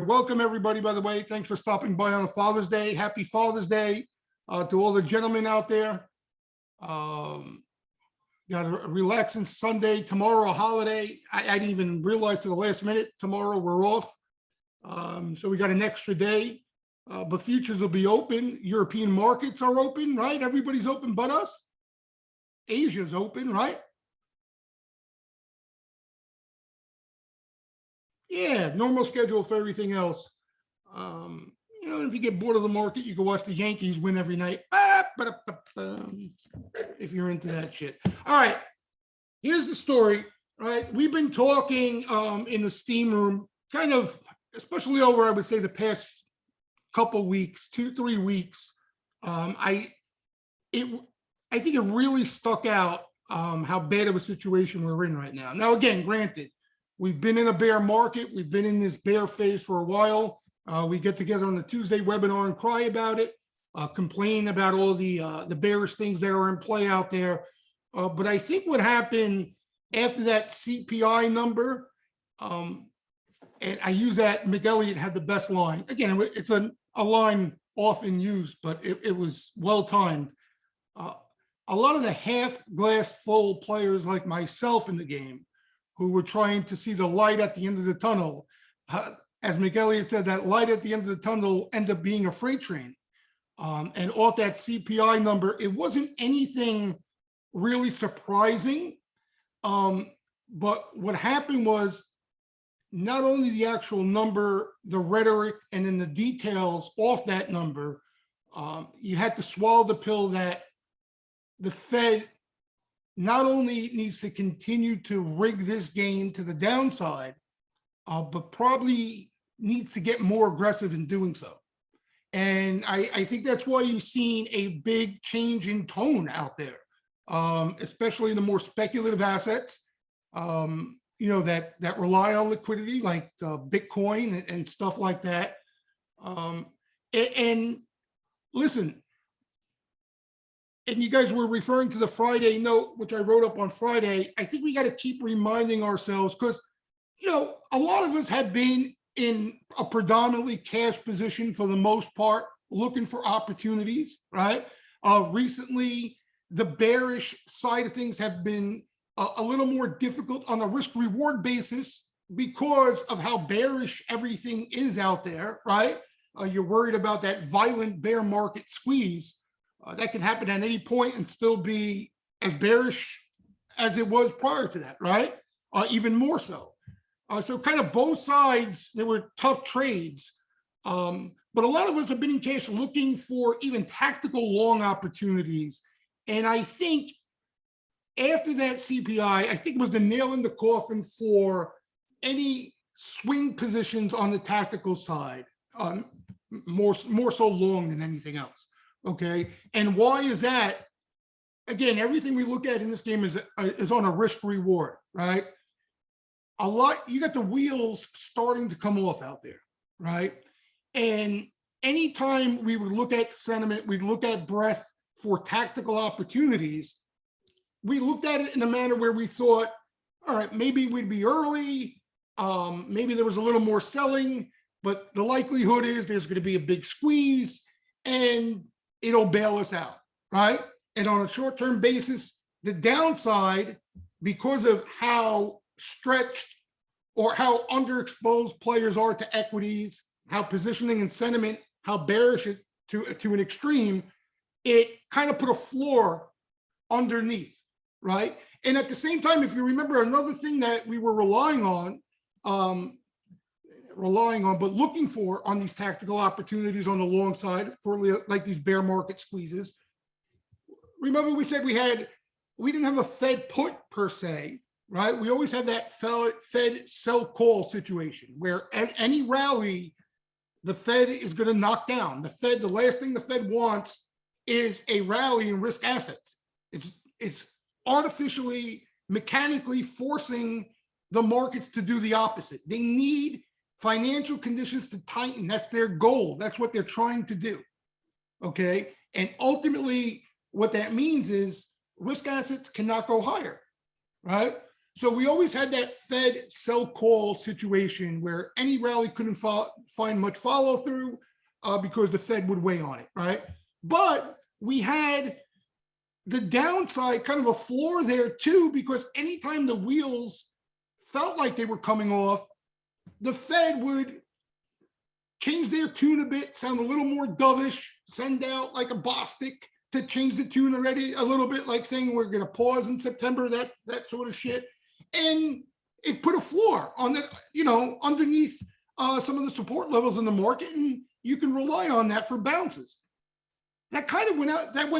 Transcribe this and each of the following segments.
Welcome everybody, by the way. Thanks for stopping by on a Father's Day. Happy Father's Day to all the gentlemen out there. Got a relaxing Sunday. Tomorrow, a holiday. I didn't even realize to the last minute. Tomorrow we're off. So we got an extra day, but futures will be open. European markets are open, right? Everybody's open but us. Asia's open, right? Yeah, normal schedule for everything else. If you get bored of the market, you can watch the Yankees win every night. If you're into that shit. All right, here's the story, right? We've been talking in the steam room, kind of, especially over, I would say, the past couple weeks, 2-3 weeks. I think it really stuck out how bad of a situation we're in right now. Now, again, granted, we've been in a bear market. We've been in this bear phase for a while. We get together on the Tuesday webinar and cry about it, complain about all the bearish things that are in play out there. But I think what happened after that CPI number, and I use that, McElliott had the best line. Again, it's a line often used, but it was well-timed. A lot of the half glass full players like myself in the game, who were trying to see the light at the end of the tunnel. As McElliott said, that light at the end of the tunnel ended up being a freight train. And off that CPI number, it wasn't anything really surprising. But what happened was not only the actual number, the rhetoric, and then the details off that number, you had to swallow the pill that the Fed not only needs to continue to rig this game to the downside, but probably needs to get more aggressive in doing so. And I think that's why you've seen a big change in tone out there, especially in the more speculative assets, that rely on liquidity, like Bitcoin and stuff like that. And listen, and you guys were referring to the Friday note, which I wrote up on Friday. I think we got to keep reminding ourselves, because, a lot of us have been in a predominantly cash position for the most part, looking for opportunities, right? Recently, the bearish side of things have been a little more difficult on a risk reward basis because of how bearish everything is out there, right? You're worried about that violent bear market squeeze. That can happen at any point and still be as bearish as it was prior to that, right? Even more so. So kind of both sides, there were tough trades. But a lot of us have been in cash looking for even tactical long opportunities. And I think after that CPI, I think it was the nail in the coffin for any swing positions on the tactical side, more so long than anything else. Okay, and why is that? Again, everything we look at in this game is on a risk reward, right? You got the wheels starting to come off out there, right? And anytime we would look at sentiment, we'd look at breadth for tactical opportunities, we looked at it in a manner where we thought, all right, maybe we'd be early, maybe there was a little more selling, but the likelihood is there's going to be a big squeeze and it'll bail us out, right? And on a short-term basis, the downside, because of how stretched or how underexposed players are to equities, how positioning and sentiment, how bearish it to an extreme, it kind of put a floor underneath, right? And at the same time, if you remember, another thing that we were relying on, but looking for on these tactical opportunities on the long side for like these bear market squeezes. Remember, we said we didn't have a Fed put per se, right? We always have that Fed sell call situation where at any rally, the Fed is going to knock down. The last thing the Fed wants is a rally in risk assets. It's artificially, mechanically forcing the markets to do the opposite. They need financial conditions to tighten. That's their goal. That's what they're trying to do. Okay. And ultimately, what that means is risk assets cannot go higher, right? So we always had that Fed sell call situation where any rally couldn't find much follow through because the Fed would weigh on it, right? But we had the downside, kind of a floor there too, because anytime the wheels felt like they were coming off, the Fed would change their tune a bit, sound a little more dovish, send out like a Bostic to change the tune already a little bit, like saying we're going to pause in September, that sort of shit. And it put a floor on the, underneath some of the support levels in the market, and you can rely on that for bounces. That kind of went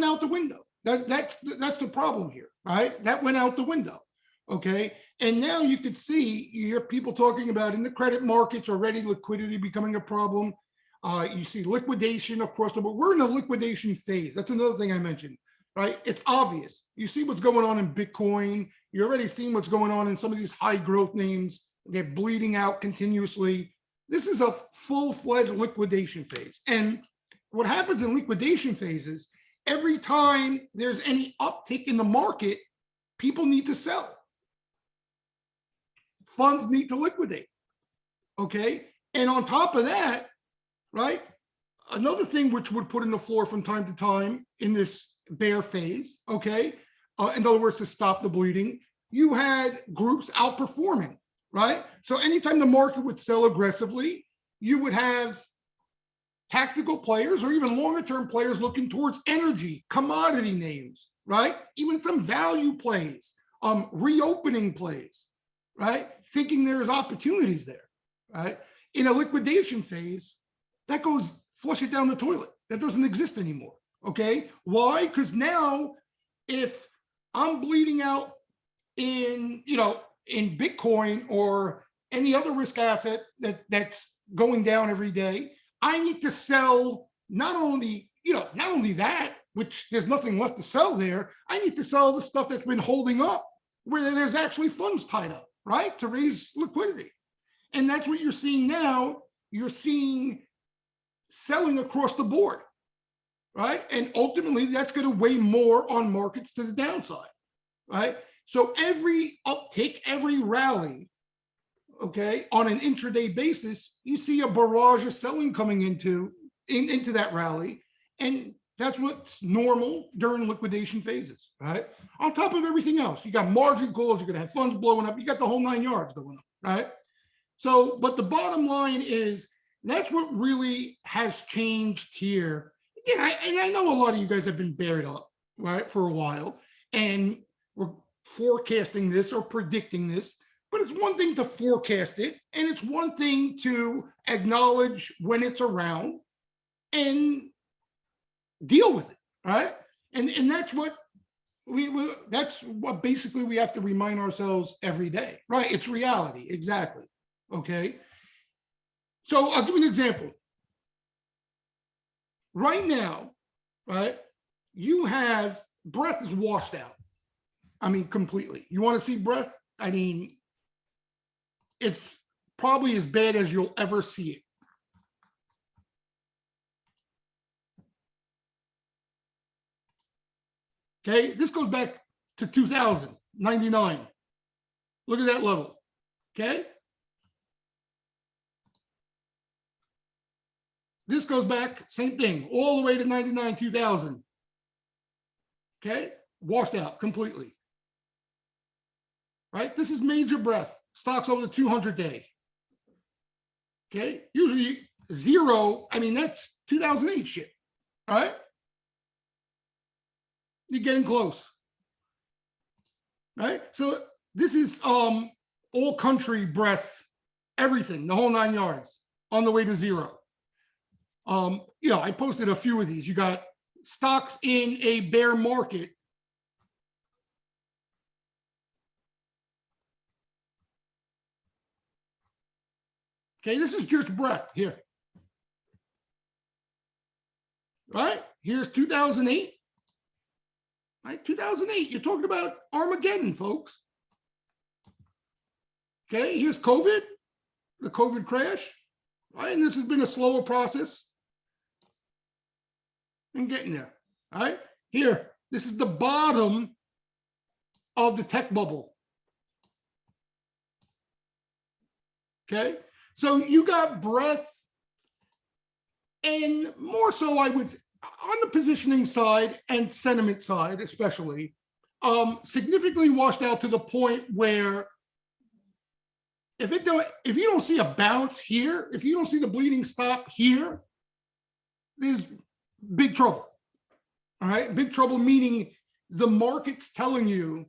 out the window. That's the problem here, right? That went out the window. Okay. And now you could see, you hear people talking about in the credit markets already, liquidity becoming a problem. You see liquidation across the board. We're in a liquidation phase. That's another thing I mentioned, right? It's obvious. You see what's going on in Bitcoin. You're already seeing what's going on in some of these high growth names. They're bleeding out continuously. This is a full-fledged liquidation phase. And what happens in liquidation phases, every time there's any uptick in the market, people need to sell. Funds need to liquidate. Okay. And on top of that, right, another thing which would put in the floor from time to time in this bear phase, okay, in other words, to stop the bleeding, you had groups outperforming, right? So anytime the market would sell aggressively, you would have tactical players or even longer term players looking towards energy, commodity names, right? Even some value plays, reopening plays, right? Thinking there's opportunities there, right? In a liquidation phase, that goes flush it down the toilet. That doesn't exist anymore, okay? Why? Because now if I'm bleeding out in Bitcoin or any other risk asset that's going down every day, I need to sell not only that, which there's nothing left to sell there, I need to sell the stuff that's been holding up where there's actually funds tied up, right? To raise liquidity. And that's what you're seeing now. You're seeing selling across the board, right? And ultimately that's going to weigh more on markets to the downside, right? So every uptick, every rally, okay, on an intraday basis, you see a barrage of selling coming into that rally. And that's what's normal during liquidation phases, right? On top of everything else, you got margin calls, you're going to have funds blowing up, you got the whole 9 yards going on, right? So, but the bottom line is that's what really has changed here. Again, I know a lot of you guys have been buried up, right, for a while, and we're forecasting this or predicting this, but it's one thing to forecast it, and it's one thing to acknowledge when it's around and deal with it, right? And that's what that's what basically we have to remind ourselves every day, right? It's reality, exactly. Okay. So I'll give you an example. Right now, right, you have breath is washed out. I mean, completely. You want to see breath? I mean, it's probably as bad as you'll ever see it. Okay, this goes back to 2099. Look at that level. Okay. This goes back, same thing, all the way to 99, 2000. Okay, washed out completely. Right, this is major breath. Stocks over the 200-day. Okay, usually zero. I mean, that's 2008 shit. All right, you're getting close. Right, so this is all country breath, everything, the whole 9 yards on the way to zero. I posted a few of these. You got stocks in a bear market. Okay, this is just breath here. Right? Here's 2008. Right? 2008. You're talking about Armageddon, folks. Okay, here's COVID, the COVID crash. Right? And this has been a slower process. And getting there. All right. Here, this is the bottom of the tech bubble. Okay. So you got breadth, and more so, I would, on the positioning side and sentiment side, especially, significantly washed out to the point where if you don't see a bounce here, if you don't see the bleeding stop here, there's big trouble. All right, big trouble meaning the market's telling you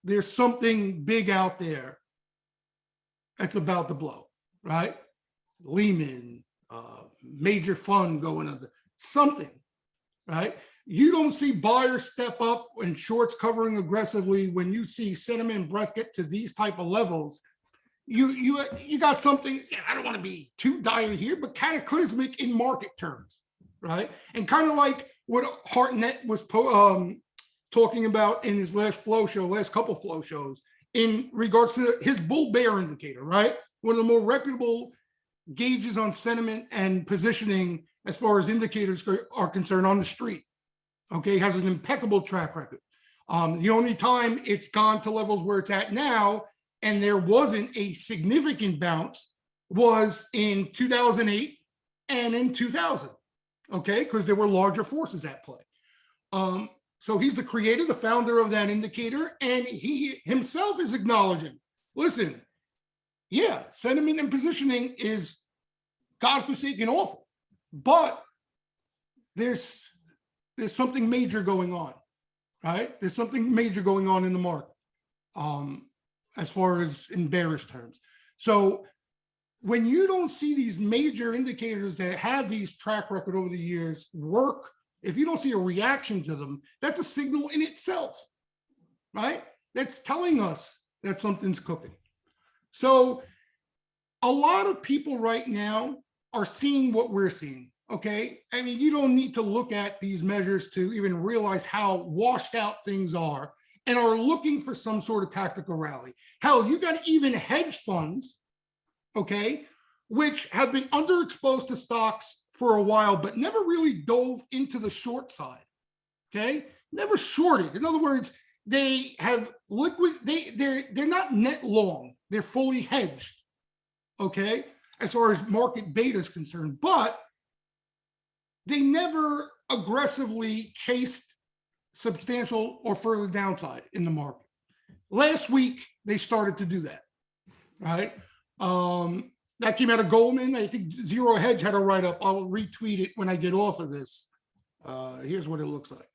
there's something big out there that's about to blow, right? Lehman, major fund going under something, right? You don't see buyers step up and shorts covering aggressively when you see sentiment and breadth get to these type of levels. You got something, I don't want to be too dire here, but cataclysmic in market terms, right? And kind of like what Hartnett was talking about in his last couple flow shows in regards to his bull bear indicator, right? One of the more reputable gauges on sentiment and positioning as far as indicators are concerned on the street. Okay, has an impeccable track record. The only time it's gone to levels where it's at now and there wasn't a significant bounce was in 2008 and in 2000, okay, because there were larger forces at play. So he's the creator, the founder of that indicator, and he himself is acknowledging, listen, yeah, sentiment and positioning is godforsaken awful, but there's something major going on, right? There's something major going on in the market, as far as in bearish terms. So when you don't see these major indicators that have these track record over the years work, if you don't see a reaction to them, that's a signal in itself, right? That's telling us that something's cooking. So a lot of people right now are seeing what we're seeing, okay? I mean, you don't need to look at these measures to even realize how washed out things are and are looking for some sort of tactical rally. Hell, you got even hedge funds, okay, which have been underexposed to stocks for a while, but never really dove into the short side, okay? Never shorted. In other words, they have they're not net long, they're fully hedged, okay, as far as market beta is concerned, but they never aggressively chased substantial or further downside in the market. Last week, they started to do that, right? That came out of Goldman. I think Zero Hedge had a write-up. I'll retweet it when I get off of this. Here's what it looks like.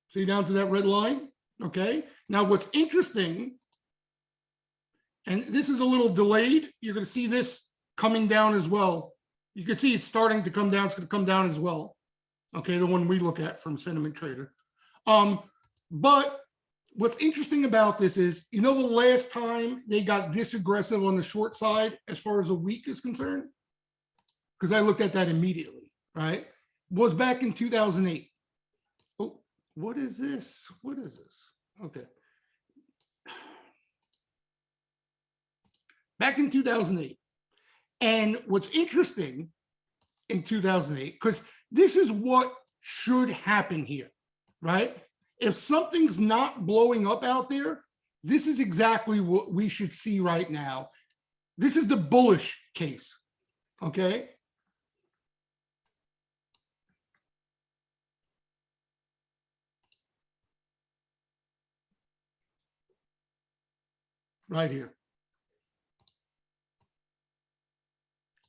See down to that red line? Okay. Now what's interesting, and this is a little delayed, you're going to see this coming down as well. You can see it's starting to come down. It's going to come down as well. Okay, the one we look at from Sentiment Trader. But what's interesting about this is, you know, the last time they got this aggressive on the short side as far as a week is concerned, because I looked at that immediately, right, was back in 2008. Oh, what is this? What is this? Okay. Back in 2008. And what's interesting in 2008, because this is what should happen here, right? If something's not blowing up out there, this is exactly what we should see right now. This is the bullish case, okay? Right here.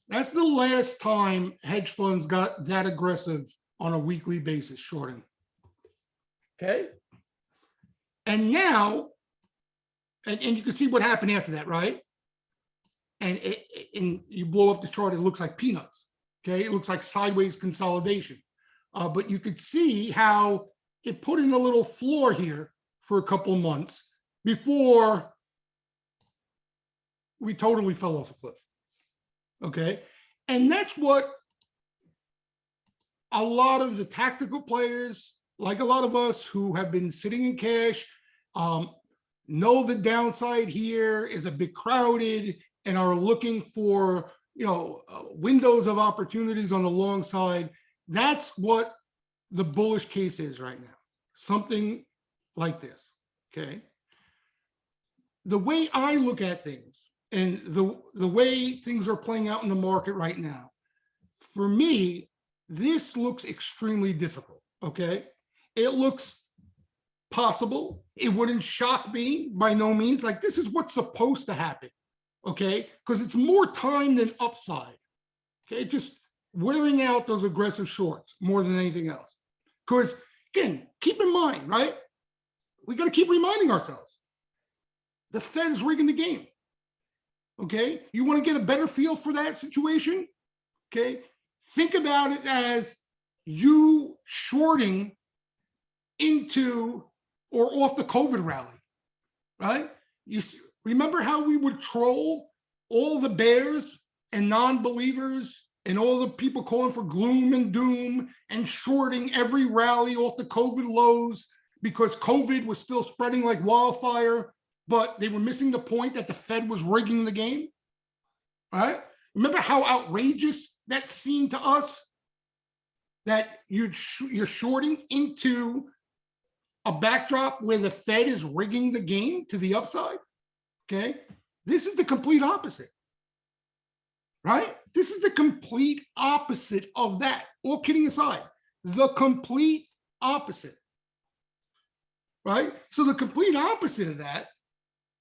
That's the last time hedge funds got that aggressive on a weekly basis, shorting. Okay. And now, and you can see what happened after that, right? And you blow up the chart, it looks like peanuts. Okay. It looks like sideways consolidation. But you could see how it put in a little floor here for a couple of months before we totally fell off a cliff. Okay. And that's what a lot of the tactical players, like a lot of us who have been sitting in cash, know the downside here is a bit crowded and are looking for, windows of opportunities on the long side. That's what the bullish case is right now. Something like this, okay? The way I look at things and the way things are playing out in the market right now, for me, this looks extremely difficult, okay? It looks possible. It wouldn't shock me by no means. Like, this is what's supposed to happen, okay? Because it's more time than upside, okay? Just wearing out those aggressive shorts more than anything else. Because, again, keep in mind, right? We got to keep reminding ourselves, the Fed is rigging the game, okay? You want to get a better feel for that situation, okay? Think about it as you shorting into or off the COVID rally, right? You remember how we would troll all the bears and non-believers and all the people calling for gloom and doom and shorting every rally off the COVID lows because COVID was still spreading like wildfire, but they were missing the point that the Fed was rigging the game, right? Remember how outrageous that seemed to us, that you're shorting into a backdrop where the Fed is rigging the game to the upside, okay? This is the complete opposite, right? This is the complete opposite of that. All kidding aside, the complete opposite, right? So the complete opposite of that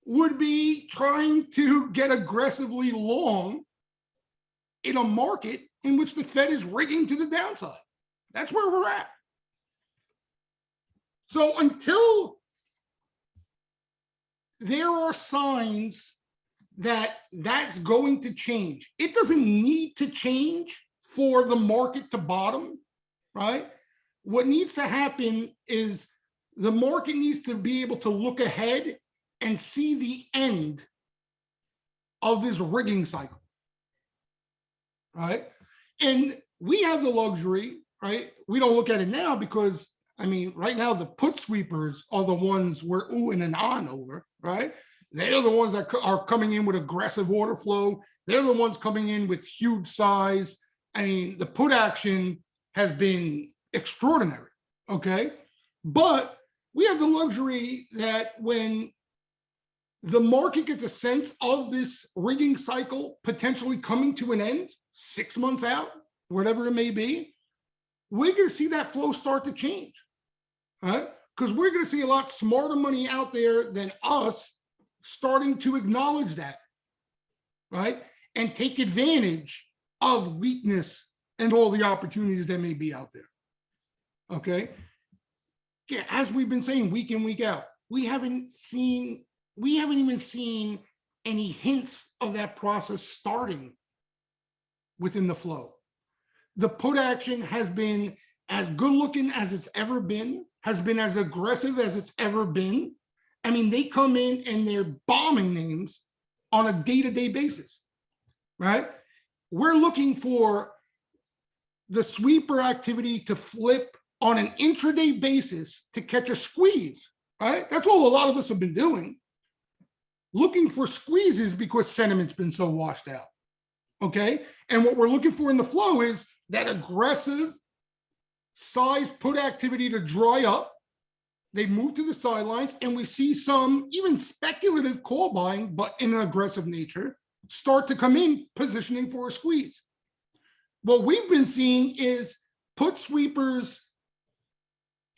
would be trying to get aggressively long in a market in which the Fed is rigging to the downside. That's where we're at. So until there are signs that that's going to change, it doesn't need to change for the market to bottom, right? What needs to happen is the market needs to be able to look ahead and see the end of this rigging cycle, right? And we have the luxury, right? We don't look at it now because, I mean, right now the put sweepers are the ones we're oohing and on over, right? They're the ones that are coming in with aggressive order flow. They're the ones coming in with huge size. I mean, the put action has been extraordinary, okay? But we have the luxury that when the market gets a sense of this rigging cycle potentially coming to an end 6 months out, whatever it may be, we're going to see that flow start to change, right? Because we're going to see a lot smarter money out there than us starting to acknowledge that, right? And take advantage of weakness and all the opportunities that may be out there, okay? Yeah, as we've been saying week in, week out, we haven't even seen any hints of that process starting within the flow. The put action has been as good looking as it's ever been, has been as aggressive as it's ever been. I mean, they come in and they're bombing names on a day-to-day basis, right? We're looking for the sweeper activity to flip on an intraday basis to catch a squeeze, right? That's all a lot of us have been doing. Looking for squeezes because sentiment's been so washed out, okay? And what we're looking for in the flow is that aggressive size put activity to dry up. They move to the sidelines and we see some even speculative call buying, but in an aggressive nature, start to come in positioning for a squeeze. What we've been seeing is put sweepers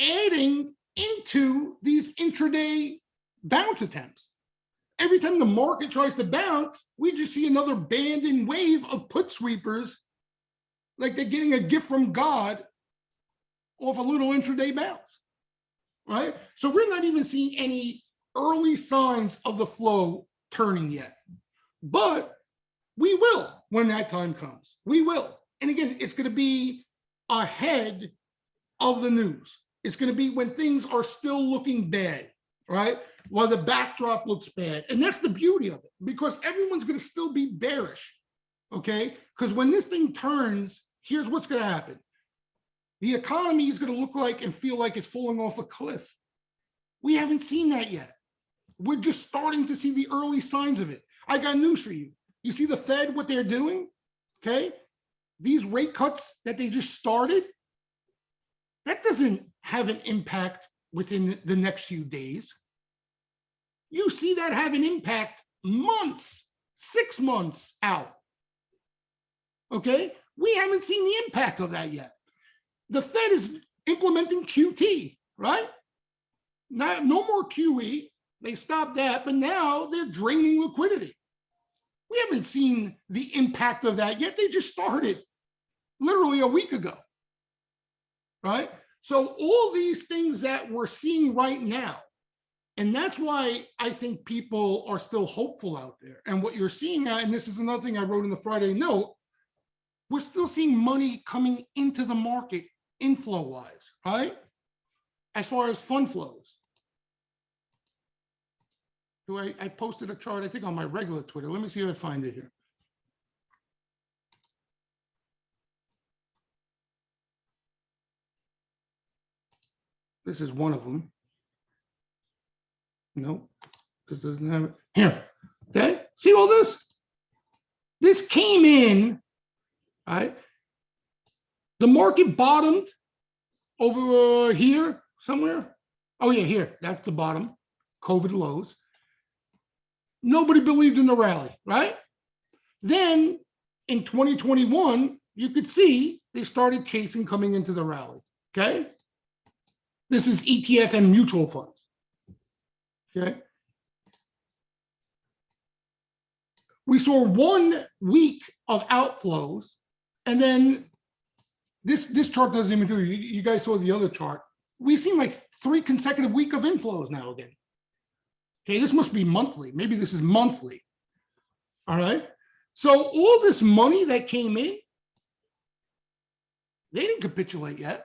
adding into these intraday bounce attempts. Every time the market tries to bounce, we just see another band and wave of put sweepers, like they're getting a gift from God off a little intraday bounce, right? So we're not even seeing any early signs of the flow turning yet, but we will when that time comes. We will. And again, it's going to be ahead of the news. It's going to be when things are still looking bad, right? While the backdrop looks bad. And that's the beauty of it, because everyone's going to still be bearish, okay? Because when this thing turns, here's what's going to happen. The economy is going to look like and feel like it's falling off a cliff. We haven't seen that yet. We're just starting to see the early signs of it. I got news for you. You see the Fed, what they're doing, okay? These rate cuts that they just started, that doesn't have an impact within the next few days. You see that have an impact months, 6 months out. Okay, we haven't seen the impact of that yet. The Fed is implementing QT, right? No more QE. They stopped that, but now they're draining liquidity. We haven't seen the impact of that yet. They just started literally a week ago, right? So all these things that we're seeing right now, and that's why I think people are still hopeful out there. And what you're seeing, and this is another thing I wrote in the Friday note, we're still seeing money coming into the market inflow-wise, right? As far as fund flows. I posted a chart, I think, on my regular Twitter. Let me see if I find it here. This is one of them. Nope, this doesn't have it. Here, okay? See all this? This came in, right? The market bottomed over here somewhere. Oh yeah, here, that's the bottom, COVID lows. Nobody believed in the rally, right? Then in 2021, you could see they started chasing coming into the rally, okay? This is ETF and mutual funds, okay? We saw 1 week of outflows, and then this chart doesn't even do it. You guys saw the other chart. We've seen like 3 consecutive weeks of inflows now again. Okay, this must be monthly. Maybe this is monthly. All right. So all this money that came in, they didn't capitulate yet.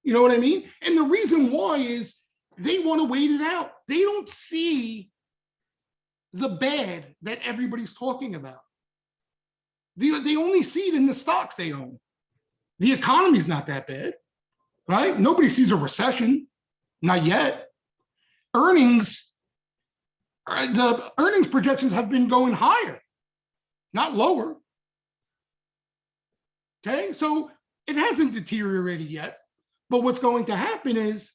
You know what I mean? And the reason why is they want to wait it out. They don't see the bad that everybody's talking about. They only see it in the stocks they own. The economy's not that bad, right? Nobody sees a recession, not yet. Earnings, the earnings projections have been going higher, not lower. Okay, so it hasn't deteriorated yet. But what's going to happen is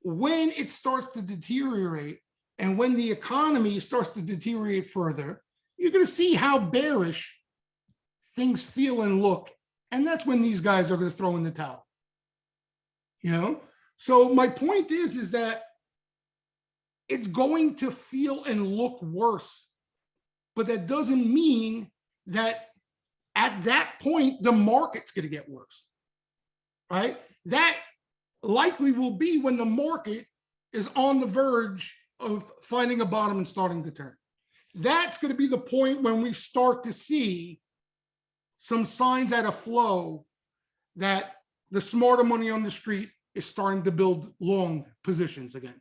when it starts to deteriorate and when the economy starts to deteriorate further, you're going to see how bearish things feel and look. And that's when these guys are going to throw in the towel. You know? So my point is that it's going to feel and look worse. But that doesn't mean that at that point, the market's going to get worse. Right? That likely will be when the market is on the verge of finding a bottom and starting to turn. That's going to be the point when we start to see some signs at a flow that the smarter money on the street is starting to build long positions again.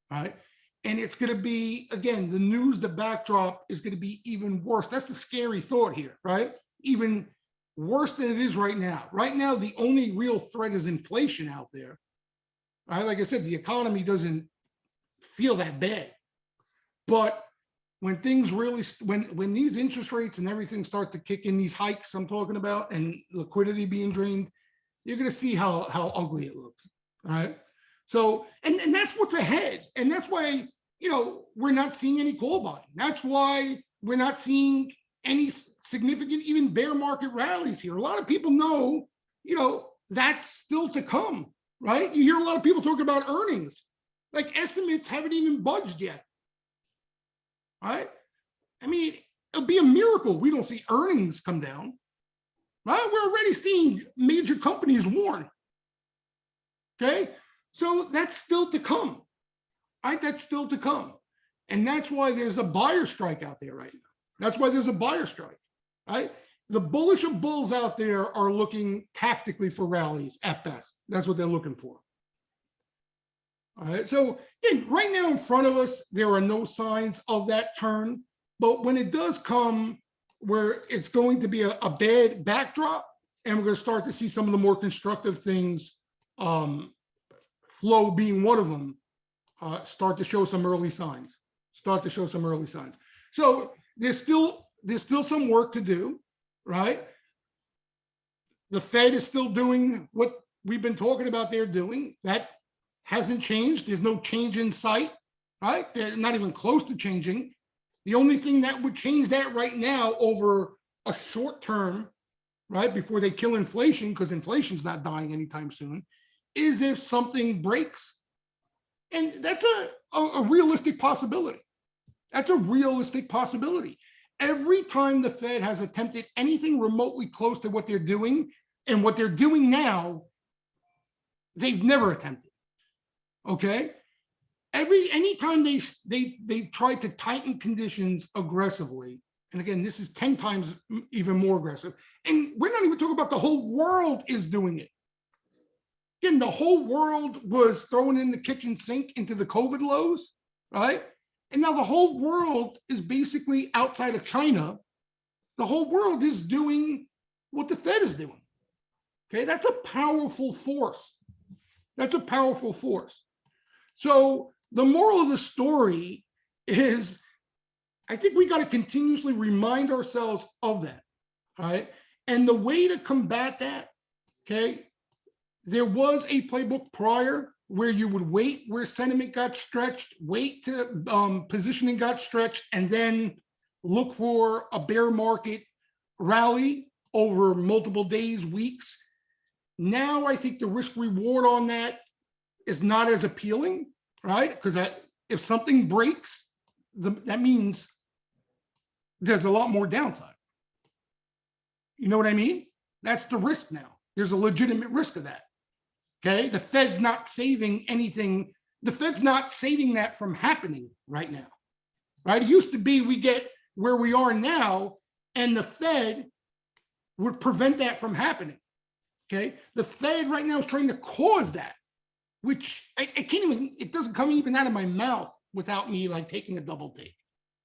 Right? And it's going to be, again, the news, the backdrop is going to be even worse. That's the scary thought here, right? Even worse than it is right now. Right now, the only real threat is inflation out there. Right? Like I said, the economy doesn't feel that bad. But when things really, when these interest rates and everything start to kick in, these hikes I'm talking about, and liquidity being drained, you're going to see how ugly it looks. All right. So, and that's what's ahead. And that's why, you know, we're not seeing any call buying. That's why we're not seeing any significant, even bear market rallies here. A lot of people know, you know, that's still to come, right? You hear a lot of people talk about earnings. Like estimates haven't even budged yet, right? I mean, it'll be a miracle we don't see earnings come down, right? We're already seeing major companies warn, okay? So that's still to come, right? That's still to come. And that's why there's a buyer strike out there right now. That's why there's a buyer strike, right? The bullish of bulls out there are looking tactically for rallies at best. That's what they're looking for. All right, so again, right now in front of us, there are no signs of that turn. But when it does come where it's going to be a bad backdrop, and we're going to start to see some of the more constructive things, flow being one of them, start to show some early signs. So there's still some work to do, right? The Fed is still doing what we've been talking about they're doing. That hasn't changed. There's no change in sight, right? They're not even close to changing. The only thing that would change that right now over a short term, right, before they kill inflation, because inflation's not dying anytime soon, is if something breaks. And that's a realistic possibility. That's a realistic possibility. Every time the Fed has attempted anything remotely close to what they're doing and what they're doing now, they've never attempted. Okay? Anytime they try to tighten conditions aggressively, and again, this is 10 times even more aggressive, and we're not even talking about the whole world is doing it. Again, the whole world was throwing in the kitchen sink into the COVID lows, right? And now the whole world is basically outside of China. The whole world is doing what the Fed is doing. Okay, that's a powerful force. That's a powerful force. So the moral of the story is, I think we got to continuously remind ourselves of that, all right? And the way to combat that, okay, there was a playbook prior where you would wait where sentiment got stretched, wait to positioning got stretched, and then look for a bear market rally over multiple days, weeks. Now I think the risk reward on that is not as appealing, right? Because if something breaks, that means there's a lot more downside. You know what I mean? That's the risk now. There's a legitimate risk of that. Okay, the Fed's not saving anything. The Fed's not saving that from happening right now, right? It used to be we get where we are now, and the Fed would prevent that from happening. Okay, the Fed right now is trying to cause that, which I can't even. It doesn't come even out of my mouth without me like taking a double take.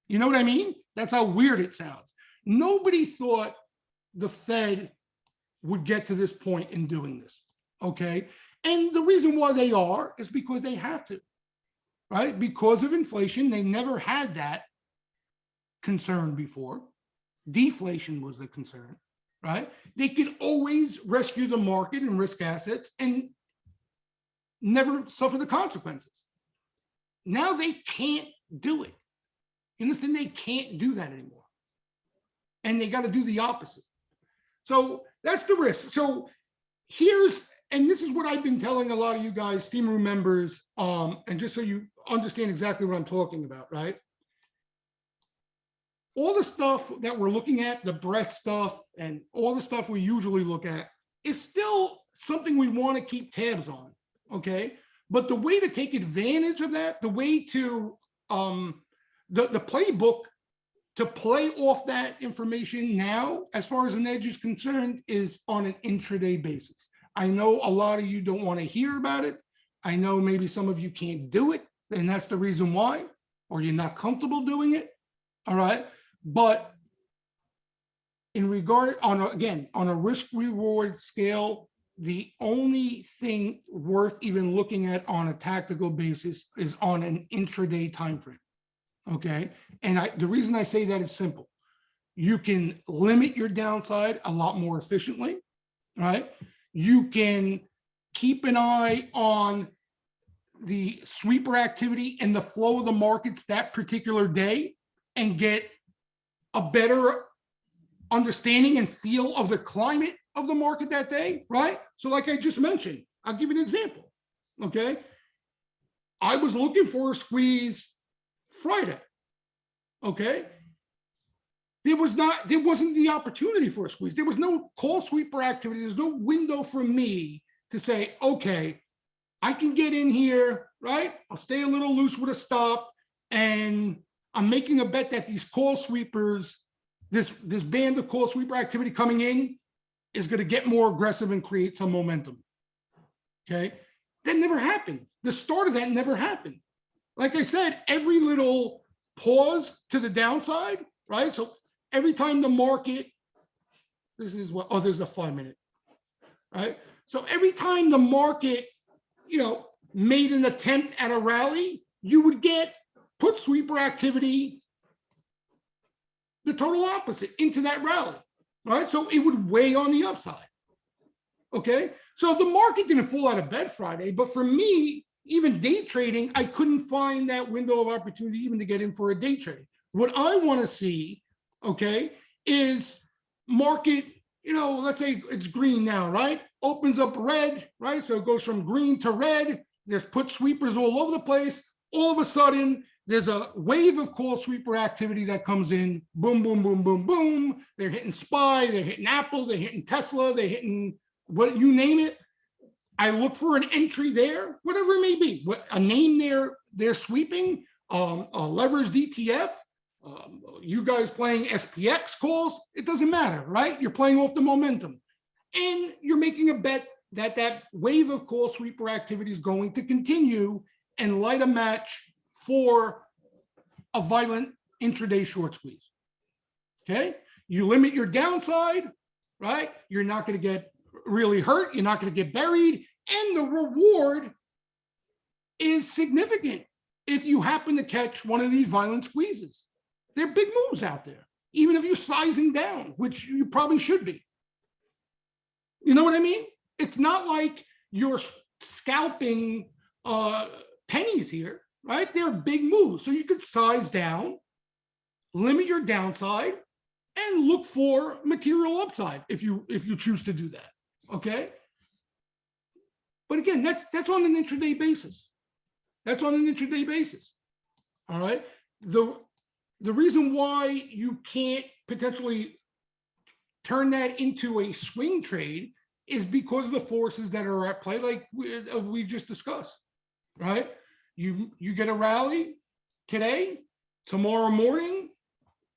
You know what I mean? That's how weird it sounds. Nobody thought the Fed would get to this point in doing this. Okay. And the reason why they are is because they have to, right? Because of inflation, they never had that concern before. Deflation was the concern, right? They could always rescue the market and risk assets and never suffer the consequences. Now they can't do it. You understand? They can't do that anymore. And they got to do the opposite. So that's the risk. So and this is what I've been telling a lot of you guys, Steam Room members, and just so you understand exactly what I'm talking about, right? All the stuff that we're looking at, the breadth stuff and all the stuff we usually look at is still something we want to keep tabs on, okay? But the way to take advantage of that, the way to, the playbook to play off that information now, as far as an edge is concerned, is on an intraday basis. I know a lot of you don't want to hear about it. I know maybe some of you can't do it, and that's the reason why, or you're not comfortable doing it. All right. But in regard on a risk reward scale, the only thing worth even looking at on a tactical basis is on an intraday time frame. Okay. And the reason I say that is simple. You can limit your downside a lot more efficiently, right? You can keep an eye on the sweeper activity and the flow of the markets that particular day and get a better understanding and feel of the climate of the market that day, right? So like I just mentioned, I'll give you an example, okay? I was looking for a squeeze Friday, okay? There wasn't the opportunity for a squeeze. There was no call sweeper activity. There's no window for me to say, okay, I can get in here, right? I'll stay a little loose with a stop, and I'm making a bet that these call sweepers, this band of call sweeper activity coming in is going to get more aggressive and create some momentum. Okay. That never happened. The start of that never happened. Like I said, every little pause to the downside, right? So every time the market, there's a 5 minute, right? So every time the market, made an attempt at a rally, you would get put sweeper activity, the total opposite, into that rally, right? So it would weigh on the upside, Okay. So the market didn't fall out of bed Friday, but for me, even day trading, I couldn't find that window of opportunity even to get in for a day trade. What I want to see, okay, is market, let's say it's green now, right? Opens up red, right? So it goes from green to red. There's put sweepers all over the place. All of a sudden, there's a wave of call sweeper activity that comes in. Boom, boom, boom, boom, boom. They're hitting SPY, they're hitting Apple, they're hitting Tesla, they're hitting what you name it. I look for an entry there, whatever it may be, what a name they're sweeping, a leveraged ETF, you guys playing SPX calls, it doesn't matter, right? You're playing off the momentum, and you're making a bet that that wave of call sweeper activity is going to continue and light a match for a violent intraday short squeeze. Okay, you limit your downside, right? You're not going to get really hurt. You're not going to get buried. And the reward is significant if you happen to catch one of these violent squeezes. They're big moves out there, even if you're sizing down, which you probably should be. You know what I mean? It's not like you're scalping pennies here, right? They're big moves. So you could size down, limit your downside, and look for material upside if you choose to do that. Okay. But again, that's on an intraday basis. That's on an intraday basis. All right. The reason why you can't potentially turn that into a swing trade is because of the forces that are at play, like we just discussed. Right. You get a rally today, tomorrow morning,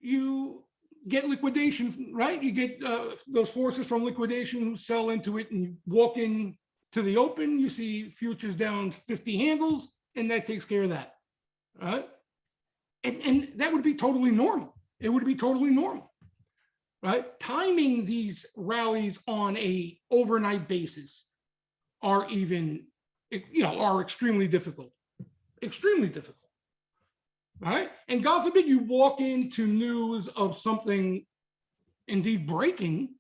you get liquidation, right? You get those forces from liquidation who sell into it and walk in to the open. You see futures down 50 handles, and that takes care of that, right? And that would be totally normal. It would be totally normal, right? Timing these rallies on a overnight basis are extremely difficult, right? And God forbid you walk into news of something indeed breaking,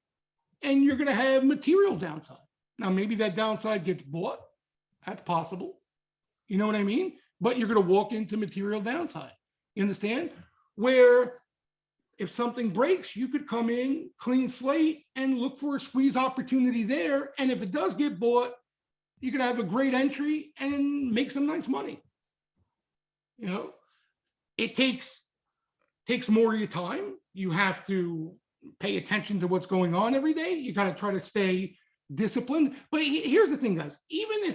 and you're going to have material downside. Now, maybe that downside gets bought. That's possible. You know what I mean? But you're going to walk into material downside. You understand? Where if something breaks, you could come in, clean slate, and look for a squeeze opportunity there. And if it does get bought, you could have a great entry and make some nice money. It takes more of your time. You have to pay attention to what's going on every day. You got to try to stay disciplined. But here's the thing, guys. Even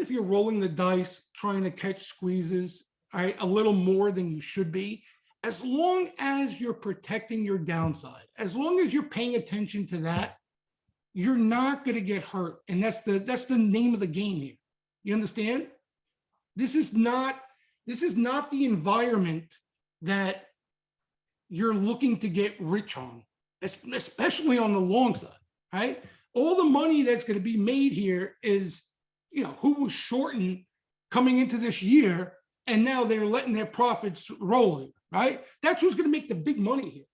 if you're rolling the dice, trying to catch squeezes, right, a little more than you should be, as long as you're protecting your downside, as long as you're paying attention to that, you're not going to get hurt. And that's the name of the game here. You understand? This is not the environment that you're looking to get rich on, especially on the long side, right? All the money that's going to be made here is, who was shorting coming into this year, and now they're letting their profits roll in, right? That's who's going to make the big money here.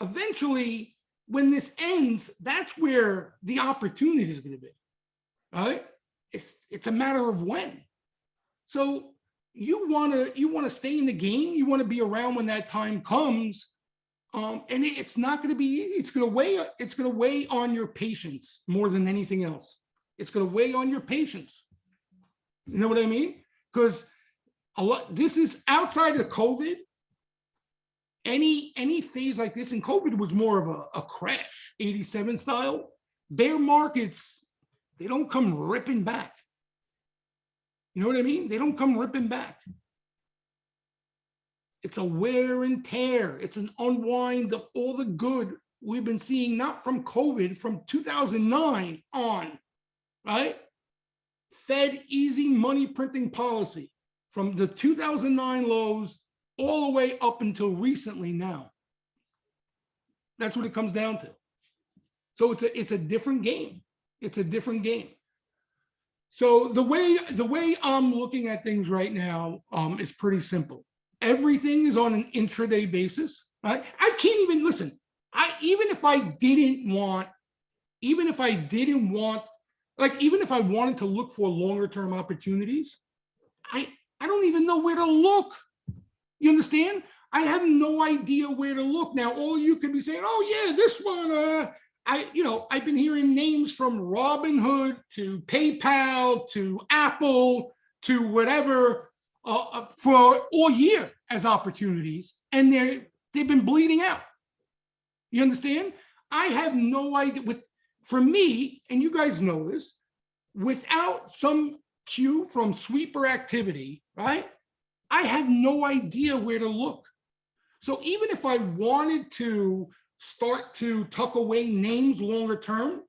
Eventually, when this ends, that's where the opportunity is going to be, right? It's a matter of when. So you want to stay in the game. You want to be around when that time comes, and it's not going to be easy. It's going to weigh on your patience more than anything else. It's going to weigh on your patience. You know what I mean? Because this is outside of COVID. Any phase like this, and COVID was more of a crash, 87 style. Bear markets, they don't come ripping back. You know what I mean? They don't come ripping back. It's a wear and tear. It's an unwind of all the good we've been seeing, not from COVID, from 2009 on, right? Fed easy money printing policy from the 2009 lows all the way up until recently now. That's what it comes down to. So it's a different game. It's a different game. So the way I'm looking at things right now is pretty simple. Everything is on an intraday basis, right? I can't even listen. Even if I didn't want even if I didn't want, like, even if I wanted to look for longer term opportunities, I, I don't even know where to look. You understand? I have no idea where to look. Now, all you could be saying, oh yeah, this one, I've been hearing names from Robinhood to PayPal to Apple to whatever for all year as opportunities, and they've been bleeding out. You understand? I have no idea. For me, and you guys know this, without some cue from sweeper activity, right? I have no idea where to look. So even if I wanted to start to tuck away names longer term,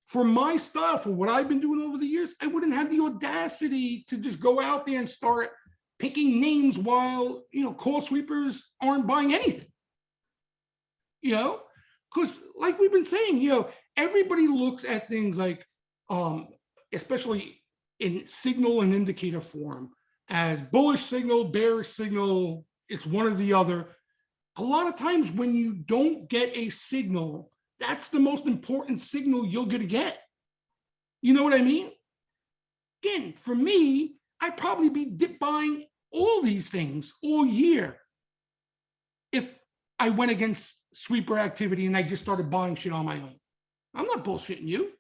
for my stuff, for what I've been doing over the years, I wouldn't have the audacity to just go out there and start picking names while, call sweepers aren't buying anything. Because like we've been saying, everybody looks at things like, especially in signal and indicator form, as bullish signal, bearish signal, it's one or the other. A lot of times when you don't get a signal, that's the most important signal you're going to get. You know what I mean? Again, for me, I'd probably be dip buying all these things all year if I went against sweeper activity and I just started buying shit on my own. I'm not bullshitting you.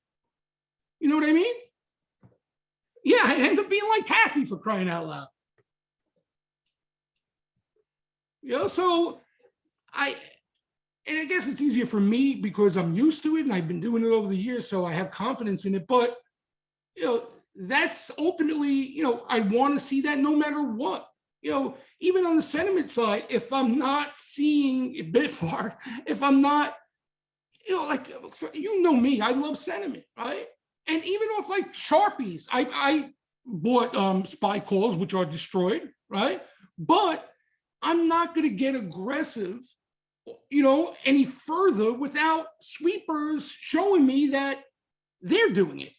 You know what I mean? Yeah, I end up being like Kathy, for crying out loud. So I guess it's easier for me because I'm used to it and I've been doing it over the years, so I have confidence in it. But that's ultimately, I want to see that no matter what. Even on the sentiment side, if I'm not seeing a bit far, if I'm not, like, me, I love sentiment, right? And even off like Sharpies, I bought SPY calls, which are destroyed, right? But I'm not going to get aggressive, any further without sweepers showing me that they're doing it.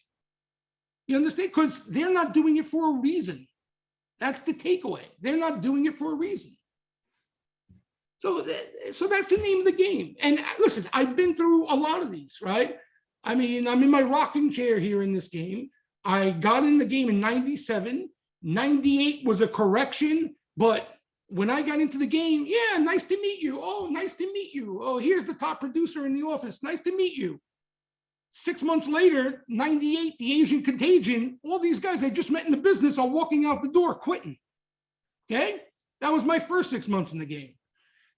You understand? Because they're not doing it for a reason. That's the takeaway. They're not doing it for a reason. So that's the name of the game. And listen, I've been through a lot of these, right? I mean, I'm in my rocking chair here in this game. I got in the game in 97. 98 was a correction, but when I got into the game, yeah, nice to meet you. Oh, nice to meet you. Oh, here's the top producer in the office. Nice to meet you. 6 months later, 98, the Asian contagion, all these guys I just met in the business are walking out the door, quitting. Okay? That was my first 6 months in the game.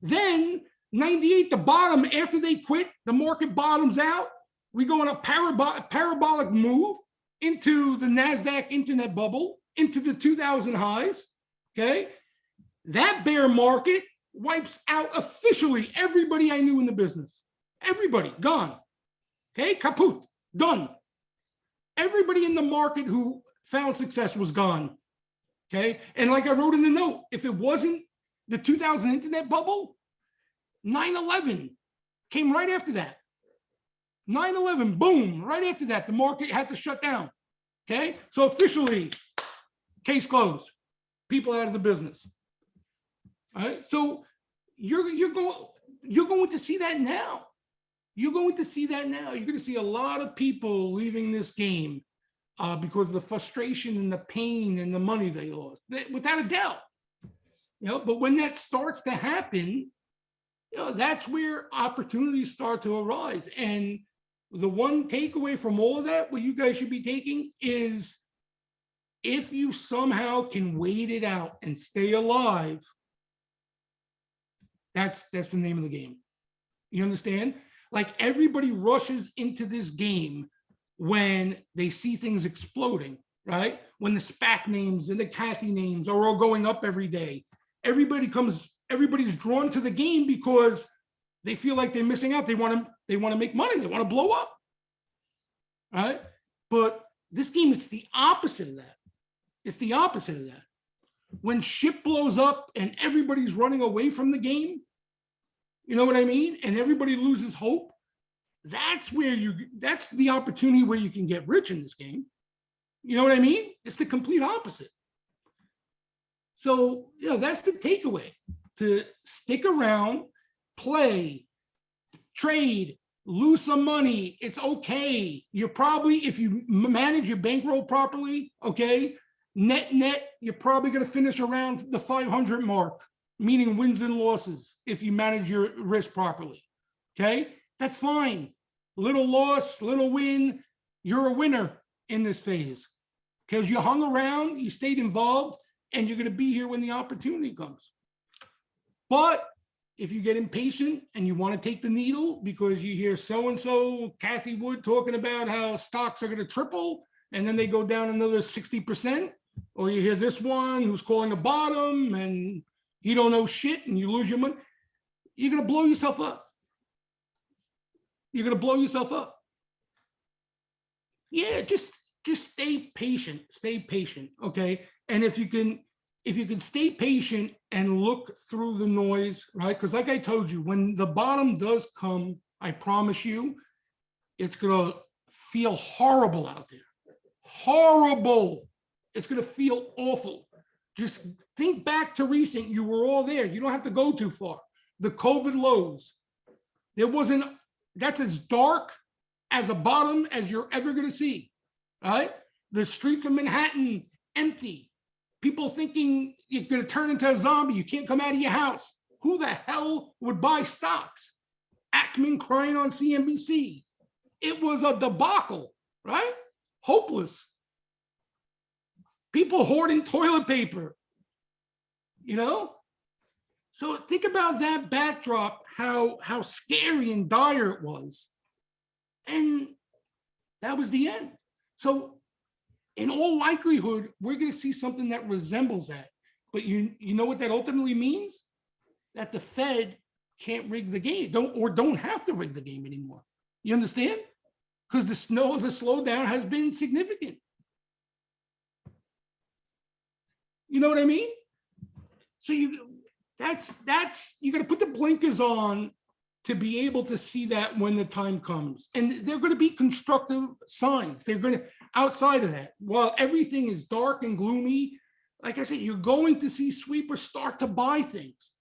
Then 98, the bottom, after they quit, the market bottoms out. We go on a parabolic move into the Nasdaq internet bubble, into the 2000 highs. Okay? That bear market wipes out officially everybody I knew in the business. Everybody gone. Okay, kaput, done. Everybody in the market who found success was gone. Okay, and like I wrote in the note, if it wasn't the 2000 internet bubble, 9/11 came right after that. 9/11, boom, right after that, the market had to shut down. Okay, so officially, case closed. People out of the business. All right, so you're going to see that now. You're going to see that now. You're going to see a lot of people leaving this game because of the frustration and the pain and the money they lost, without a doubt. But when that starts to happen, that's where opportunities start to arise. And the one takeaway from all of that, what you guys should be taking is, if you somehow can wait it out and stay alive, that's the name of the game. You understand? Like, everybody rushes into this game when they see things exploding, right? When the SPAC names and the Kathy names are all going up every day. Everybody's drawn to the game because they feel like they're missing out. They want to make money. They want to blow up, right? But this game, it's the opposite of that. It's the opposite of that. When shit blows up and everybody's running away from the game, you know what I mean? And everybody loses hope. That's the opportunity where you can get rich in this game. You know what I mean? It's the complete opposite. So, that's the takeaway: to stick around, play, trade, lose some money. It's okay. You're probably, if you manage your bankroll properly, okay, net, you're probably going to finish around the 500 mark, meaning wins and losses, if you manage your risk properly. Okay, that's fine. Little loss, little win. You're a winner in this phase because you hung around, you stayed involved, and you're going to be here when the opportunity comes. But if you get impatient and you want to take the needle because you hear so-and-so, Kathy Wood, talking about how stocks are going to triple and then they go down another 60%, or you hear this one who's calling a bottom and you don't know shit and you lose your money, you're going to blow yourself up. You're going to blow yourself up. Yeah, just stay patient, okay? And if you can stay patient and look through the noise, right? Because like I told you, when the bottom does come, I promise you, it's going to feel horrible out there. Horrible. It's going to feel awful. Just think back to recent. You were all there. You don't have to go too far. The COVID lows. That's as dark as a bottom as you're ever going to see, right? The streets of Manhattan, empty. People thinking you're going to turn into a zombie. You can't come out of your house. Who the hell would buy stocks? Ackman crying on CNBC. It was a debacle, right? Hopeless. People hoarding toilet paper, you know? So think about that backdrop, how scary and dire it was. And that was the end. So in all likelihood, we're going to see something that resembles that. But you know what that ultimately means? That the Fed can't rig the game, don't have to rig the game anymore. You understand? Because the slowdown has been significant. You know what I mean? So you got to put the blinkers on to be able to see that when the time comes. And they're going to be constructive signs. They're going to, outside of that, while everything is dark and gloomy, like I said, you're going to see sweepers start to buy things.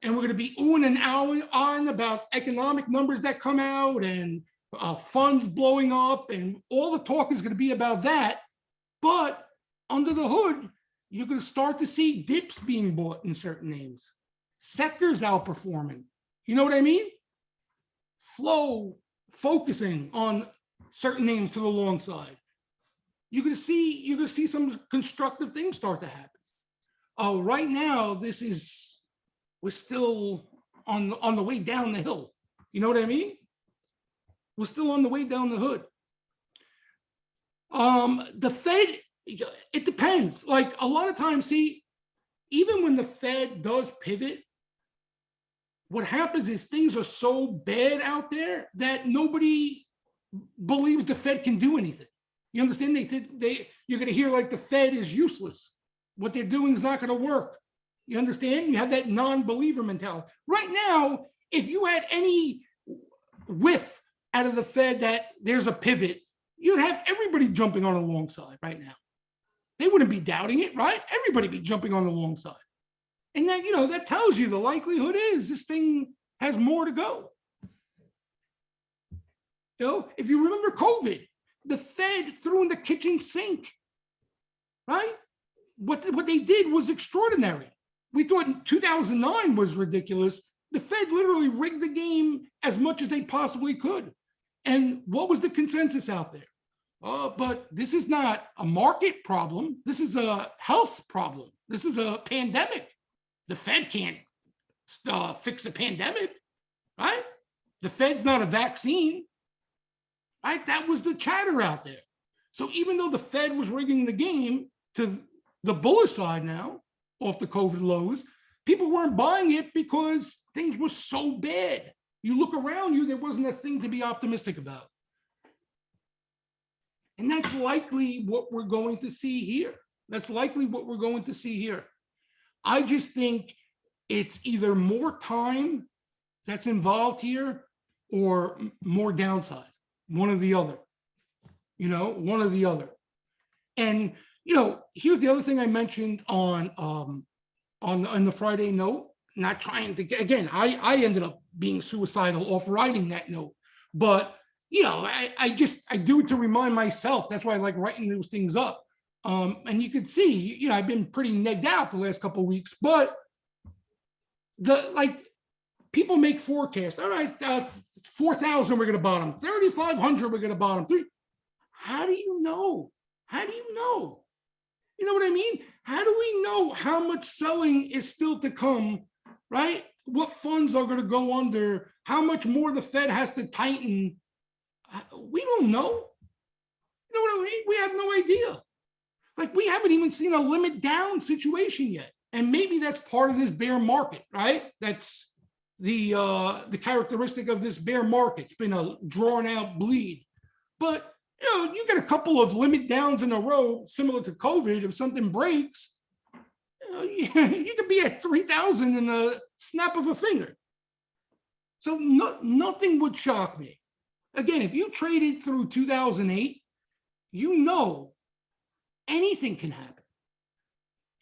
And we're going to be oohing and ahhing on about economic numbers that come out and funds blowing up, and all the talk is going to be about that. But under the hood, you're going to start to see dips being bought in certain names, sectors outperforming. You know what I mean? Flow focusing on certain names to the long side. You're going to see some constructive things start to happen. Right now, we're still on the way down the hill. You know what I mean? We're still on the way down the hood. The Fed, it depends. Like a lot of times, see, even when the Fed does pivot, what happens is things are so bad out there that nobody believes the Fed can do anything. You understand? You're going to hear like the Fed is useless. What they're doing is not going to work. You understand? You have that non-believer mentality. Right now, if you had any whiff out of the Fed that there's a pivot, you'd have everybody jumping on the long side right now. They wouldn't be doubting it, right? Everybody be jumping on the long side. And then, that tells you the likelihood is this thing has more to go. If you remember COVID, the Fed threw in the kitchen sink, right? What they did was extraordinary. We thought 2009 was ridiculous. The Fed literally rigged the game as much as they possibly could. And what was the consensus out there? But this is not a market problem. This is a health problem. This is a pandemic. The Fed can't fix a pandemic, right? The Fed's not a vaccine, right? That was the chatter out there. So even though the Fed was rigging the game to the bullish side now, off the COVID lows, people weren't buying it because things were so bad. You look around you, there wasn't a thing to be optimistic about. And that's likely what we're going to see here. I just think it's either more time that's involved here or more downside, one or the other, one or the other. And, here's the other thing I mentioned on the Friday note, not trying to, again, I ended up being suicidal off writing that note. But, I do it to remind myself. That's why I like writing those things up. And you can see, I've been pretty negged out the last couple of weeks, but people make forecasts. All right, 4,000 we're going to bottom, 3,500 we're going to bottom. How do you know? How do you know? You know what I mean? How do we know how much selling is still to come, right? What funds are going to go under? How much more the Fed has to tighten? We don't know. You know what I mean? We have no idea. We haven't even seen a limit down situation yet. And maybe that's part of this bear market, right? That's the characteristic of this bear market. It's been a drawn out bleed. But you get a couple of limit downs in a row, similar to COVID. If something breaks, you could be at 3,000 in a snap of a finger. So nothing would shock me. Again, if you traded through 2008, anything can happen.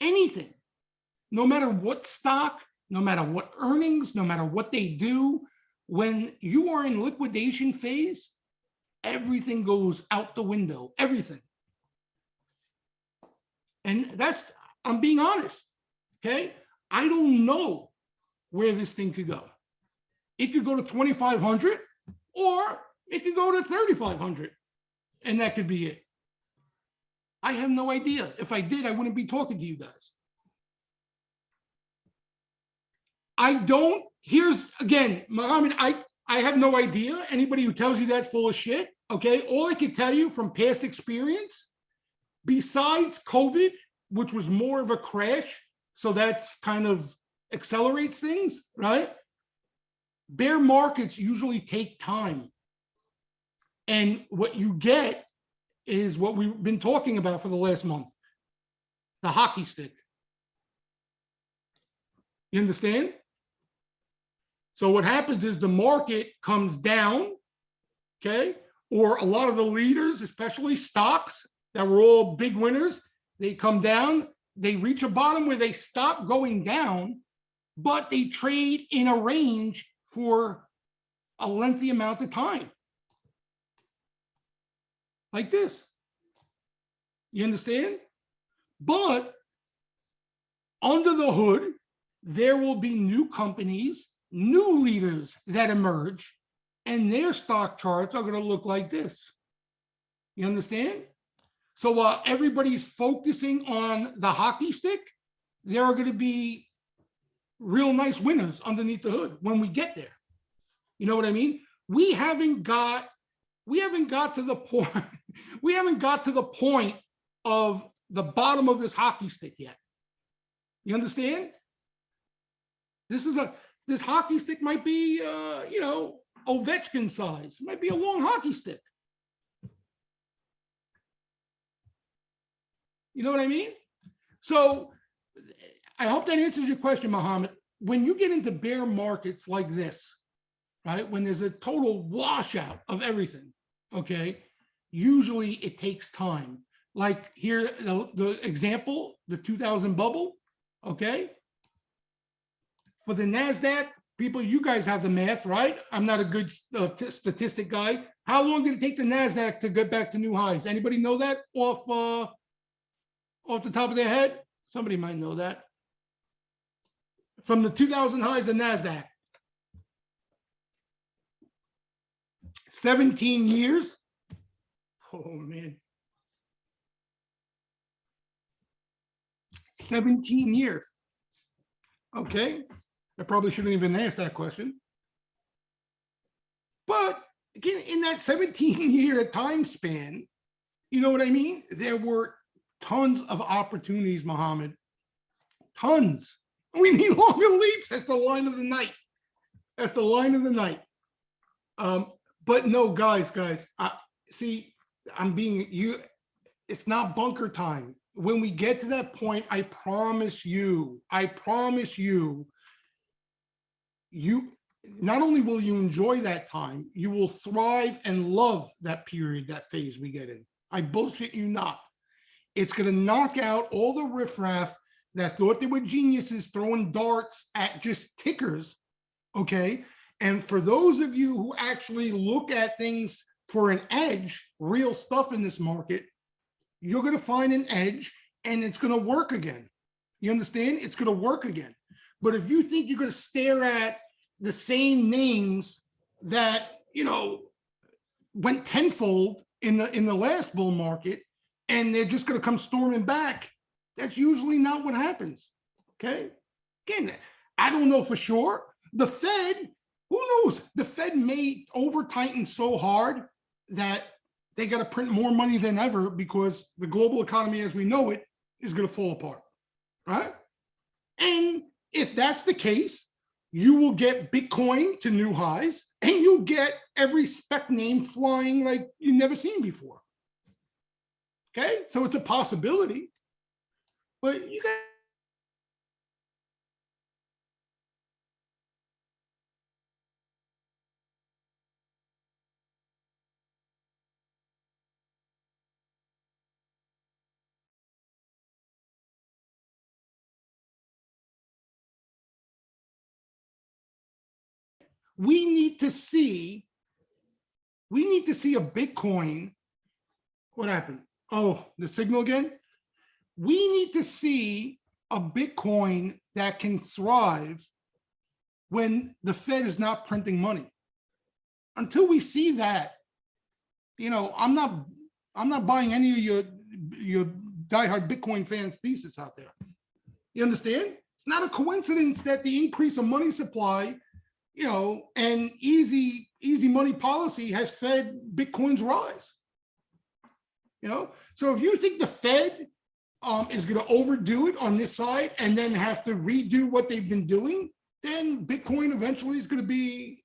Anything. No matter what stock, no matter what earnings, no matter what they do, when you are in liquidation phase, everything goes out the window, everything. And I'm being honest, okay? I don't know where this thing could go. It could go to 2,500 or it could go to 3,500 and that could be it. I have no idea. If I did, I wouldn't be talking to you guys. Here's again, Mohammed, I have no idea. Anybody who tells you that's full of shit, okay? All I can tell you from past experience, besides COVID, which was more of a crash, so that's kind of accelerates things, right? Bear markets usually take time. And what you get is what we've been talking about for the last month, the hockey stick. You understand? So what happens is the market comes down, okay? Or a lot of the leaders, especially stocks that were all big winners, they come down, they reach a bottom where they stop going down, but they trade in a range for a lengthy amount of time. Like this. You understand? But under the hood, there will be new companies, new leaders that emerge, and their stock charts are going to look like this. You understand? So while everybody's focusing on the hockey stick, there are going to be real nice winners underneath the hood when we get there. You know what I mean? We haven't got to the point. We haven't got to the point of the bottom of this hockey stick yet. You understand? This hockey stick might be, Ovechkin size. It might be a long hockey stick. You know what I mean? So I hope that answers your question, Mohammed. When you get into bear markets like this, right, when there's a total washout of everything, okay, usually it takes time. Like here, the example, the 2000 bubble, okay? For the Nasdaq, people, you guys have the math, right? I'm not a good statistic guy. How long did it take the Nasdaq to get back to new highs? Anybody know that off the top of their head? Somebody might know that. From the 2000 highs of Nasdaq. 17 years. Oh, man. 17 years. Okay. I probably shouldn't even ask that question. But again, in that 17-year time span, you know what I mean? There were tons of opportunities, Mohammed. Tons. We need longer leaps. That's the line of the night. That's the line of the night. But no, guys, see, I'm being you. It's not bunker time. When we get to that point, I promise you, you not only will you enjoy that time, you will thrive and love that period, that phase we get in. I bullshit you not. It's going to knock out all the riffraff that thought they were geniuses throwing darts at just tickers, okay? And for those of you who actually look at things for an edge, real stuff in this market, you're going to find an edge and it's going to work again. You understand? It's going to work again. But if you think you're going to stare at the same names that, went tenfold in the last bull market, and they're just going to come storming back, that's usually not what happens. Okay. Again, I don't know for sure. The Fed, who knows? The Fed may over tighten so hard that they got to print more money than ever because the global economy as we know it is going to fall apart. Right. And if that's the case, you will get Bitcoin to new highs and you'll get every spec name flying like you've never seen before. Okay. So it's a possibility, but you guys. We need to see a Bitcoin. What happened? Oh, the signal again. We need to see a Bitcoin that can thrive when the Fed is not printing money. Until we see that, I'm not buying any of your diehard Bitcoin fans' thesis out there. You understand? It's not a coincidence that the increase of money supply, and easy money policy has fed Bitcoin's rise. So if you think the Fed is going to overdo it on this side and then have to redo what they've been doing, then Bitcoin eventually is going to be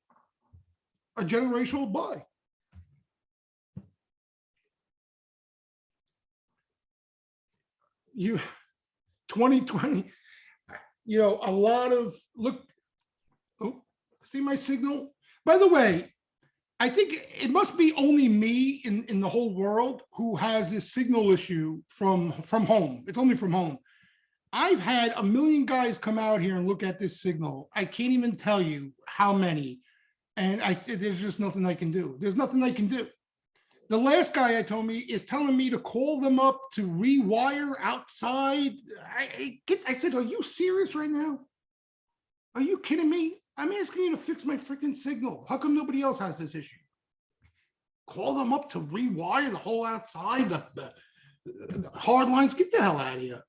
a generational buy. You 2020, a lot of see my signal? By the way, I think it must be only me in the whole world who has this signal issue from home. It's only from home. I've had a million guys come out here and look at this signal. I can't even tell you how many. And there's just nothing I can do. There's nothing I can do. The last guy I told me is telling me to call them up to rewire outside. I said, are you serious right now? Are you kidding me? I'm asking you to fix my freaking signal. How come nobody else has this issue? Call them up to rewire the whole outside, the hard lines. Get the hell out of here.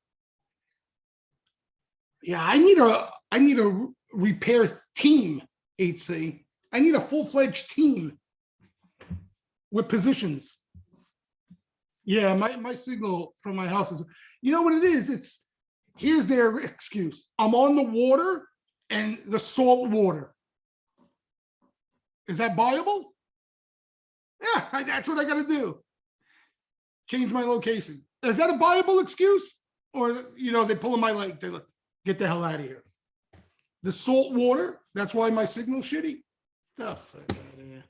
Yeah, I need a repair team, HC. I need a full-fledged team with positions. Yeah, my signal from my house is, you know what it is? Here's their excuse. I'm on the water and the salt water. Is that buyable? Yeah, that's what I got to do. Change my location. Is that a buyable excuse? Or, they pulling my leg. They get the hell out of here. The salt water, that's why my signal's shitty. The fuck out of here.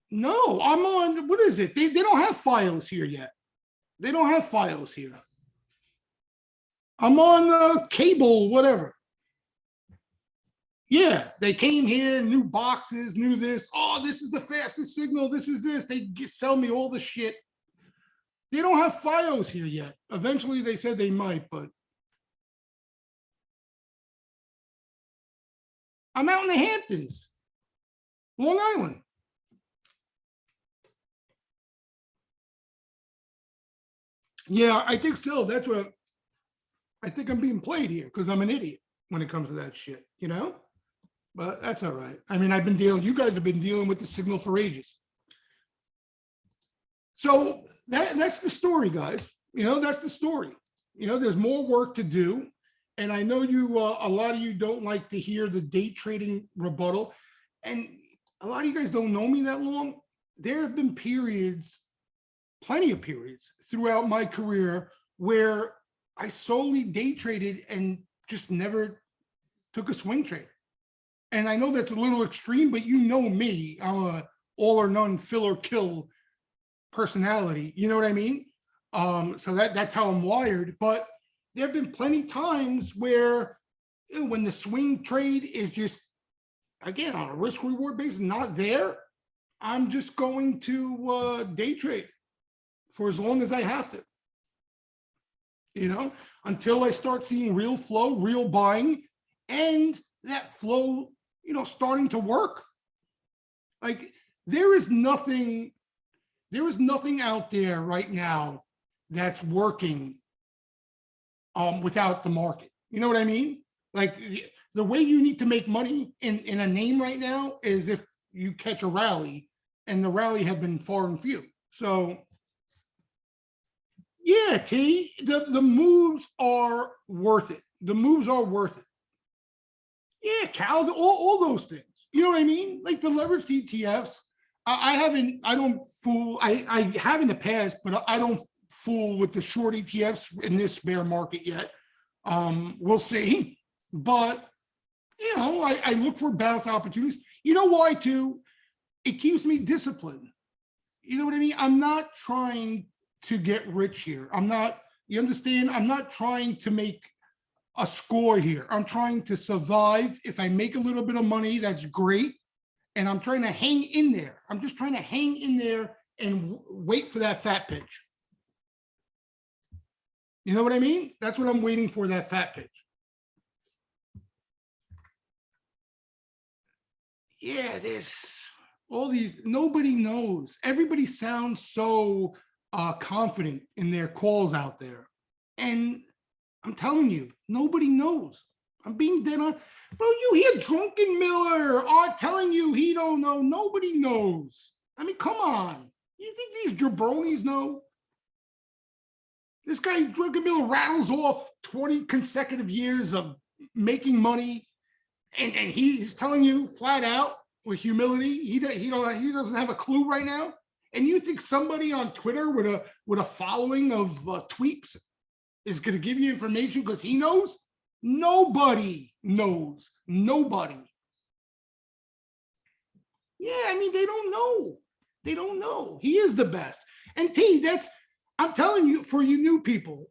No, I'm on, what is it? They don't have files here yet. They don't have files here. I'm on cable, whatever. Yeah, they came here, new boxes, new this. Oh, this is the fastest signal. This is this. They sell me all the shit. They don't have files here yet. Eventually, they said they might, but I'm out in the Hamptons, Long Island. Yeah, I think so. That's what I think I'm being played here because I'm an idiot when it comes to that shit, But that's all right. I mean, you guys have been dealing with the signal for ages. So that's the story, guys. That's the story. There's more work to do. And I know a lot of you don't like to hear the day trading rebuttal. And a lot of you guys don't know me that long. There have been periods, plenty of periods throughout my career where I solely day traded and just never took a swing trade. And I know that's a little extreme, but me, I'm a all or none, fill or kill personality. You know what I mean? So that's how I'm wired. But there have been plenty times where when the swing trade is just, again, on a risk reward basis, not there, I'm just going to day trade for as long as I have to, until I start seeing real flow, real buying, and that flow, starting to work. Like there is nothing out there right now that's working without the market. You know what I mean? Like the way you need to make money in a name right now is if you catch a rally, and the rally have been far and few. So yeah, T, the moves are worth it. The moves are worth it. Yeah, Cal, all those things. You know what I mean? Like the leveraged ETFs. I have in the past, but I don't fool with the short ETFs in this bear market yet. We'll see. But, I look for bounce opportunities. You know why, too? It keeps me disciplined. You know what I mean? I'm not trying to get rich here. You understand? I'm not trying to make a score here. I'm trying to survive. If I make a little bit of money, that's great. And I'm trying to hang in there. I'm just trying to hang in there and wait for that fat pitch. You know what I mean? That's what I'm waiting for, that fat pitch. Yeah, all these, nobody knows. Everybody sounds so confident in their calls out there. And I'm telling you, nobody knows. I'm being dead on. Bro, you hear Drunken Miller telling you he don't know. Nobody knows. I mean, come on. You think these jabronis know? This guy, Drunken Miller, rattles off 20 consecutive years of making money. And he's telling you flat out with humility, he doesn't have a clue right now. And you think somebody on Twitter with a following of tweets is going to give you information because he knows? Nobody knows. Nobody. Yeah, I mean, they don't know. They don't know. He is the best. And T, I'm telling you, for you new people,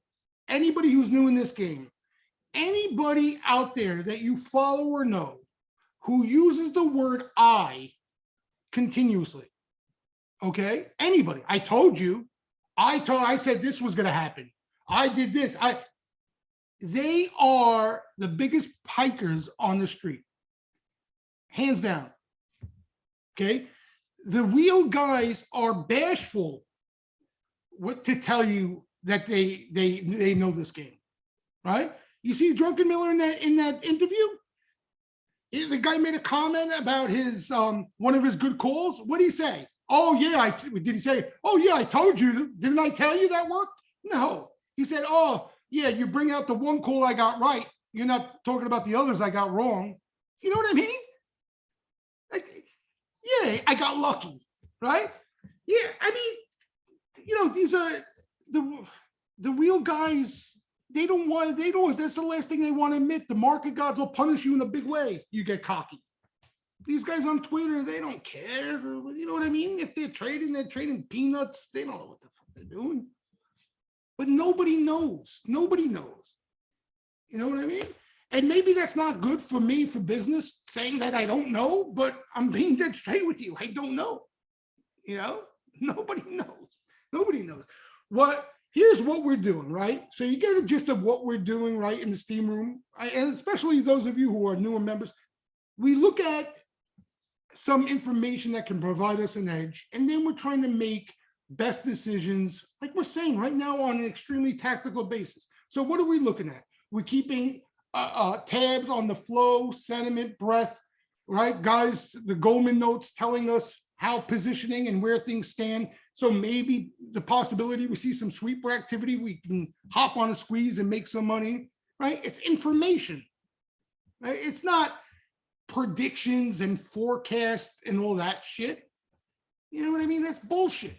anybody who's new in this game, anybody out there that you follow or know who uses the word I continuously, okay? Anybody. I told you. I said this was going to happen. I did this. They are the biggest pikers on the street. Hands down. Okay? The real guys are bashful to tell you that they know this game. Right? You see Drunken Miller in that interview? The guy made a comment about his one of his good calls. What did he say? Oh yeah, did he say, oh yeah, I told you, didn't I tell you that worked? No. He said, oh yeah, you bring out the one call I got right. You're not talking about the others I got wrong. You know what I mean? Like, yeah, I got lucky, right? Yeah, I mean, these are the real guys. They don't, that's the last thing they want to admit. The market gods will punish you in a big way. You get cocky. These guys on Twitter, they don't care. You know what I mean? If they're trading peanuts. They don't know what the fuck they're doing. But nobody knows. Nobody knows. You know what I mean? And maybe that's not good for me for business, saying that I don't know, but I'm being dead straight with you. I don't know. Nobody knows. Nobody knows. Here's what we're doing, right? So you get a gist of what we're doing, right, in the steam room. And especially those of you who are newer members, we look at some information that can provide us an edge, and then we're trying to make best decisions, like we're saying right now, on an extremely tactical basis. So what are we looking at? We're keeping tabs on the flow, sentiment, breadth, right? Guys, the Goldman notes telling us how positioning and where things stand. So maybe the possibility we see some sweeper activity, we can hop on a squeeze and make some money, right? It's information, right? It's not predictions and forecasts and all that shit. You know what I mean? That's bullshit.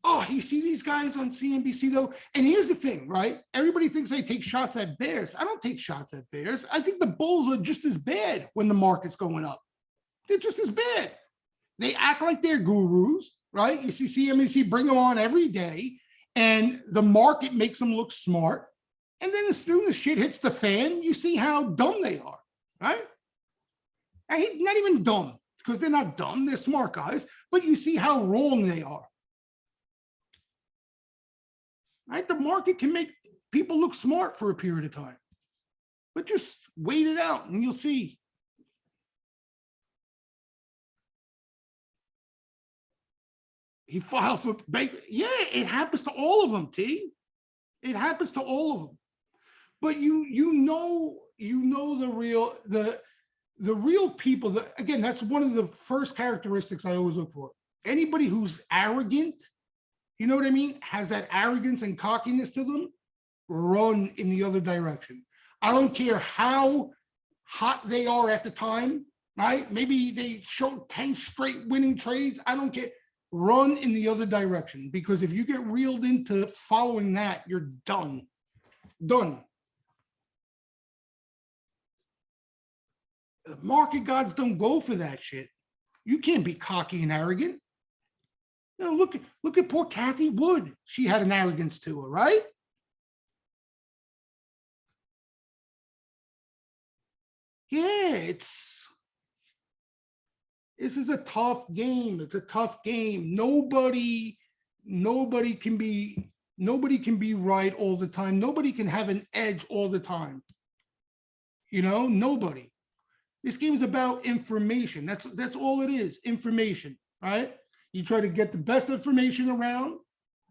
Oh, you see these guys on CNBC though? And here's the thing, right? Everybody thinks they take shots at bears. I don't take shots at bears. I think the bulls are just as bad when the market's going up. They're just as bad. They act like they're gurus, right? You see CNBC bring them on every day, and the market makes them look smart. And then as soon as shit hits the fan, you see how dumb they are, right? Not even dumb, because they're not dumb, they're smart guys, but you see how wrong they are. Right? The market can make people look smart for a period of time, but just wait it out and you'll see. He filed for bank. Yeah, it happens to all of them, T. It happens to all of them. But you know the real people. Again, that's one of the first characteristics I always look for. Anybody who's arrogant, you know what I mean, has that arrogance and cockiness to them, run in the other direction. I don't care how hot they are at the time, right? Maybe they show 10 straight winning trades. I don't care. Run in the other direction, because if you get reeled into following that, you're done. Done. The market gods don't go for that shit. You can't be cocky and arrogant. No, look at poor Kathy Wood. She had an arrogance to her, right? Yeah, this is a tough game. It's a tough game. Nobody can be right all the time. Nobody can have an edge all the time. You know, nobody. This game is about information. That's all it is. Information, right? You try to get the best information around,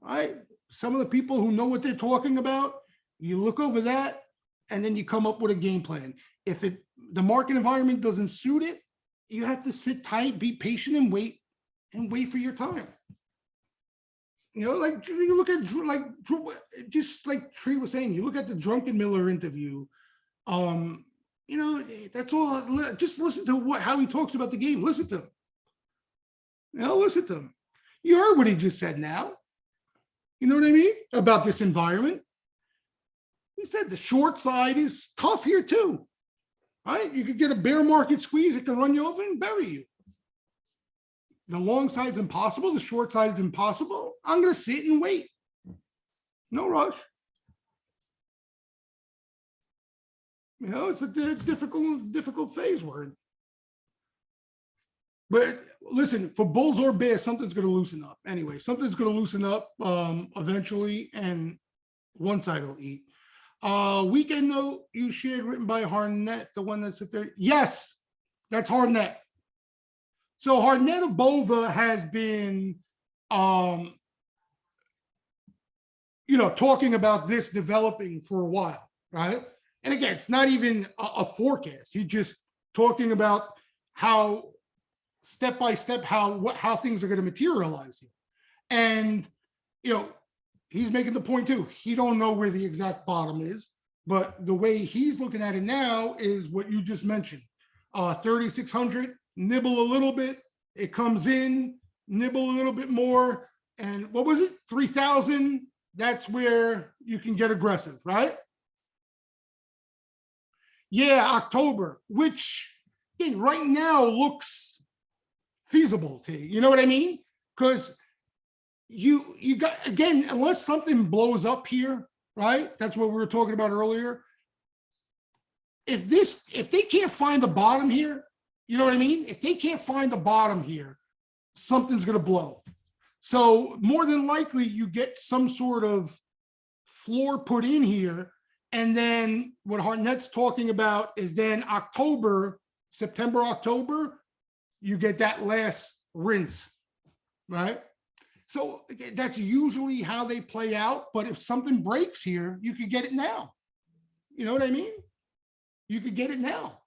right? Some of the people who know what they're talking about, you look over that, and then you come up with a game plan. If the market environment doesn't suit it, you have to sit tight, be patient, and wait for your time. You know, like you look at just like Tree was saying, you look at the Drunken Miller interview. You know, that's all. Just listen to how he talks about the game. Listen to him. You know, listen to him. You heard what he just said now. You know what I mean? About this environment. He said the short side is tough here too. Right? You could get a bear market squeeze, it can run you over and bury you. The long side's impossible, the short side's impossible. I'm going to sit and wait. No rush. You know, it's a difficult phase we're in. But listen, for bulls or bears, something's going to loosen up. Anyway, something's going to loosen up eventually, and one side will eat. Weekend note you shared written by Harnett, the one that's at there. Yes, that's Harnett. So Harnett of Bova has been, you know, talking about this developing for a while, right? And again, it's not even a forecast. He's just talking about how step by step how things are going to materialize here. And you know, he's making the point too. He don't know where the exact bottom is, but the way he's looking at it now is what you just mentioned. 3,600, nibble a little bit. It comes in, nibble a little bit more. And what was it? 3,000. That's where you can get aggressive, right? Yeah, October, which again, right now looks feasible to you. You know what I mean? Because you got, again, unless something blows up here, right? That's what we were talking about earlier. If they can't find the bottom here, you know what I mean? If they can't find the bottom here, something's going to blow. So more than likely you get some sort of floor put in here. And then what Harnett's talking about is then September, October, you get that last rinse, right? So that's usually how they play out. But if something breaks here, you could get it now. You know what I mean? You could get it now.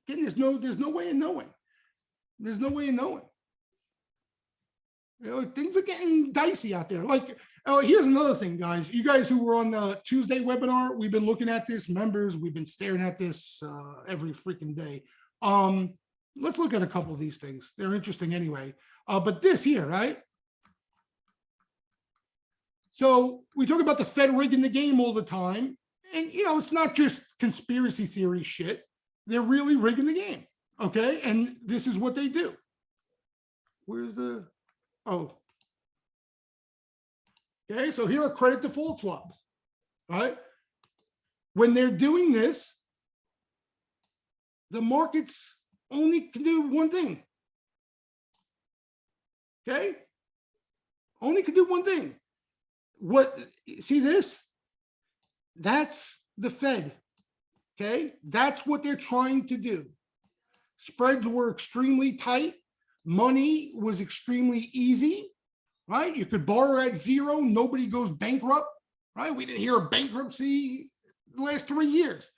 Again, there's no way of knowing. There's no way of knowing. You know, things are getting dicey out there. Like, oh, here's another thing, guys. You guys who were on the Tuesday webinar, we've been looking at this. Members, we've been staring at this every freaking day. Let's look at a couple of these things. They're interesting anyway. But this here, right? So we talk about the Fed rigging the game all the time. And, you know, it's not just conspiracy theory shit. They're really rigging the game, okay? And this is what they do. Where's the, oh. Okay, so here are credit default swaps. right? When they're doing this, the markets only can do one thing. Okay? Only can do one thing. What, see this? That's the Fed. Okay? That's what they're trying to do. Spreads were extremely tight. Money was extremely easy, right? You could borrow at zero. Nobody goes bankrupt, right? We didn't hear of bankruptcy the last 3 years.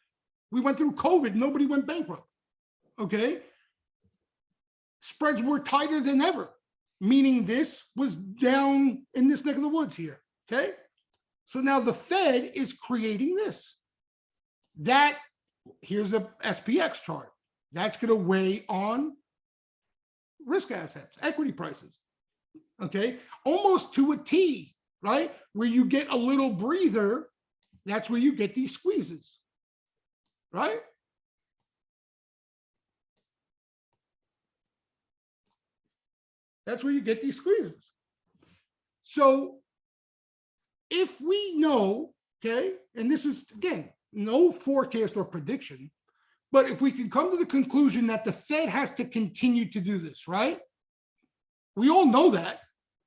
We went through COVID. Nobody went bankrupt. Okay? Spreads were tighter than ever, meaning this was down in this neck of the woods here. Okay? So now the Fed is creating this. That, here's a SPX chart. That's going to weigh on risk assets, equity prices. Okay? Almost to a T, right? Where you get a little breather, that's where you get these squeezes, right? That's where you get these squeezes. So if we know, okay, and this is, again, no forecast or prediction, but if we can come to the conclusion that the Fed has to continue to do this, right? We all know that.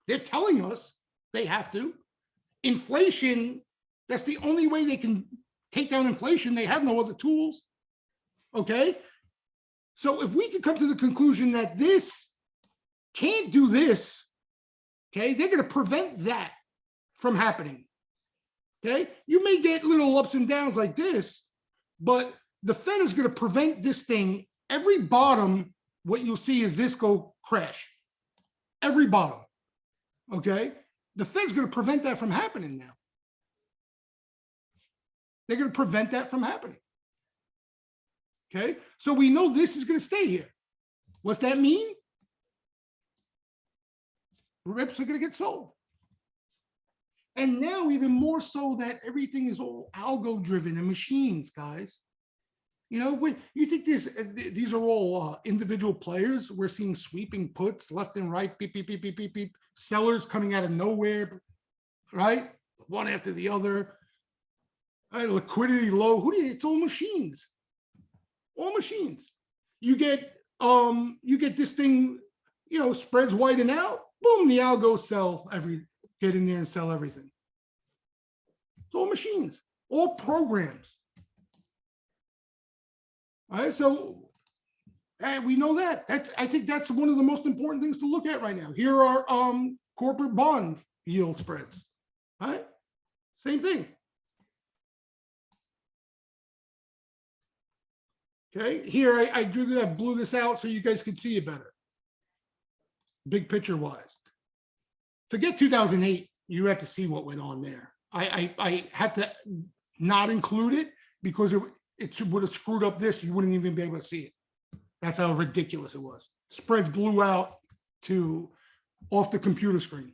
They're telling us they have to. Inflation, that's the only way they can take down inflation. They have no other tools, okay? So if we can come to the conclusion that this can't do this, okay, they're going to prevent that from happening, okay? You may get little ups and downs like this, but the Fed is going to prevent this thing. Every bottom, what you'll see is this go crash. Every bottom, okay? The Fed's going to prevent that from happening now. They're going to prevent that from happening, okay? So we know this is going to stay here. What's that mean? Rips are going to get sold. And now even more so that everything is all algo driven and machines, guys. You know, when you think these are all individual players, we're seeing sweeping puts left and right, beep, beep, beep, beep, beep, beep, sellers coming out of nowhere, right? One after the other. Liquidity low. It's all machines. All machines. You get this thing, you know, spreads widen out. Boom, the algos get in there and sell everything. It's all machines, all programs. All right, so we know that. I think that's one of the most important things to look at right now. Here are corporate bond yield spreads. All right, same thing. Okay, here I blew this out so you guys could see it better. Big picture wise. Forget 2008, you have to see what went on there. I had to not include it because it would have screwed up this. You wouldn't even be able to see it. That's how ridiculous it was. Spreads blew out off the computer screen.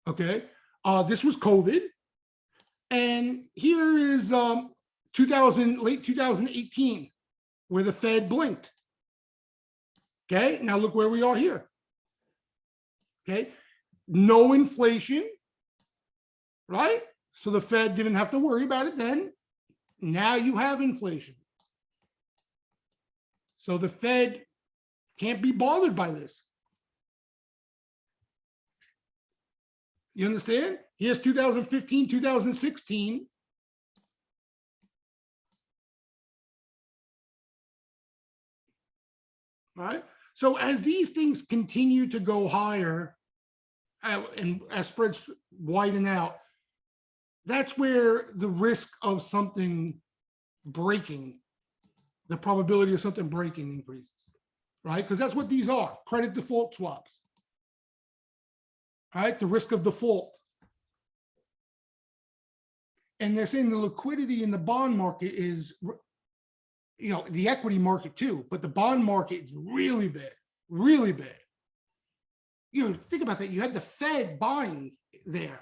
Okay, this was COVID. And here is late 2018, where the Fed blinked. Okay, now look where we are here. Okay, no inflation, right? So the Fed didn't have to worry about it then. Now you have inflation. So the Fed can't be bothered by this. You understand? Here's 2015, 2016. Right? So as these things continue to go higher and as spreads widen out, that's where the risk of something breaking, the probability of something breaking increases, right? Because that's what these are, credit default swaps, right? The risk of default. And they're saying the liquidity in the bond market is, you know, the equity market too, but the bond market is really bad, really bad. You know, think about that. You had the Fed buying there,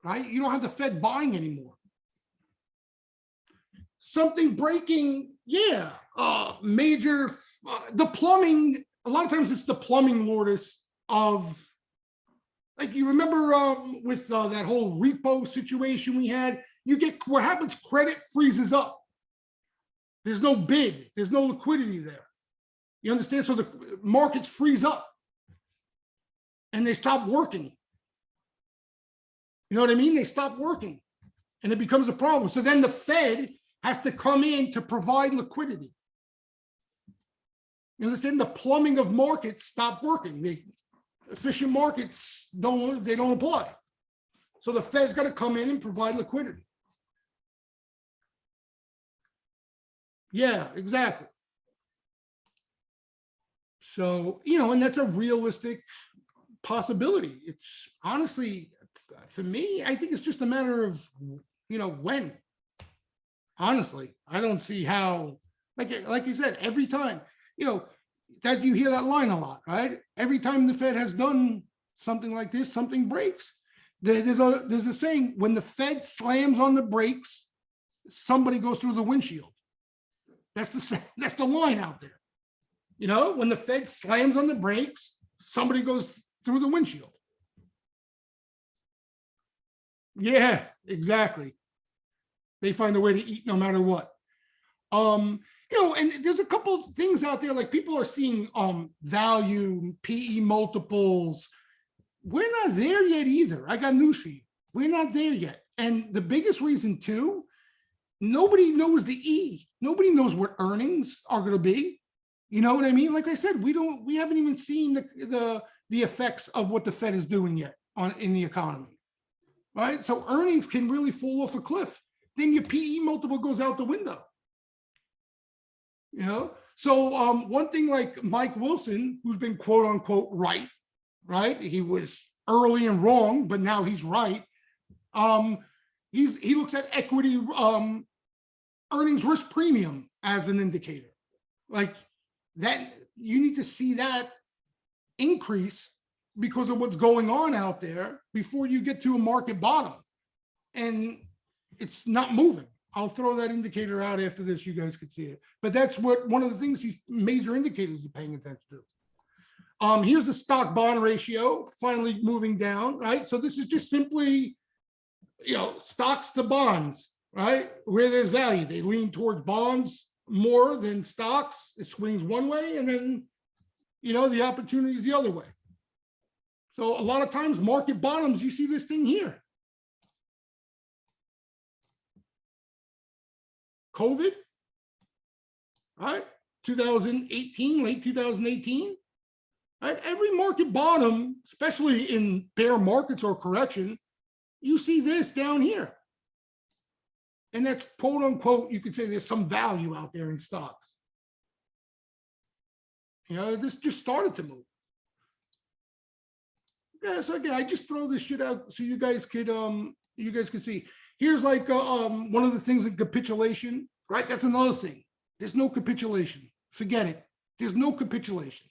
right? You don't have the Fed buying anymore. Something breaking, yeah. Major, the plumbing, a lot of times it's the plumbing, Lourdes, of, like, you remember with that whole repo situation we had, you get what happens, credit freezes up. There's no bid, there's no liquidity there. You understand? So the markets freeze up and they stop working. You know what I mean? They stop working and it becomes a problem. So then the Fed has to come in to provide liquidity. You understand? The plumbing of markets stop working. Efficient markets don't apply. So the Fed's got to come in and provide liquidity. Yeah, exactly. So, you know, and that's a realistic possibility. It's honestly, for me, I think it's just a matter of, you know, when. Honestly, I don't see how, like you said, every time, you know, that you hear that line a lot, right? Every time the Fed has done something like this, something breaks. There's a saying, when the Fed slams on the brakes, somebody goes through the windshield. That's the line out there. You know, when the Fed slams on the brakes, somebody goes through the windshield. Yeah, exactly. They find a way to eat no matter what. You know, and there's a couple of things out there, like people are seeing value, PE multiples. We're not there yet either. I got news for you. We're not there yet. And the biggest reason too, nobody knows the E. Nobody knows what earnings are going to be. You know what I mean? Like I said, we haven't even seen the effects of what the Fed is doing yet in the economy, right? So earnings can really fall off a cliff. Then your PE multiple goes out the window. You know, so one thing, like Mike Wilson, who's been quote unquote right? He was early and wrong, but now he's right. He looks at equity earnings risk premium as an indicator. Like that, you need to see that increase because of what's going on out there before you get to a market bottom. And it's not moving. I'll throw that indicator out after this. You guys can see it. But that's what one of the things these major indicators are paying attention to. Here's the stock bond ratio finally moving down, right? So this is just simply, you know, stocks to bonds, right? Where there's value, they lean towards bonds more than stocks. It swings one way, and then, you know, the opportunity is the other way. So a lot of times market bottoms, you see this thing here. COVID, right? 2018, late 2018, right? Every market bottom, especially in bear markets or correction, you see this down here. And that's quote unquote, you could say there's some value out there in stocks. You know, this just started to move. Yeah, so again, I just throw this shit out so you guys could see. Here's like one of the things in capitulation, right? That's another thing. There's no capitulation. Forget it. There's no capitulation.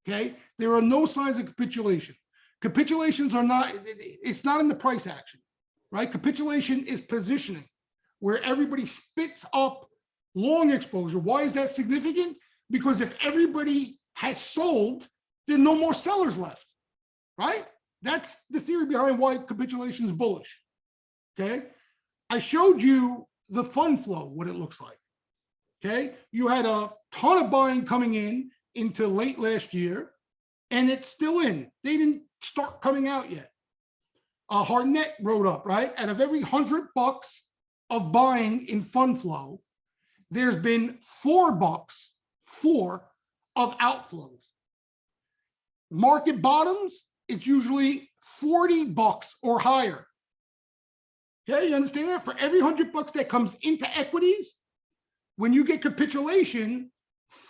Okay. There are no signs of capitulation. Capitulations are not, it's not in the price action, right? Capitulation is positioning where everybody spits up long exposure. Why is that significant? Because if everybody has sold, there are no more sellers left, right? That's the theory behind why capitulation is bullish. Okay. I showed you the fund flow, what it looks like. Okay. You had a ton of buying coming in into late last year, and it's still in. They didn't start coming out yet. Harnett wrote up, right? Out of every $100 of buying in fund flow, there's been $4 of outflows. Market bottoms, it's usually $40 or higher. Okay, you understand that? For every $100 that comes into equities, when you get capitulation,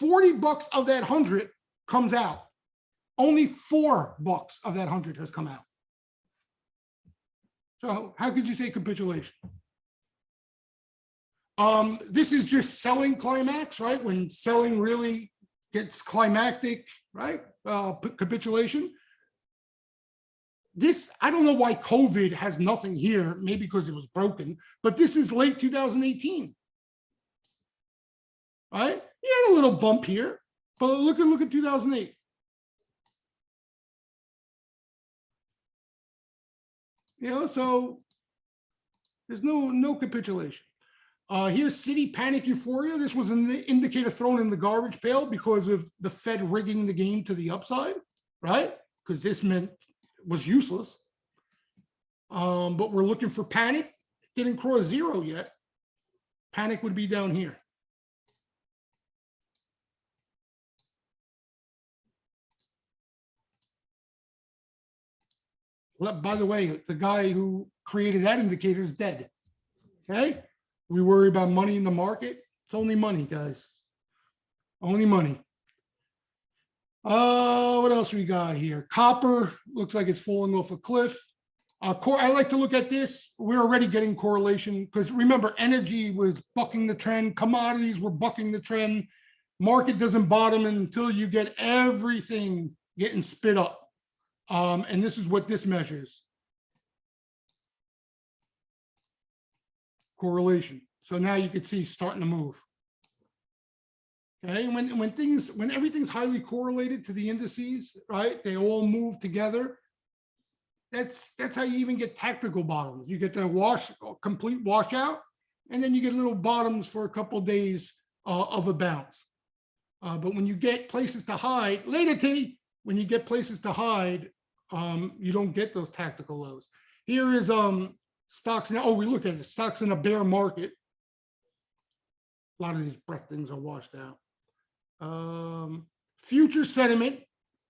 $40 of that 100 comes out. Only $4 of that 100 has come out. So how could you say capitulation? This is just selling climax, right? When selling really gets climactic, right? Capitulation. This, I don't know why COVID has nothing here, maybe because it was broken, but this is late 2018. Right? You had a little bump here, but look at 2008. You know, so There's no capitulation. Here's City panic euphoria. This was an indicator thrown in the garbage pail because of the Fed rigging the game to the upside, right? Because this was useless. But we're looking for panic. Didn't cross zero yet. Panic would be down here. By the way, the guy who created that indicator is dead. Okay? We worry about money in the market. It's only money, guys. Only money. What else we got here? Copper looks like it's falling off a cliff. I like to look at this. We're already getting correlation because remember, energy was bucking the trend. Commodities were bucking the trend. Market doesn't bottom until you get everything getting spit up. And this is what this measures. Correlation. So now you can see starting to move. Okay, when everything's highly correlated to the indices, right? They all move together. That's how you even get tactical bottoms. You get the complete washout, and then you get little bottoms for a couple of days of a bounce. But when you get places to hide, later T, when you get places to hide, you don't get those tactical lows. Here is stocks now. Oh, we looked at it. Stocks in a bear market. A lot of these breath things are washed out. Future sentiment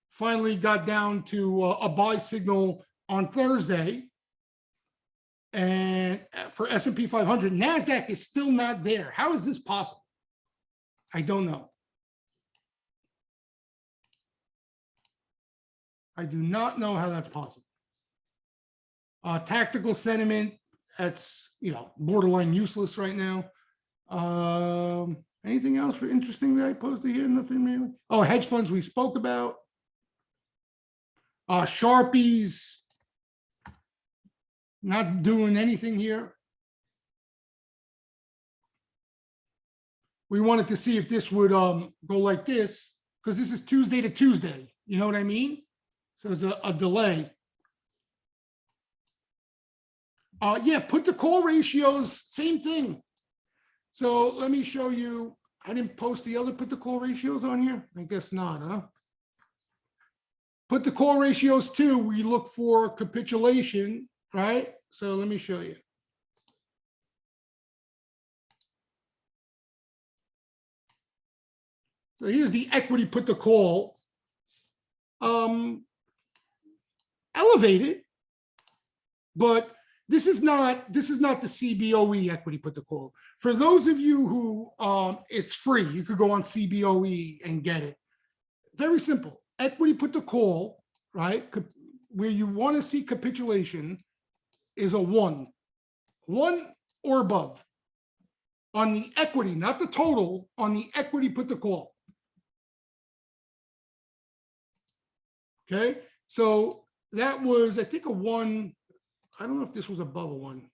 finally got down to a buy signal on Thursday. And for S&P 500, Nasdaq is still not there. How is this possible? I don't know. I do not know how that's possible. Tactical sentiment, that's borderline useless right now. Anything else for interesting that I posted here? Nothing really. Oh, hedge funds we spoke about. Sharpies, not doing anything here. We wanted to see if this would go like this, because this is Tuesday to Tuesday. You know what I mean? So there's a delay. Yeah, put the call ratios, same thing. So let me show you. I didn't post the other put the call ratios on here. I guess not, huh? Put the call ratios too. We look for capitulation, right? So let me show you. So here's the equity put the call. Elevated, but this is not the CBOE equity put the call. For those of you who it's free, you could go on CBOE and get it. Very simple. Equity put the call, right? Where you want to see capitulation is a 1 or above on the equity, not the total, on the equity put the call. Okay, so that was, I think, a 1. I don't know if this was above a 1,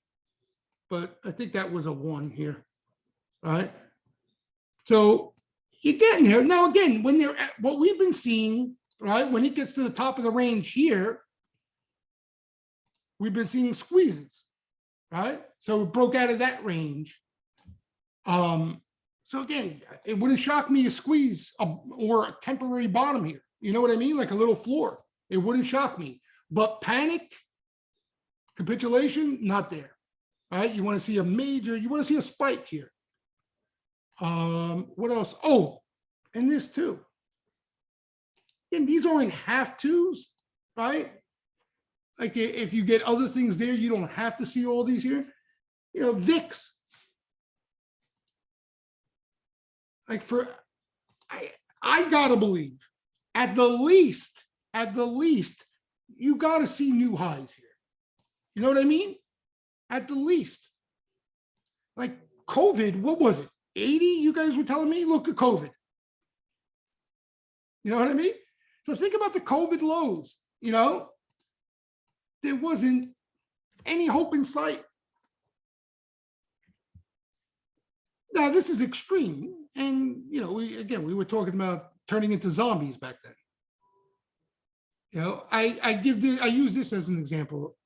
but I think that was a 1 here. All right. So you're getting here. Now, again, when they're at what we've been seeing, right, when it gets to the top of the range here, we've been seeing squeezes, right? So it broke out of that range. So again, it wouldn't shock me a squeeze or a temporary bottom here. You know what I mean? Like a little floor. It wouldn't shock me. But panic, capitulation, not there. All right. You want to see a major, you want to see a spike here. What else? Oh, and this too. And these are in half twos, right? Like if you get other things there, you don't have to see all these here. You know, VIX. Like I gotta believe, at the least, you gotta see new highs here. You know what I mean? At the least. Like COVID, what was it? 80, you guys were telling me? Look at COVID. You know what I mean? So think about the COVID lows, you know? There wasn't any hope in sight. Now, this is extreme. And, you know, we were talking about turning into zombies back then. You know, I use this as an example.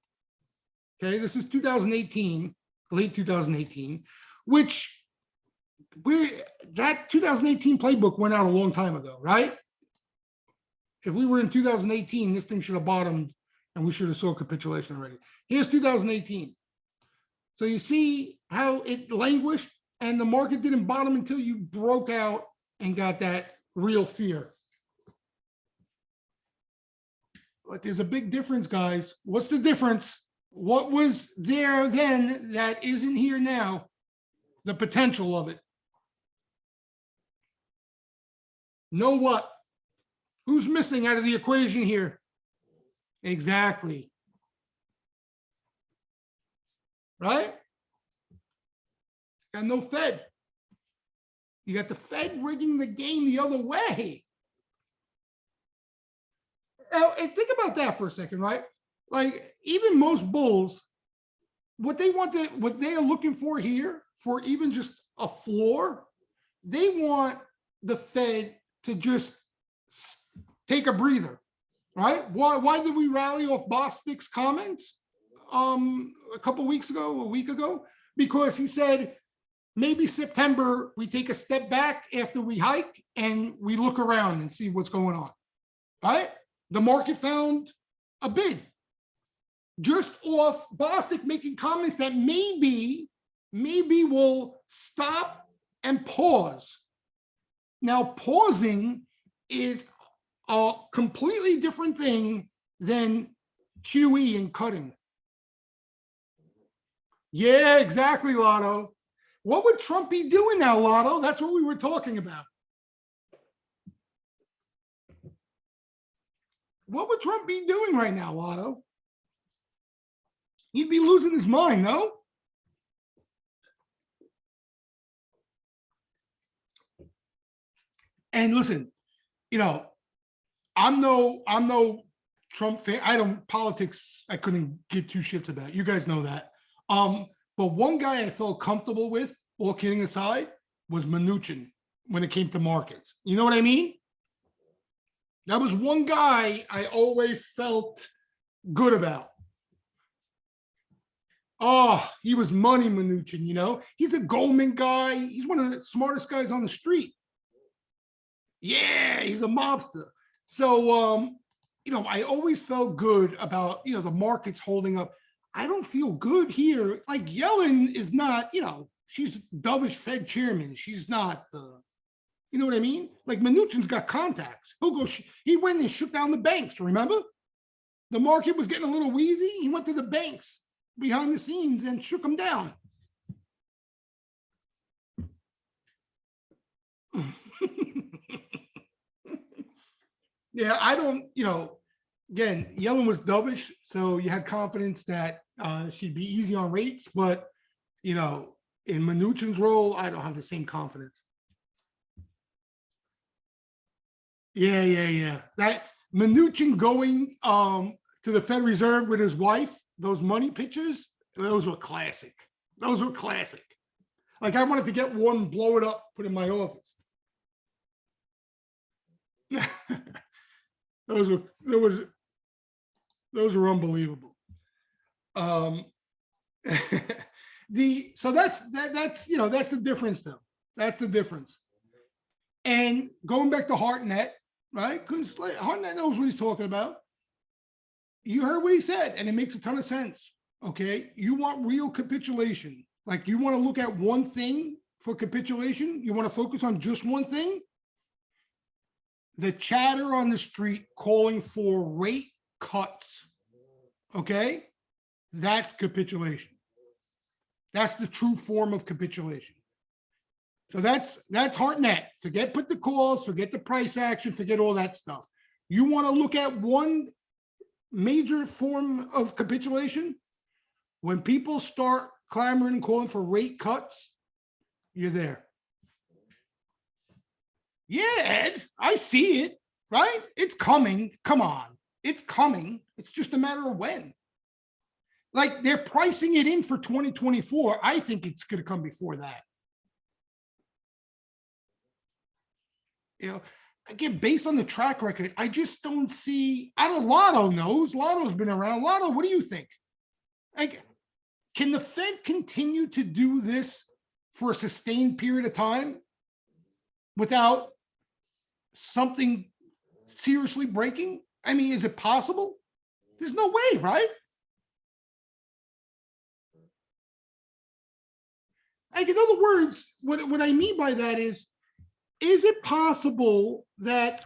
Okay, this is 2018, late 2018, which that 2018 playbook went out a long time ago, right? If we were in 2018, this thing should have bottomed and we should have saw capitulation already. Here's 2018. So you see how it languished and the market didn't bottom until you broke out and got that real fear. But there's a big difference, guys. What's the difference? What was there then that isn't here now? The potential of it. Know what? Who's missing out of the equation here? Exactly. Right? Got no Fed. You got the Fed rigging the game the other way. Now, and think about that for a second, right? Like even most bulls, what they are looking for here, for even just a floor, they want the Fed to just take a breather, right? Why did we rally off Bostic's comments a couple weeks ago, a week ago? Because he said maybe September we take a step back after we hike and we look around and see what's going on, right? The market found a bid just off Bostic making comments that maybe we'll stop and pause. Now, pausing is a completely different thing than QE and cutting. Yeah, exactly, Lotto. What would Trump be doing now, Lotto? That's what we were talking about. What would Trump be doing right now, Lotto? He'd be losing his mind, no? And listen, you know, I'm no Trump fan. I don't politics. I couldn't give two shits about. You guys know that. But one guy I felt comfortable with, all kidding aside, was Mnuchin when it came to markets. You know what I mean? That was one guy I always felt good about. Oh, he was money, Mnuchin, you know? He's a Goldman guy. He's one of the smartest guys on the street. Yeah, he's a mobster. So, you know, I always felt good about, you know, the markets holding up. I don't feel good here. Like Yellen is not, you know, she's dovish Fed chairman. She's not, you know what I mean? Like Mnuchin's got contacts. He'll go, he went and shook down the banks, remember? The market was getting a little wheezy. He went to the banks behind the scenes and shook them down. Yeah, I don't, you know, again, Yellen was dovish, so you had confidence that she'd be easy on rates, but, you know, in Mnuchin's role, I don't have the same confidence. Yeah. That Mnuchin going to the Fed Reserve with his wife, those money pictures, those were classic. Those were classic. Like I wanted to get one, blow it up, put it in my office. Those were unbelievable. So that's you know, that's the difference though. That's the difference. And going back to Hartnett, right? Because like, Hartnett knows what he's talking about. You heard what he said, and it makes a ton of sense. Okay, you want real capitulation. Like you want to look at one thing for capitulation. You want to focus on just one thing. The chatter on the street calling for rate cuts. Okay, that's capitulation. That's the true form of capitulation. So that's Hartnett. Forget put the calls, forget the price action, forget all that stuff. You want to look at one major form of capitulation? When people start clamoring and calling for rate cuts, you're there. Yeah, Ed, I see it, right? It's coming. Come on. It's coming. It's just a matter of when. Like they're pricing it in for 2024. I think it's going to come before that. You know, again, based on the track record, I just don't see. I don't. Lotto knows. Lotto's been around. Lotto, what do you think? Like, can the Fed continue to do this for a sustained period of time without something seriously breaking? I mean, is it possible? There's no way, right? Like, in other words, what I mean by that is it possible that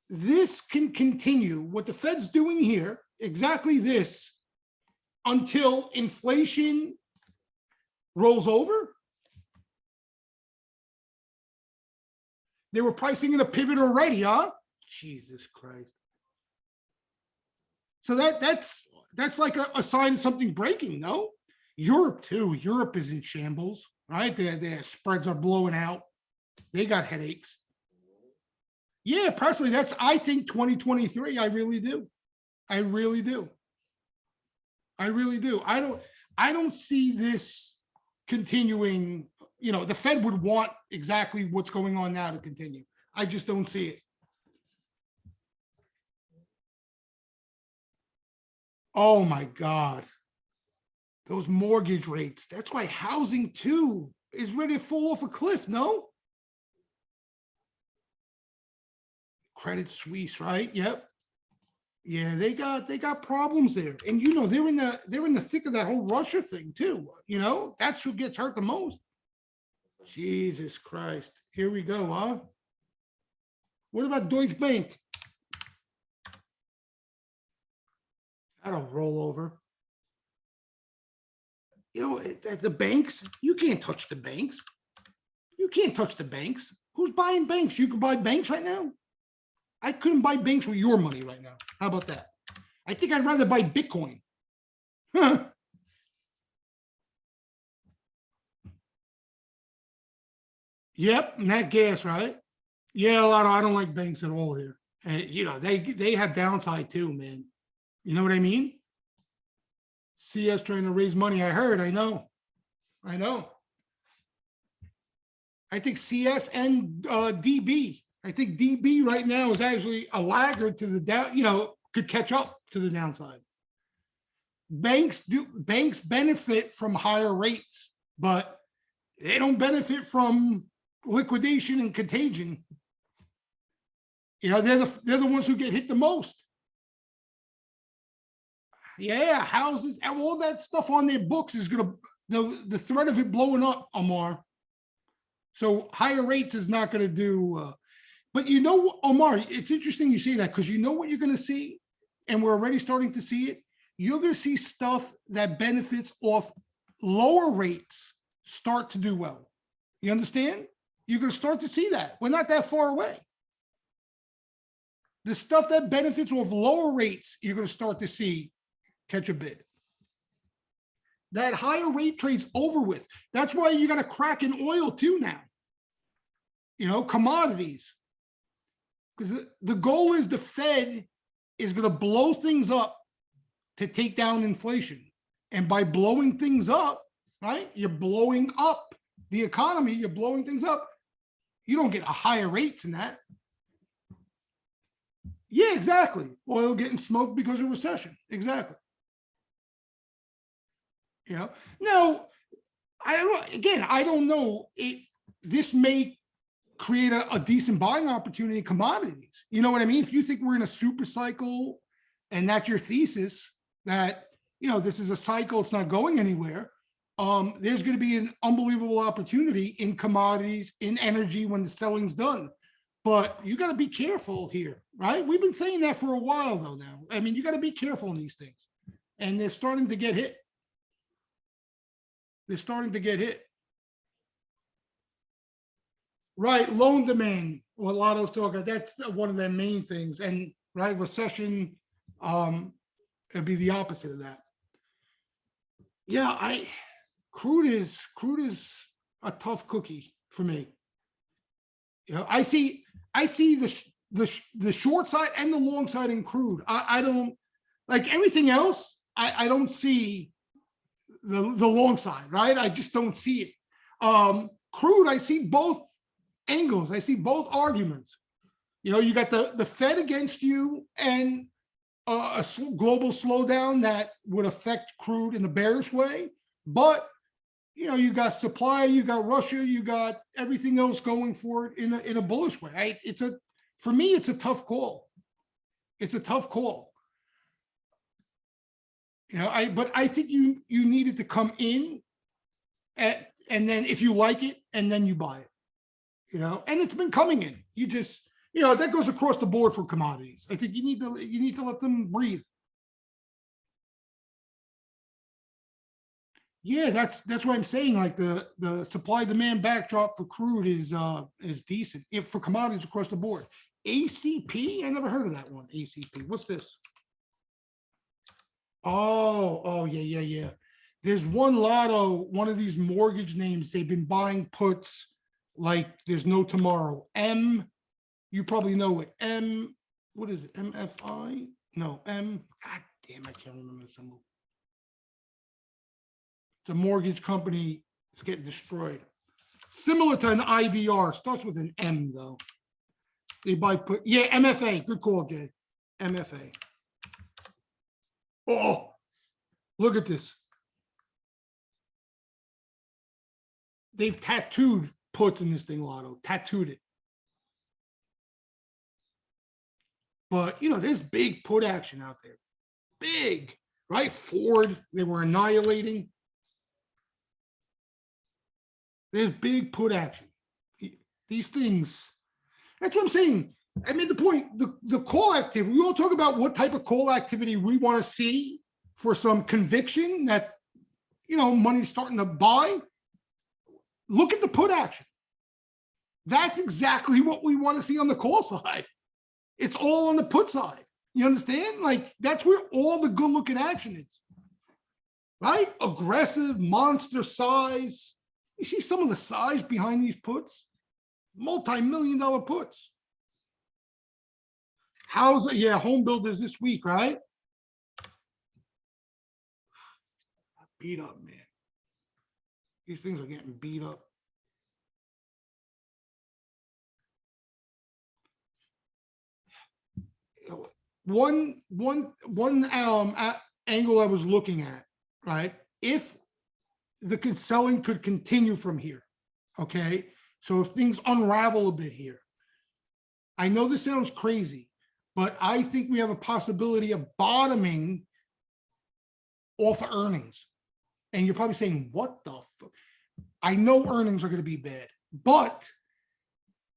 this can continue, what the Fed's doing here, exactly this, until inflation rolls over? They were pricing in a pivot already, huh? Jesus Christ. So that's like a sign of something breaking, no? Europe too. Europe is in shambles, right? Their spreads are blowing out. They got headaches. Yeah, Presley, that's, I think, 2023. I really do. I really do. I really do. I don't see this continuing. You know, the Fed would want exactly what's going on now to continue. I just don't see it. Oh my God. Those mortgage rates. That's why housing too is ready to fall off a cliff, no? Credit Suisse, right? Yep. Yeah, they got problems there. And you know, they're in the thick of that whole Russia thing too. You know, that's who gets hurt the most. Jesus Christ. Here we go, huh? What about Deutsche Bank? That'll roll over. You know, the banks, you can't touch the banks. You can't touch the banks. Who's buying banks? You can buy banks right now. I couldn't buy banks with your money right now. How about that? I think I'd rather buy Bitcoin. Huh. Yep, nat gas, right? Yeah, I don't like banks at all here. And you know, they have downside too, man. You know what I mean? CS trying to raise money. I heard, I know. I know. I think CS and DB. I think DB right now is actually a laggard to the down, you know, could catch up to the downside. Banks benefit from higher rates, but they don't benefit from liquidation and contagion. You know, they're the ones who get hit the most. Yeah, houses and all that stuff on their books is gonna, the threat of it blowing up, Omar. So higher rates is not gonna do. But you know, Omar, it's interesting you say that, because you know what you're gonna see, and we're already starting to see it. You're gonna see stuff that benefits off lower rates start to do well. You understand? You're gonna start to see that. We're not that far away. The stuff that benefits off lower rates, you're gonna start to see catch a bid. That higher rate trade's over with. That's why you got a crack in oil too now. You know, commodities. Because the goal is the Fed is going to blow things up to take down inflation. And by blowing things up, right, you're blowing up the economy, you're blowing things up. You don't get a higher rates than that. Yeah, exactly. Oil getting smoked because of recession. Exactly. You know, now, I don't know. This may create a decent buying opportunity in commodities. You know what I mean? If you think we're in a super cycle and that's your thesis, that, you know, this is a cycle, it's not going anywhere, there's going to be an unbelievable opportunity in commodities, in energy when the selling's done. But you got to be careful here, right? We've been saying that for a while though now. I mean, you got to be careful in these things. And they're starting to get hit. They're starting to get hit. Right, loan demand. What Lotto's talking, that's one of their main things. And right, recession, it'd be the opposite of that. Yeah, crude is a tough cookie for me. You know, I see the short side and the long side in crude. I don't, like everything else. I don't see the long side, right? I just don't see it. Crude, I see both angles. I see both arguments. You know, you got the Fed against you and a global slowdown that would affect crude in a bearish way. But you got supply, you got Russia, you got everything else going for it in a bullish way. For me, it's a tough call. It's a tough call. But I think you needed to come in and then if you like it, and then you buy it. And it's been coming in. You just, that goes across the board for commodities. I think you need to let them breathe. Yeah, that's what I'm saying. Like the supply demand backdrop for crude is decent if for commodities across the board. ACP, I never heard of that one. ACP, what's this? Oh, yeah. There's one of these mortgage names. They've been buying puts like there's no tomorrow. You probably know it. What is it? MFI? No, God damn, I can't remember the symbol. It's a mortgage company. It's getting destroyed. Similar to an IVR. Starts with an M though. They buy put. Yeah, MFA. Good call, Jay. MFA. Oh, look at this. They've tattooed puts in this thing, Lotto. Tattooed it. But, there's big put action out there. Big, right? Ford, they were annihilating. There's big put action. These things, that's what I'm saying. I made the point, the call activity, we all talk about what type of call activity we want to see for some conviction that, money's starting to buy. Look at the put action. That's exactly what we want to see on the call side. It's all on the put side. You understand? Like, that's where all the good looking action is. Right? Aggressive, monster size. You see some of the size behind these puts? Multi-million-dollar puts. Home builders this week, right? Beat up, man. These things are getting beat up. One angle I was looking at, right? If the selling could continue from here, okay? So if things unravel a bit here, I know this sounds crazy, but I think we have a possibility of bottoming off of earnings. And you're probably saying, what the fuck? I know earnings are going to be bad, but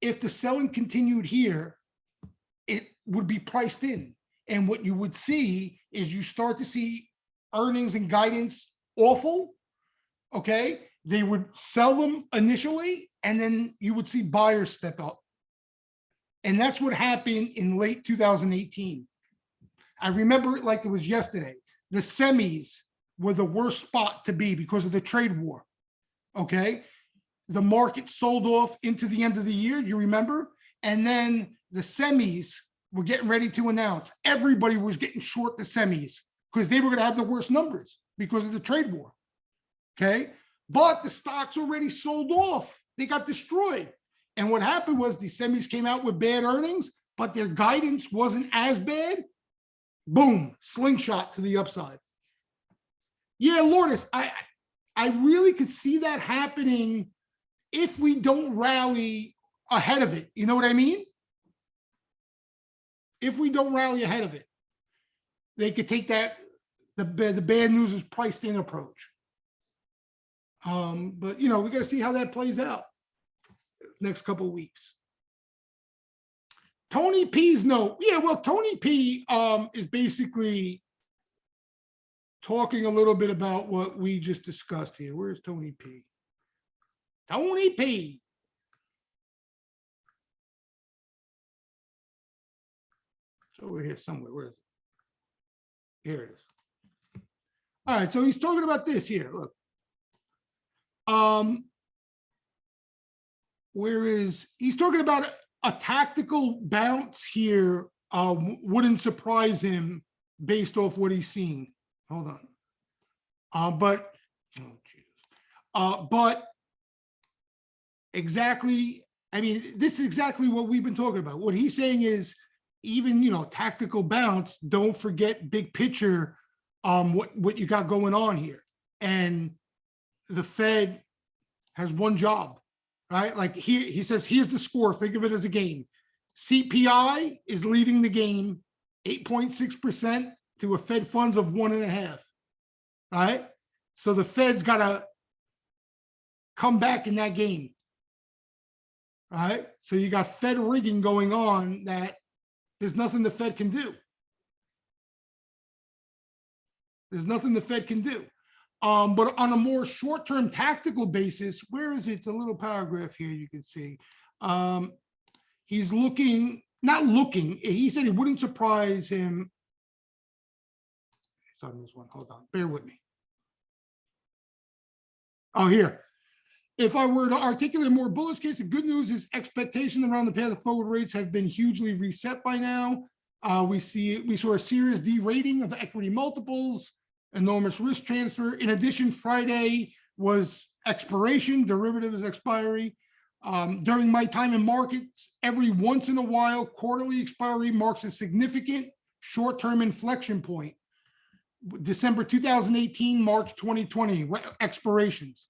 if the selling continued here, it would be priced in. And what you would see is you start to see earnings and guidance awful. Okay. They would sell them initially, and then you would see buyers step up. And that's what happened in late 2018. I remember it like it was yesterday. The semis were the worst spot to be because of the trade war. Okay. The market sold off into the end of the year. You remember? And then the semis were getting ready to announce. Everybody was getting short the semis because they were going to have the worst numbers because of the trade war. Okay. But the stocks already sold off. They got destroyed. And what happened was the semis came out with bad earnings, but their guidance wasn't as bad. Boom, slingshot to the upside. Yeah, Lourdes, I really could see that happening if we don't rally ahead of it. You know what I mean? If we don't rally ahead of it, they could take that, the bad news is priced in approach. But, we got to see how that plays out next couple of weeks. Tony P's note. Yeah, well, Tony P is basically talking a little bit about what we just discussed here. Where's Tony P? Tony P. It's over here somewhere. Where is it? Here it is. All right, so he's talking about this here. Look. Whereas he's talking about a tactical bounce here wouldn't surprise him based off what he's seen. Hold on. But exactly, I mean, this is exactly what we've been talking about. What he's saying is even, tactical bounce, don't forget big picture, what you got going on here. And the Fed has one job, right? Like he says, here's the score. Think of it as a game. CPI is leading the game, 8.6% to a Fed funds of 1.5. Right? So the Fed's got to come back in that game. Right? So you got Fed rigging going on that there's nothing the Fed can do. There's nothing the Fed can do. But on a more short-term tactical basis, where is it? It's a little paragraph here you can see. He's not looking, he said it wouldn't surprise him. It's on this one, hold on, bear with me. Oh, here. If I were to articulate a more bullish case, the good news is expectations around the path of forward rates have been hugely reset by now. We saw a serious derating of the equity multiples, enormous risk transfer. In addition, Friday was expiration, derivatives expiry. During my time in markets, every once in a while, quarterly expiry marks a significant short-term inflection point. December 2018, March 2020, expirations.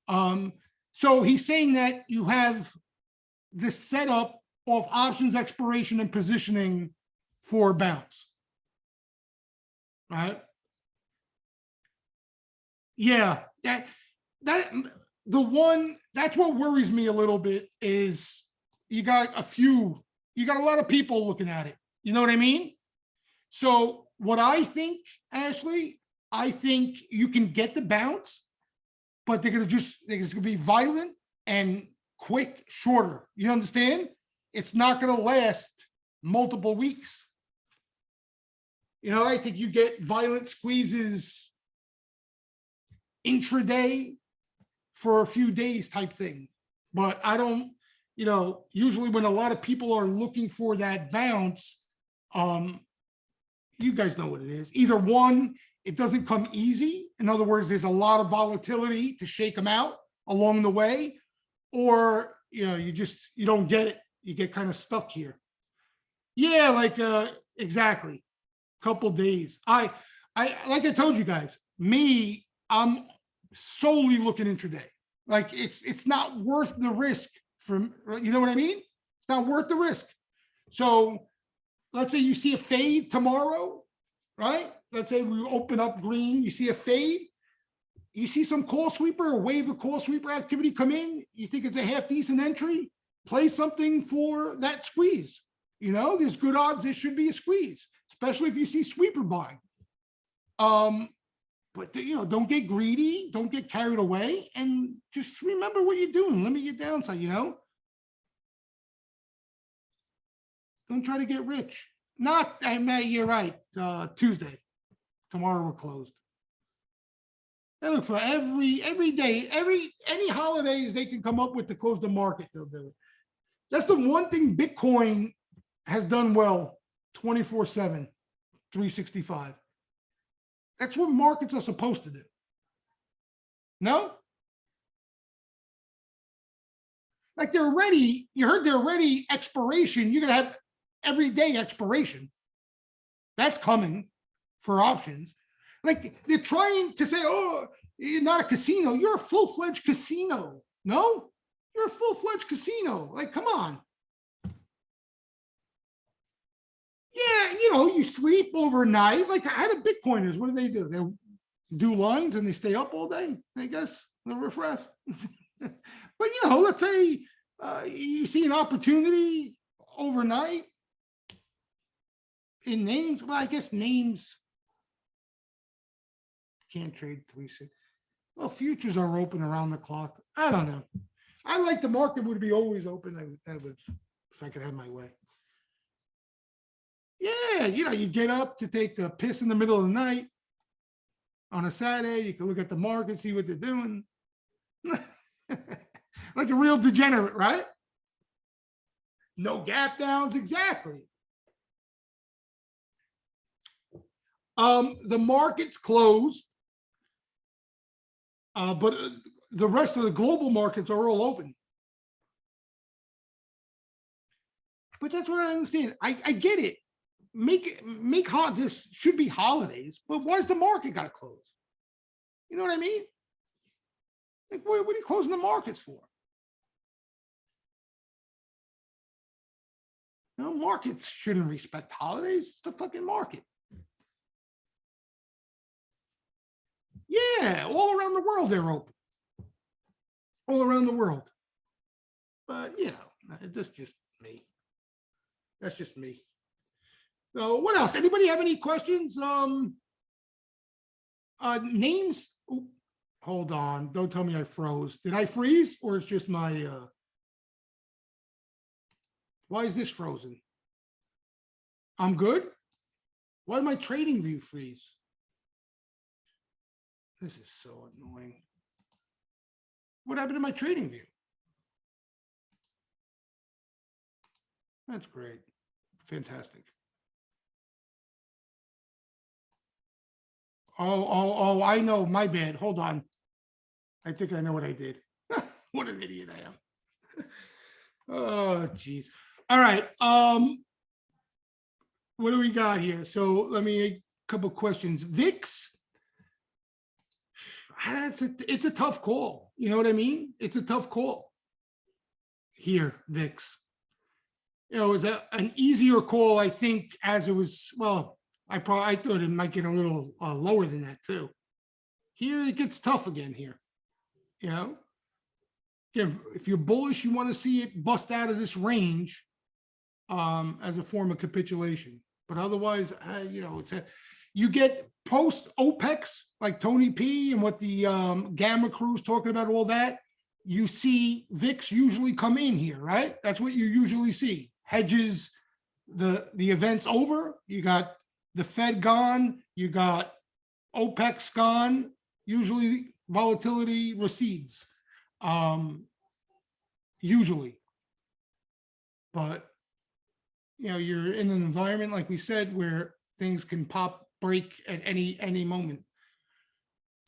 So he's saying that you have this setup of options expiration and positioning for bounce. Right? Yeah, that's what worries me a little bit is you got a lot of people looking at it. You know what I mean? So what I think, Ashley, I think you can get the bounce, but they're going to be violent and quick, shorter. You understand? It's not going to last multiple weeks. You know, I think you get violent squeezes intraday for a few days type thing. But I don't, usually when a lot of people are looking for that bounce, you guys know what it is. Either one, it doesn't come easy. In other words, there's a lot of volatility to shake them out along the way, or, you don't get it. You get kind of stuck here. Yeah, like, exactly. Couple days. I like I told you guys, I'm solely looking intraday. Like it's not worth the risk from, you know what I mean? It's not worth the risk. So let's say you see a fade tomorrow, right? Let's say we open up green, you see a fade, you see some call sweeper, a wave of call sweeper activity come in, you think it's a half decent entry, play something for that squeeze. There's good odds there should be a squeeze, especially if you see sweeper buying. But don't get greedy, don't get carried away, and just remember what you're doing. Limit your downside, Don't try to get rich. You're right. Tuesday. Tomorrow we're closed. They look for every day, any holidays they can come up with to close the market, they'll do it. That's the one thing Bitcoin has done well, 24/7, 365. That's what markets are supposed to do. No? Like you heard they're already expiration. You're going to have everyday expiration. That's coming for options. Like they're trying to say, oh, you're not a casino. You're a full-fledged casino. No? You're a full-fledged casino. Like, come on. Yeah, you sleep overnight. Like I had a Bitcoiners. What do? They do lines and they stay up all day, I guess. They'll refresh. But, let's say you see an opportunity overnight in names. Well, I guess names can't trade 3-6. Well, futures are open around the clock. I don't know. I like the market would be always open. I would, if I could have my way. Yeah, you get up to take a piss in the middle of the night on a Saturday. You can look at the market, see what they're doing. Like a real degenerate, right? No gap downs, exactly. The market's closed, but the rest of the global markets are all open. But that's what I understand. I get it. Make this should be holidays, but why's the market got to close? You know what I mean? Like, what are you closing the markets for? You know, markets shouldn't respect holidays. It's the fucking market. Yeah, all around the world they're open. All around the world. But, you know, that's just me. That's just me. So what else? Anybody have any questions? Names? Ooh, hold on. Don't tell me I froze. Did I freeze or it's just my, why is this frozen? I'm good. Why did my trading view freeze? This is so annoying. What happened to my trading view? That's great. Fantastic. Oh, I know. My bad. Hold on. I think I know what I did. What an idiot I am. Oh, geez. All right. What do we got here? So let me a couple questions. VIX. It's a tough call. You know what I mean? It's a tough call. Here, VIX. You know, it was an easier call, I think, as it was. Well, I thought it might get a little lower than that too. Here it gets tough again. Here, you know, again, if you're bullish, you want to see it bust out of this range as a form of capitulation. But otherwise, you know, you get post OPEX like Tony P and what the Gamma crew's talking about, all that. You see VIX usually come in here, right? That's what you usually see. Hedges, the event's over. You got the Fed gone. You got OPEX gone. Usually volatility recedes. Usually. But, you know, you're in an environment, like we said, where things can break at any moment.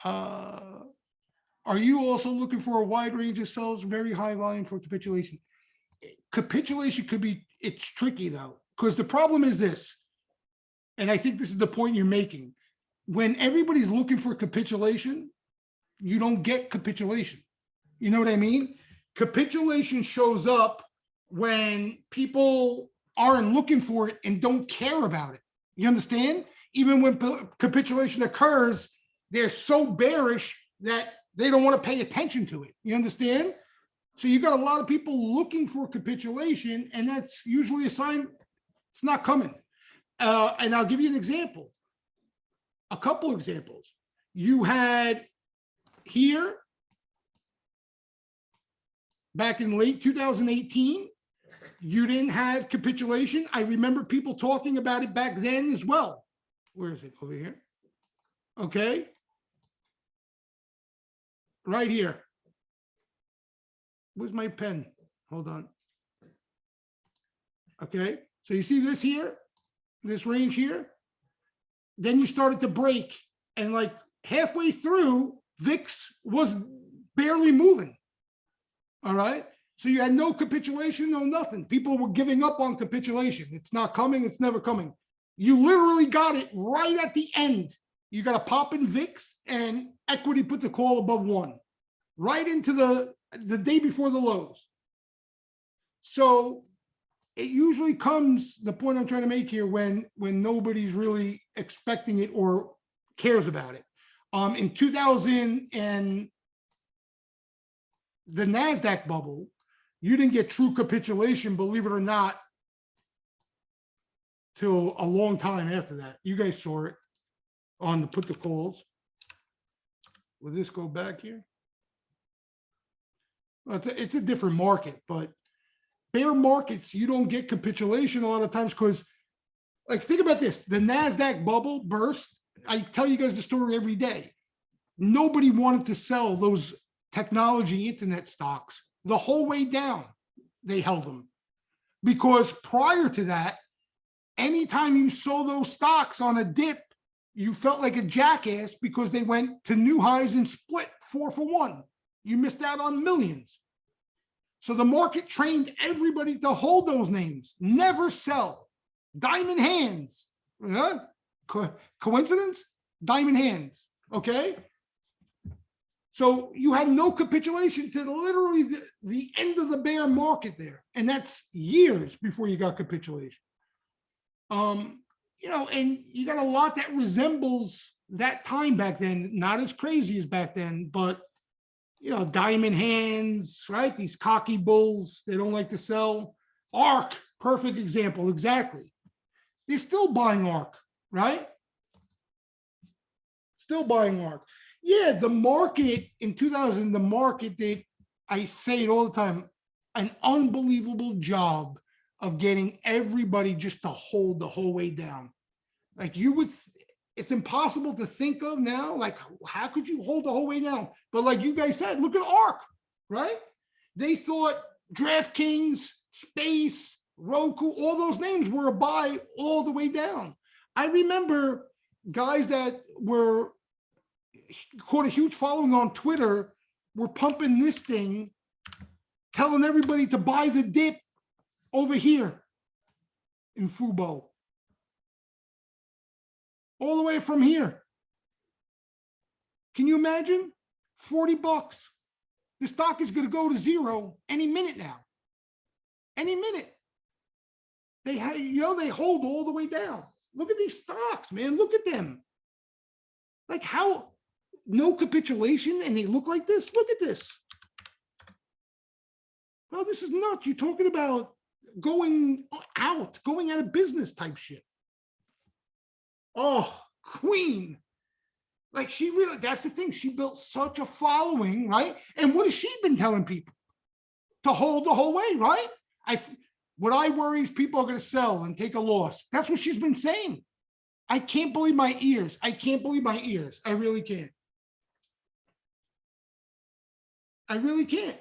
Are you also looking for a wide range of sells, very high volume for capitulation? Capitulation could be, it's tricky though, because the problem is this, and I think this is the point you're making. When everybody's looking for capitulation, you don't get capitulation. You know what I mean? Capitulation shows up when people aren't looking for it and don't care about it. You understand? Even when capitulation occurs, they're so bearish that they don't want to pay attention to it. You understand? So you got a lot of people looking for capitulation, and that's usually a sign it's not coming. And I'll give you an example. A couple of examples. You had here, back in late 2018, you didn't have capitulation. I remember people talking about it back then as well. Where is it? Over here. Okay. Right here. Where's my pen? Hold on. Okay. So you see this here, this range here? Then you started to break, and like halfway through, VIX was barely moving. All right. So you had no capitulation, no nothing. People were giving up on capitulation. It's not coming. It's never coming. You literally got it right at the end. You got a pop in VIX, and equity put the call above 1, right into the day before the lows. So it usually comes, the point I'm trying to make here, when nobody's really expecting it or cares about it. In 2000 and the Nasdaq bubble, you didn't get true capitulation, believe it or not, till a long time after that. You guys saw it on the put the calls. Will this go back here? Well, it's a different market, but bear markets, you don't get capitulation a lot of times because, like, think about this. The Nasdaq bubble burst. I tell you guys the story every day. Nobody wanted to sell those technology internet stocks the whole way down. They held them because prior to that, anytime you sold those stocks on a dip, you felt like a jackass because they went to new highs and split 4 for 1. You missed out on millions. So the market trained everybody to hold those names, never sell. Diamond hands. Coincidence? Diamond hands. Okay. So you had no capitulation to literally the end of the bear market there. And that's years before you got capitulation. You know, and you got a lot that resembles that time back then, not as crazy as back then, but you know, diamond hands, right? These cocky bulls, they don't like to sell. ARK, perfect example, exactly. They're still buying ARK, right? Still buying ARK. Yeah, the market in 2000, the market did, I say it all the time, an unbelievable job of getting everybody just to hold the whole way down. Like you would, it's impossible to think of now, like how could you hold the whole way down? But like you guys said, look at ARK, right? They thought DraftKings, Space, Roku, all those names were a buy all the way down. I remember guys that were caught a huge following on Twitter were pumping this thing, telling everybody to buy the dip over here in Fubo. All the way from here. Can you imagine? 40 bucks. The stock is going to go to zero any minute now. Any minute. They have, you know, they hold all the way down. Look at these stocks, man. Look at them. Like how no capitulation and they look like this. Look at this. No, this is nuts. You're talking about going out of business type shit. Oh, queen. Like she really, that's the thing. She built such a following, right? And what has she been telling people? To hold the whole way, right? What I worry is people are going to sell and take a loss. That's what she's been saying. I can't believe my ears. I can't believe my ears. I really can't. I really can't.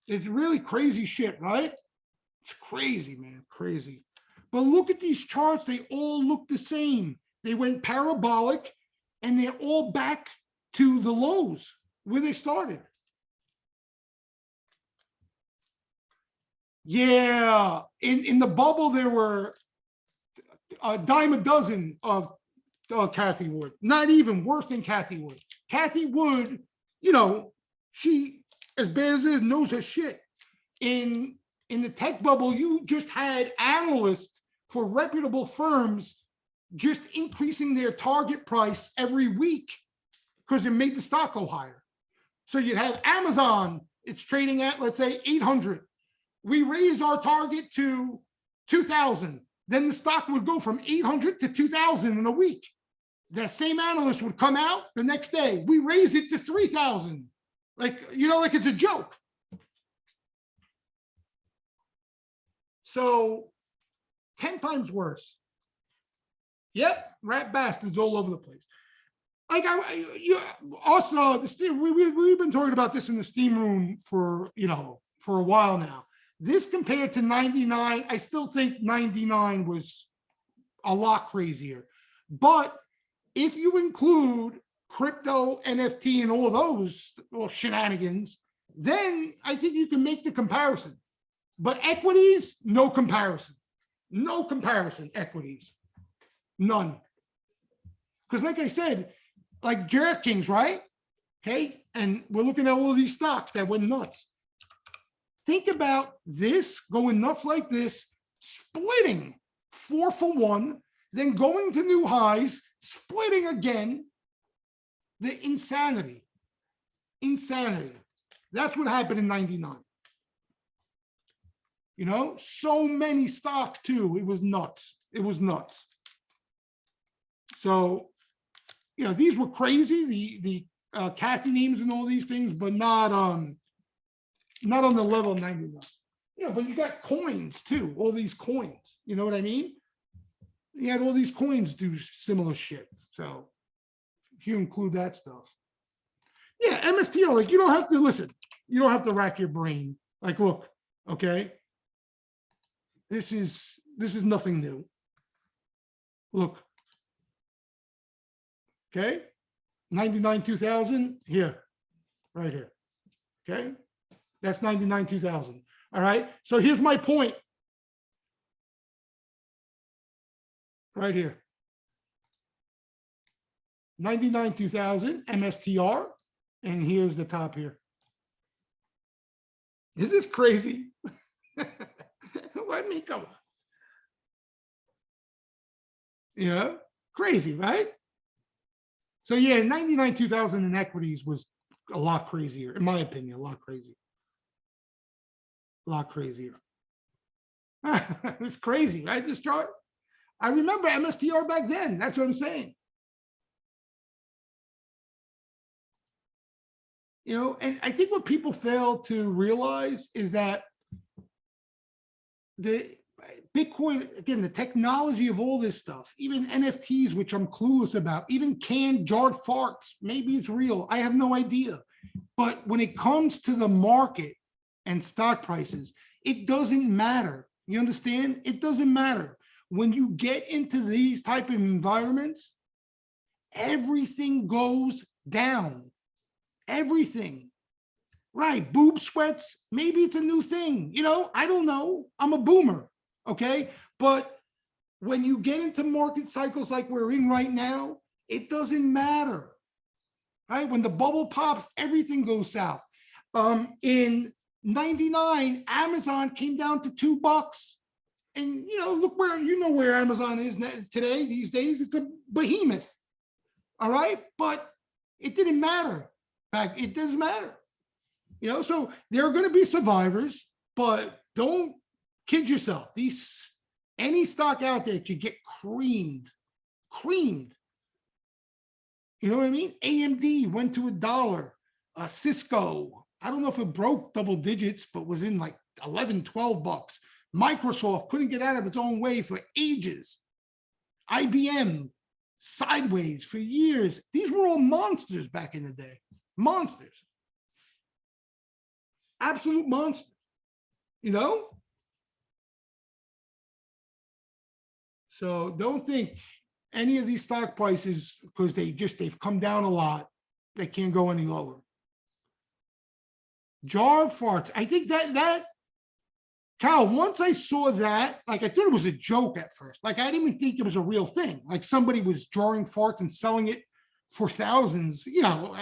It's really crazy shit, right? It's crazy, man, crazy. But look at these charts. They all look the same. They went parabolic and they're all back to the lows where they started. Yeah, in the bubble, there were a dime a dozen of Kathy Wood. Not even worse than Kathy Wood. Kathy Wood, you know, she, as bad as it is, knows her shit. In the tech bubble, you just had analysts for reputable firms just increasing their target price every week because it made the stock go higher. So you'd have Amazon, it's trading at, let's say, 800. We raise our target to 2,000. Then the stock would go from 800 to 2,000 in a week. That same analyst would come out the next day. We raise it to 3,000. Like, you know, like it's a joke. So 10 times worse. Yep, rat bastards all over the place. Like we've been talking about this in the steam room for, you know, for a while now. This compared to 99, I still think 99 was a lot crazier. But if you include crypto, NFT, and all those shenanigans, then I think you can make the comparison. But equities, no comparison. No comparison, equities. None. Because like I said, like DraftKings, right? Okay, and we're looking at all of these stocks that went nuts. Think about this going nuts like this, splitting 4 for 1, then going to new highs, splitting again. The insanity. Insanity. That's what happened in 99. You know, so many stocks too. It was nuts. It was nuts. So, you know, these were crazy, the Kathy names and all these things, but not on the level of 99. You know, but you got coins too, all these coins. You know what I mean? You had all these coins do similar shit. So if you include that stuff. Yeah, MSTR, like you don't have to listen. You don't have to rack your brain. Like, look, okay. This is nothing new. Look. Okay. 99, 2000 here, right here. Okay. That's 99, 2000. All right. So here's my point. Right here. 99 2000 MSTR, and here's the top here. Is this crazy? Let me come on. Yeah, crazy, right? So yeah, 99 2000 in equities was a lot crazier, in my opinion, a lot crazier. A lot crazier. It's crazy, right? This chart. I remember MSTR back then. That's what I'm saying. You know, and I think what people fail to realize is that the Bitcoin, again, the technology of all this stuff, even NFTs, which I'm clueless about, even canned jarred farts, maybe it's real. I have no idea. But when it comes to the market and stock prices, it doesn't matter. You understand? It doesn't matter. When you get into these type of environments, everything goes down. Everything. Right. Boob sweats. Maybe it's a new thing. You know, I don't know. I'm a boomer. Okay. But when you get into market cycles like we're in right now, it doesn't matter. Right. When the bubble pops, everything goes south. In 99, Amazon came down to $2. And, you know, look where, you know, where Amazon is today, these days, it's a behemoth. All right. But it didn't matter. It doesn't matter. You know, so there are going to be survivors, but don't kid yourself. Any stock out there could get creamed. You know what I mean? AMD went to $1. Cisco, I don't know if it broke double digits, but was in like 11, 12 bucks. Microsoft couldn't get out of its own way for ages. IBM, sideways for years. These were all monsters back in the day. Monsters. Absolute monsters. You know? So don't think any of these stock prices, because they've come down a lot, they can't go any lower. Jar farts. I think that Cal, once I saw that, like I thought it was a joke at first. Like I didn't even think it was a real thing. Like somebody was drawing farts and selling it for thousands. You know,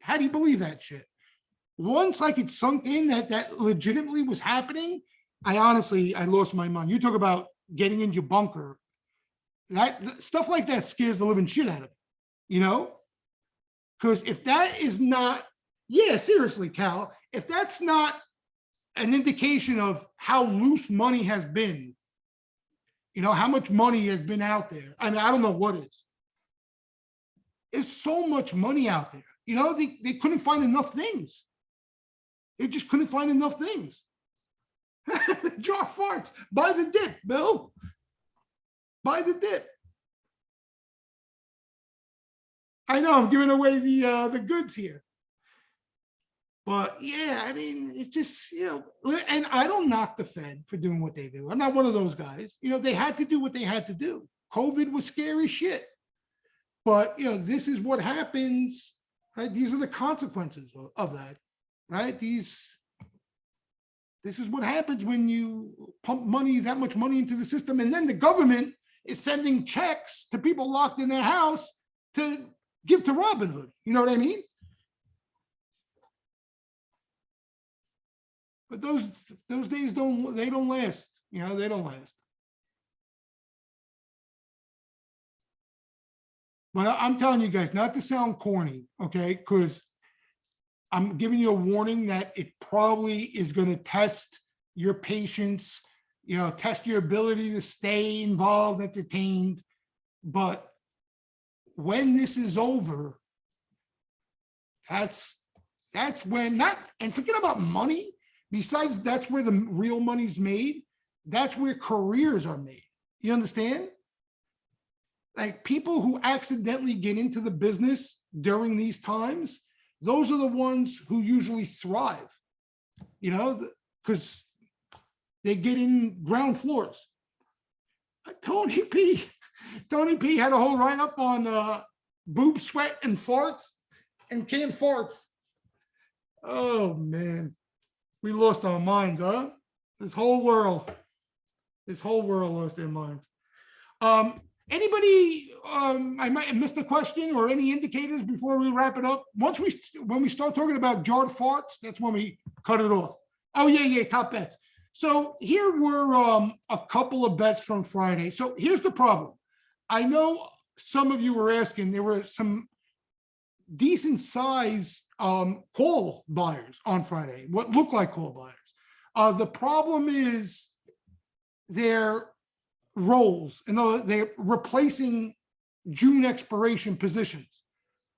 how do you believe that shit? Once like it sunk in that legitimately was happening, I lost my mind. You talk about getting in your bunker. That stuff like that scares the living shit out of me, you know? Because if that is not, yeah, seriously, Cal, if that's not an indication of how loose money has been, you know, how much money has been out there. I mean, I don't know what is. There's so much money out there. You know, they couldn't find enough things. They just couldn't find enough things. Jar farts. Buy the dip, Bill. Buy the dip. I know I'm giving away the goods here. But yeah, I mean, it's just, you know, and I don't knock the Fed for doing what they do. I'm not one of those guys. You know, they had to do what they had to do. COVID was scary shit. But, you know, this is what happens, right? These are the consequences of that, right? This is what happens when you pump money, that much money into the system. And then the government is sending checks to people locked in their house to give to Robinhood. You know what I mean? But those days don't last. You know, they don't last. But I'm telling you guys, not to sound corny, okay? Because I'm giving you a warning that it probably is going to test your patience, you know, test your ability to stay involved, entertained. But when this is over, that's when and forget about money. Besides, that's where the real money's made. That's where careers are made. You understand? Like people who accidentally get into the business during these times, those are the ones who usually thrive, you know, because they get in ground floors. Tony P had a whole write-up on boob sweat and farts and canned farts. Oh, man. We lost our minds, huh? This whole world lost their minds. Anybody I might have missed a question or any indicators before we wrap it up. When we start talking about jarred farts, that's when we cut it off. Oh yeah, top bets. So here were a couple of bets from Friday. So here's the problem. I know some of you were asking, there were some decent size call buyers on Friday, what looked like call buyers. The problem is their rolls, and they're replacing June expiration positions,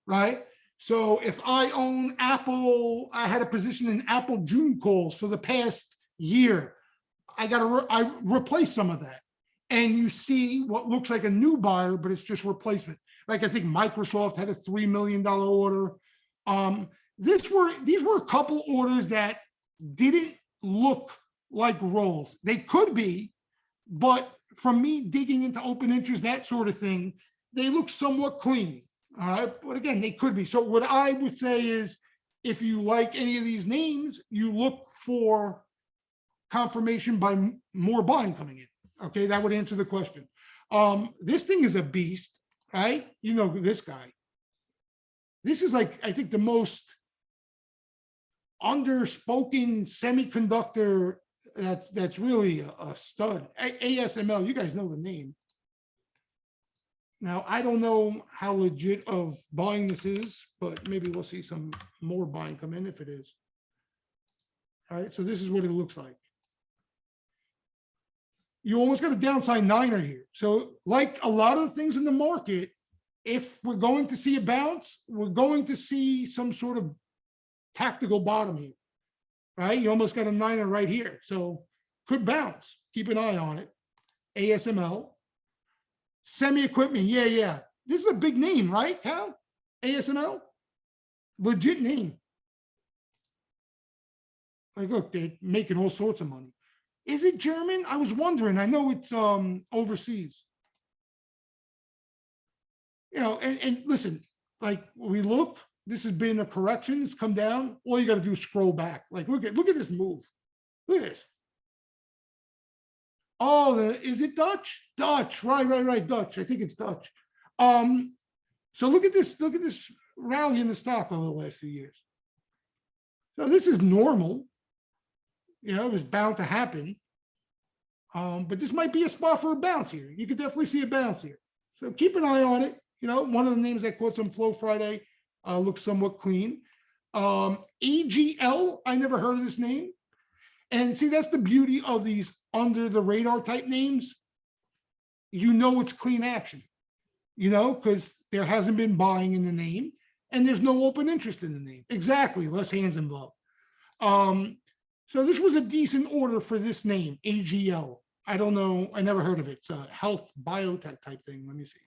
right? So if I own Apple, I had a position in Apple June calls for the past year. I replace some of that. And you see what looks like a new buyer, but it's just replacement. Like I think Microsoft had a $3 million order. These were a couple orders that didn't look like rolls. They could be, but from me digging into open interest, that sort of thing, they look somewhat clean. All right, but again, they could be. So what I would say is, if you like any of these names, you look for confirmation by more buying coming in. Okay, that would answer the question. This thing is a beast, right? You know this guy. This is like, I think, the most underspoken semiconductor that's really a stud. ASML, you guys know the name. Now, I don't know how legit of buying this is, but maybe we'll see some more buying come in if it is. All right, so this is what it looks like. You almost got a downside niner here. So like a lot of things in the market, if we're going to see a bounce, we're going to see some sort of tactical bottom here, right? You almost got a niner right here. So could bounce. Keep an eye on it. ASML. Semi-equipment. Yeah. This is a big name, right, Cal? ASML? Legit name. Like, look, they're making all sorts of money. Is it German? I was wondering. I know it's overseas. You know, and listen, like we look, this has been a correction. It's come down. All you got to do is scroll back. Like, look at this move. Look at this. Oh, is it Dutch? Dutch, right, Dutch. I think it's Dutch. So look at this rally in the stock over the last few years. So this is normal. You know, it was bound to happen. But this might be a spot for a bounce here. You could definitely see a bounce here. So keep an eye on it. You know, one of the names that caught some flow Friday looks somewhat clean. AGL, I never heard of this name. And see, that's the beauty of these under the radar type names. You know it's clean action, you know, because there hasn't been buying in the name and there's no open interest in the name. Exactly, less hands involved. So this was a decent order for this name, AGL. I don't know, I never heard of it. It's a health biotech type thing. Let me see.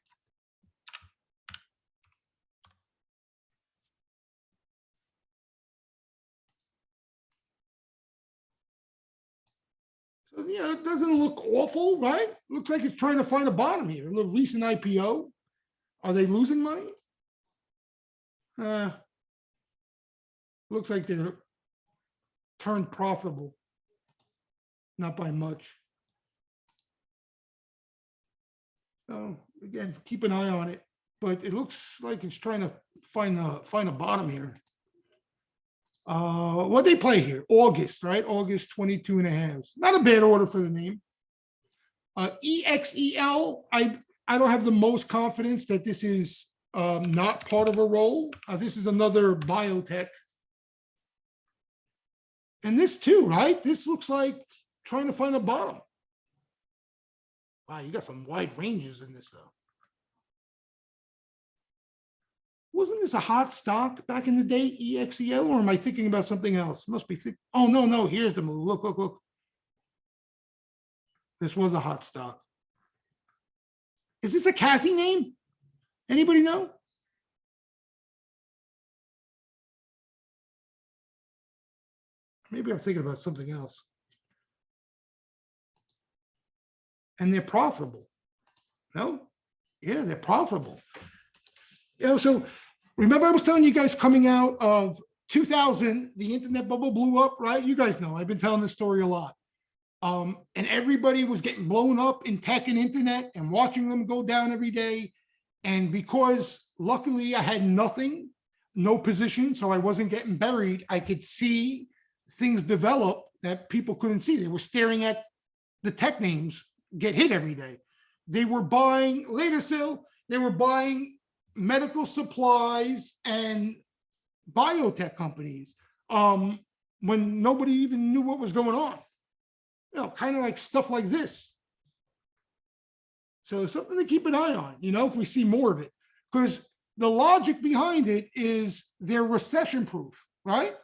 So yeah, it doesn't look awful, right? Looks like it's trying to find a bottom here. A little recent IPO. Are they losing money? Looks like they're turned profitable. Not by much. So again, keep an eye on it. But it looks like it's trying to find a bottom here. What they play here? August, right? August 22.5. Not a bad order for the name. EXEL, I don't have the most confidence that this is not part of a roll. This is another biotech. And this too, right? This looks like trying to find a bottom. Wow, you got some wide ranges in this though. Wasn't this a hot stock back in the day, EXEL, or am I thinking about something else? Must be oh, no, here's the move. Look. This was a hot stock. Is this a Kathy name? Anybody know? Maybe I'm thinking about something else. And they're profitable. No? Yeah, they're profitable. You know, so remember I was telling you guys coming out of 2000, the internet bubble blew up, right? You guys know, I've been telling this story a lot. And everybody was getting blown up in tech and internet and watching them go down every day. And because luckily I had nothing, no position, so I wasn't getting buried, I could see things develop that people couldn't see. They were staring at the tech names get hit every day. They were buying, later still, they were buying medical supplies and biotech companies when nobody even knew what was going on. You know, kind of like stuff like this. So something to keep an eye on, you know, if we see more of it, because the logic behind it is they're recession proof, right?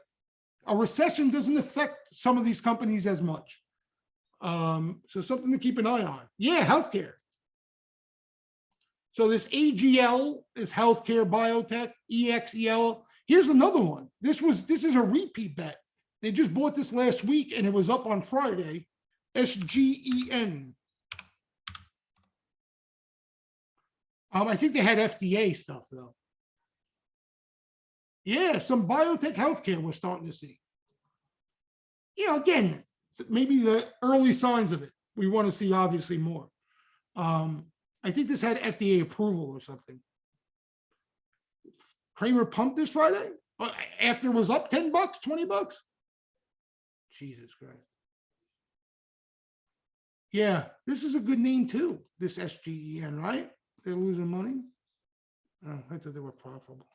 A recession doesn't affect some of these companies as much. So something to keep an eye on. Yeah, healthcare. So this AGL is healthcare, biotech, EXEL. Here's another one. This is a repeat bet. They just bought this last week and it was up on Friday. SGEN. I think they had FDA stuff though. Yeah, some biotech healthcare we're starting to see. You know, again, maybe the early signs of it. We want to see obviously more. I think this had FDA approval or something. Kramer pumped this Friday after it was up $10, $20. Jesus Christ. Yeah, this is a good name too, this SGEN, right? They're losing money. Oh, I thought they were profitable.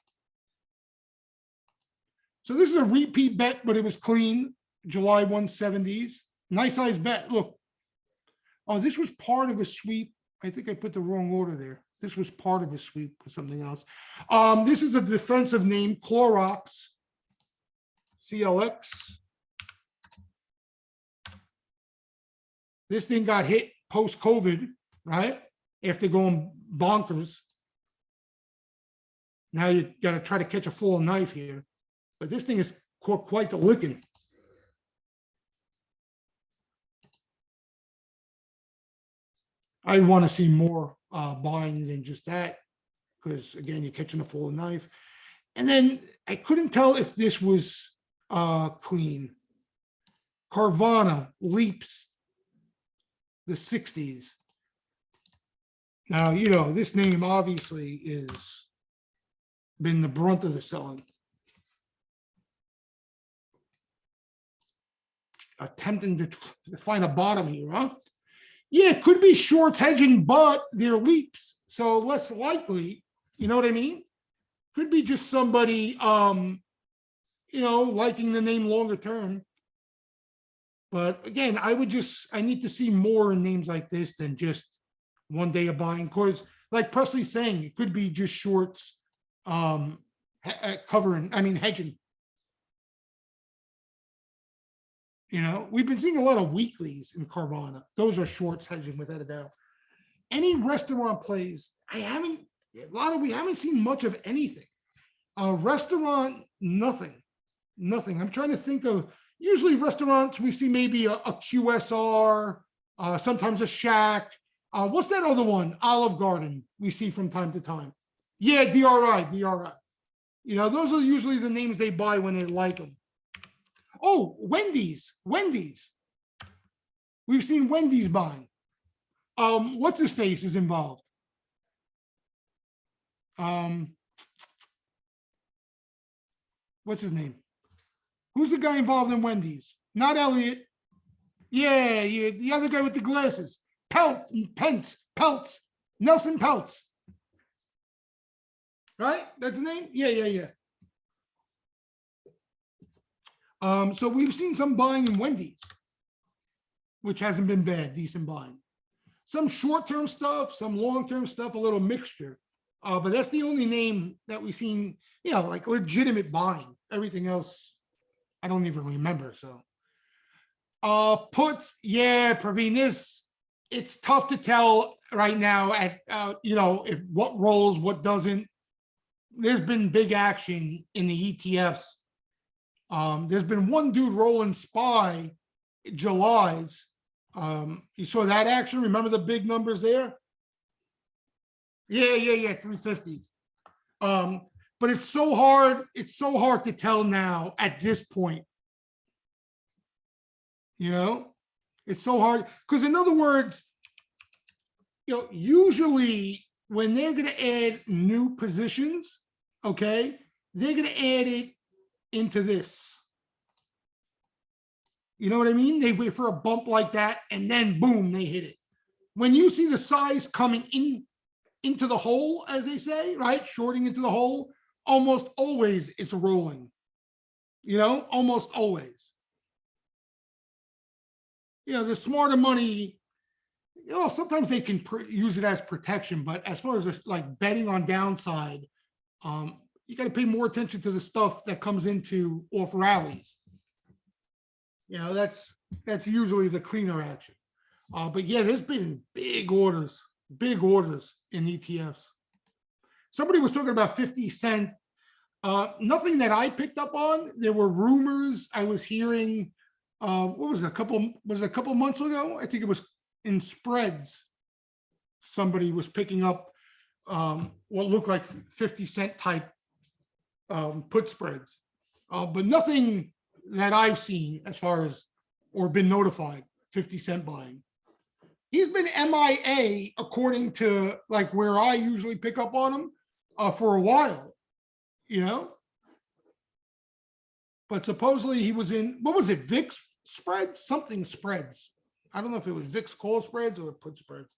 So this is a repeat bet, but it was clean, July 170s. Nice size bet. Look. Oh, this was part of a sweep. I think I put the wrong order there. This was part of a sweep or something else. This is a defensive name, Clorox, CLX. This thing got hit post-COVID, right? After going bonkers. Now you got to try to catch a full knife here. But this thing is quite the licking. I want to see more buying than just that, because again, you're catching a full knife. And then I couldn't tell if this was clean. Carvana leaps the 60s. Now, you know, this name obviously is been the brunt of the selling. Attempting to find a bottom here, huh? Yeah, it could be shorts hedging, but they're leaps, so less likely. You know what I mean? Could be just somebody, you know, liking the name longer term. But again, I need to see more in names like this than just one day of buying. Because, like Presley's saying, it could be just shorts, hedging. You know, we've been seeing a lot of weeklies in Carvana. Those are shorts hedging without a doubt. Any restaurant plays, we haven't seen much of anything. Restaurant, nothing. I'm trying to think of, usually restaurants, we see maybe a QSR, sometimes a Shack. What's that other one? Olive Garden, we see from time to time. Yeah, DRI. You know, those are usually the names they buy when they like them. Oh, Wendy's. We've seen Wendy's buying. What's his face is involved? What's his name? Who's the guy involved in Wendy's? Not Elliot. Yeah, the other guy with the glasses. Peltz. Nelson Peltz. Right? That's the name? Yeah. So we've seen some buying in Wendy's, which hasn't been bad, decent buying. Some short-term stuff, some long-term stuff, a little mixture. But that's the only name that we've seen, you know, like legitimate buying. Everything else, I don't even remember. So puts, yeah, Praveen, it's tough to tell right now at, you know, if what rolls, what doesn't. There's been big action in the ETFs. There's been one dude rolling SPY July's. You saw that action? Remember the big numbers there? Yeah, 350s. But it's so hard to tell now at this point. You know, it's so hard because, in other words, you know, usually when they're going to add new positions, okay, they're going to add it into this. You know what I mean? They wait for a bump like that, and then boom, they hit it. When you see the size coming into the hole, as they say, right, shorting into the hole, almost always it's rolling. You know, almost always. You know, the smarter money, you know, sometimes they can use it as protection, but as far as like betting on downside, you got to pay more attention to the stuff that comes into off rallies. You know, that's usually the cleaner action. But yeah, there's been big orders in ETFs. Somebody was talking about 50 cent. Nothing that I picked up on. There were rumors I was hearing. What was it? A couple months ago? I think it was in spreads. Somebody was picking up what looked like 50 cent type put spreads, but nothing that I've seen as far as or been notified 50 cent buying. He's been MIA according to like where I usually pick up on him for a while, you know. But supposedly he was in, what was it, VIX spreads? Something spreads. I don't know if it was VIX call spreads or put spreads.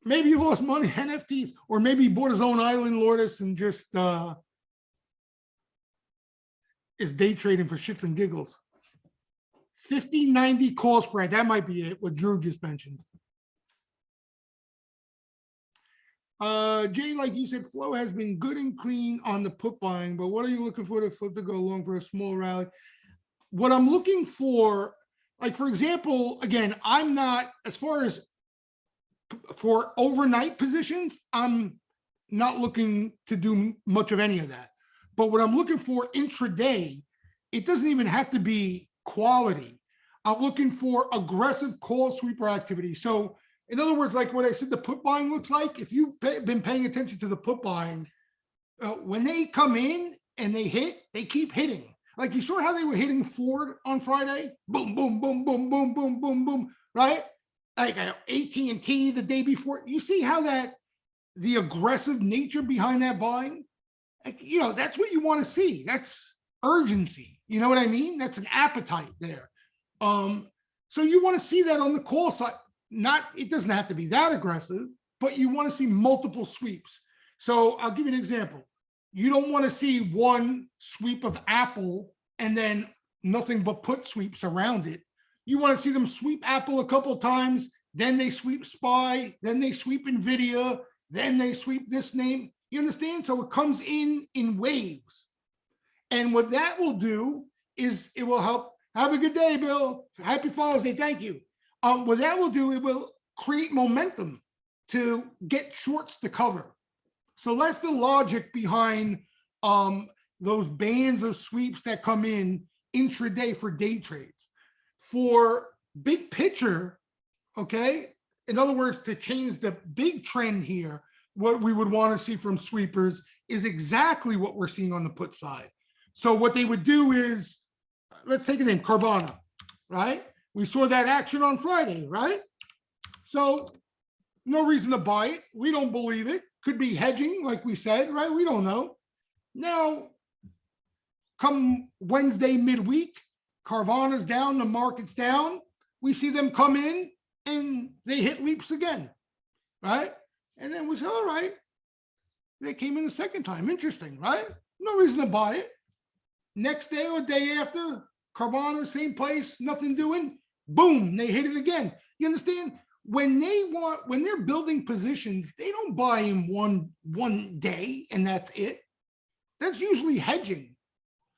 Maybe he lost money NFTs, or maybe he bought his own island Lourdes and just is day trading for shits and giggles. 50-90 call spread. That might be it, what Drew just mentioned. Jay, like you said, flow has been good and clean on the put buying, but what are you looking for to flip to go long for a small rally? What I'm looking for, like, for example, again, I'm not, as far as for overnight positions, I'm not looking to do much of any of that. But what I'm looking for intraday, it doesn't even have to be quality. I'm looking for aggressive call sweeper activity. So in other words, like what I said, the put buying looks like, if you've been paying attention to the put buying, when they come in and they hit, they keep hitting. Like you saw how they were hitting Ford on Friday? Boom, boom, boom, boom, boom, boom, boom, boom, right? Like AT&T the day before. You see how that, the aggressive nature behind that buying, like, you know, that's what you want to see. That's urgency. You know what I mean? That's an appetite there. So you want to see that on the call side. Not, it doesn't have to be that aggressive, but you want to see multiple sweeps. So I'll give you an example. You don't want to see one sweep of Apple and then nothing but put sweeps around it. You want to see them sweep Apple a couple of times, then they sweep SPY, then they sweep NVIDIA, then they sweep this name. You understand? So it comes in waves. And what that will do is it will help. Have a good day, Bill. Happy Father's Day. Thank you. What that will do, it will create momentum to get shorts to cover. So that's the logic behind those bands of sweeps that come in intraday for day trades. For big picture, okay, in other words, to change the big trend here, what we would want to see from sweepers is exactly what we're seeing on the put side. So what they would do is, let's take a name, Carvana, right? We saw that action on Friday, right? So no reason to buy it. We don't believe it. Could be hedging, like we said, right? We don't know. Now, come Wednesday midweek, Carvana's down, the market's down. We see them come in and they hit leaps again, right? And then we say, all right, they came in the second time. Interesting, right? No reason to buy it. Next day or day after, Carvana, same place, nothing doing. Boom, they hit it again. You understand? When they're building positions, they don't buy in one day and that's it. That's usually hedging.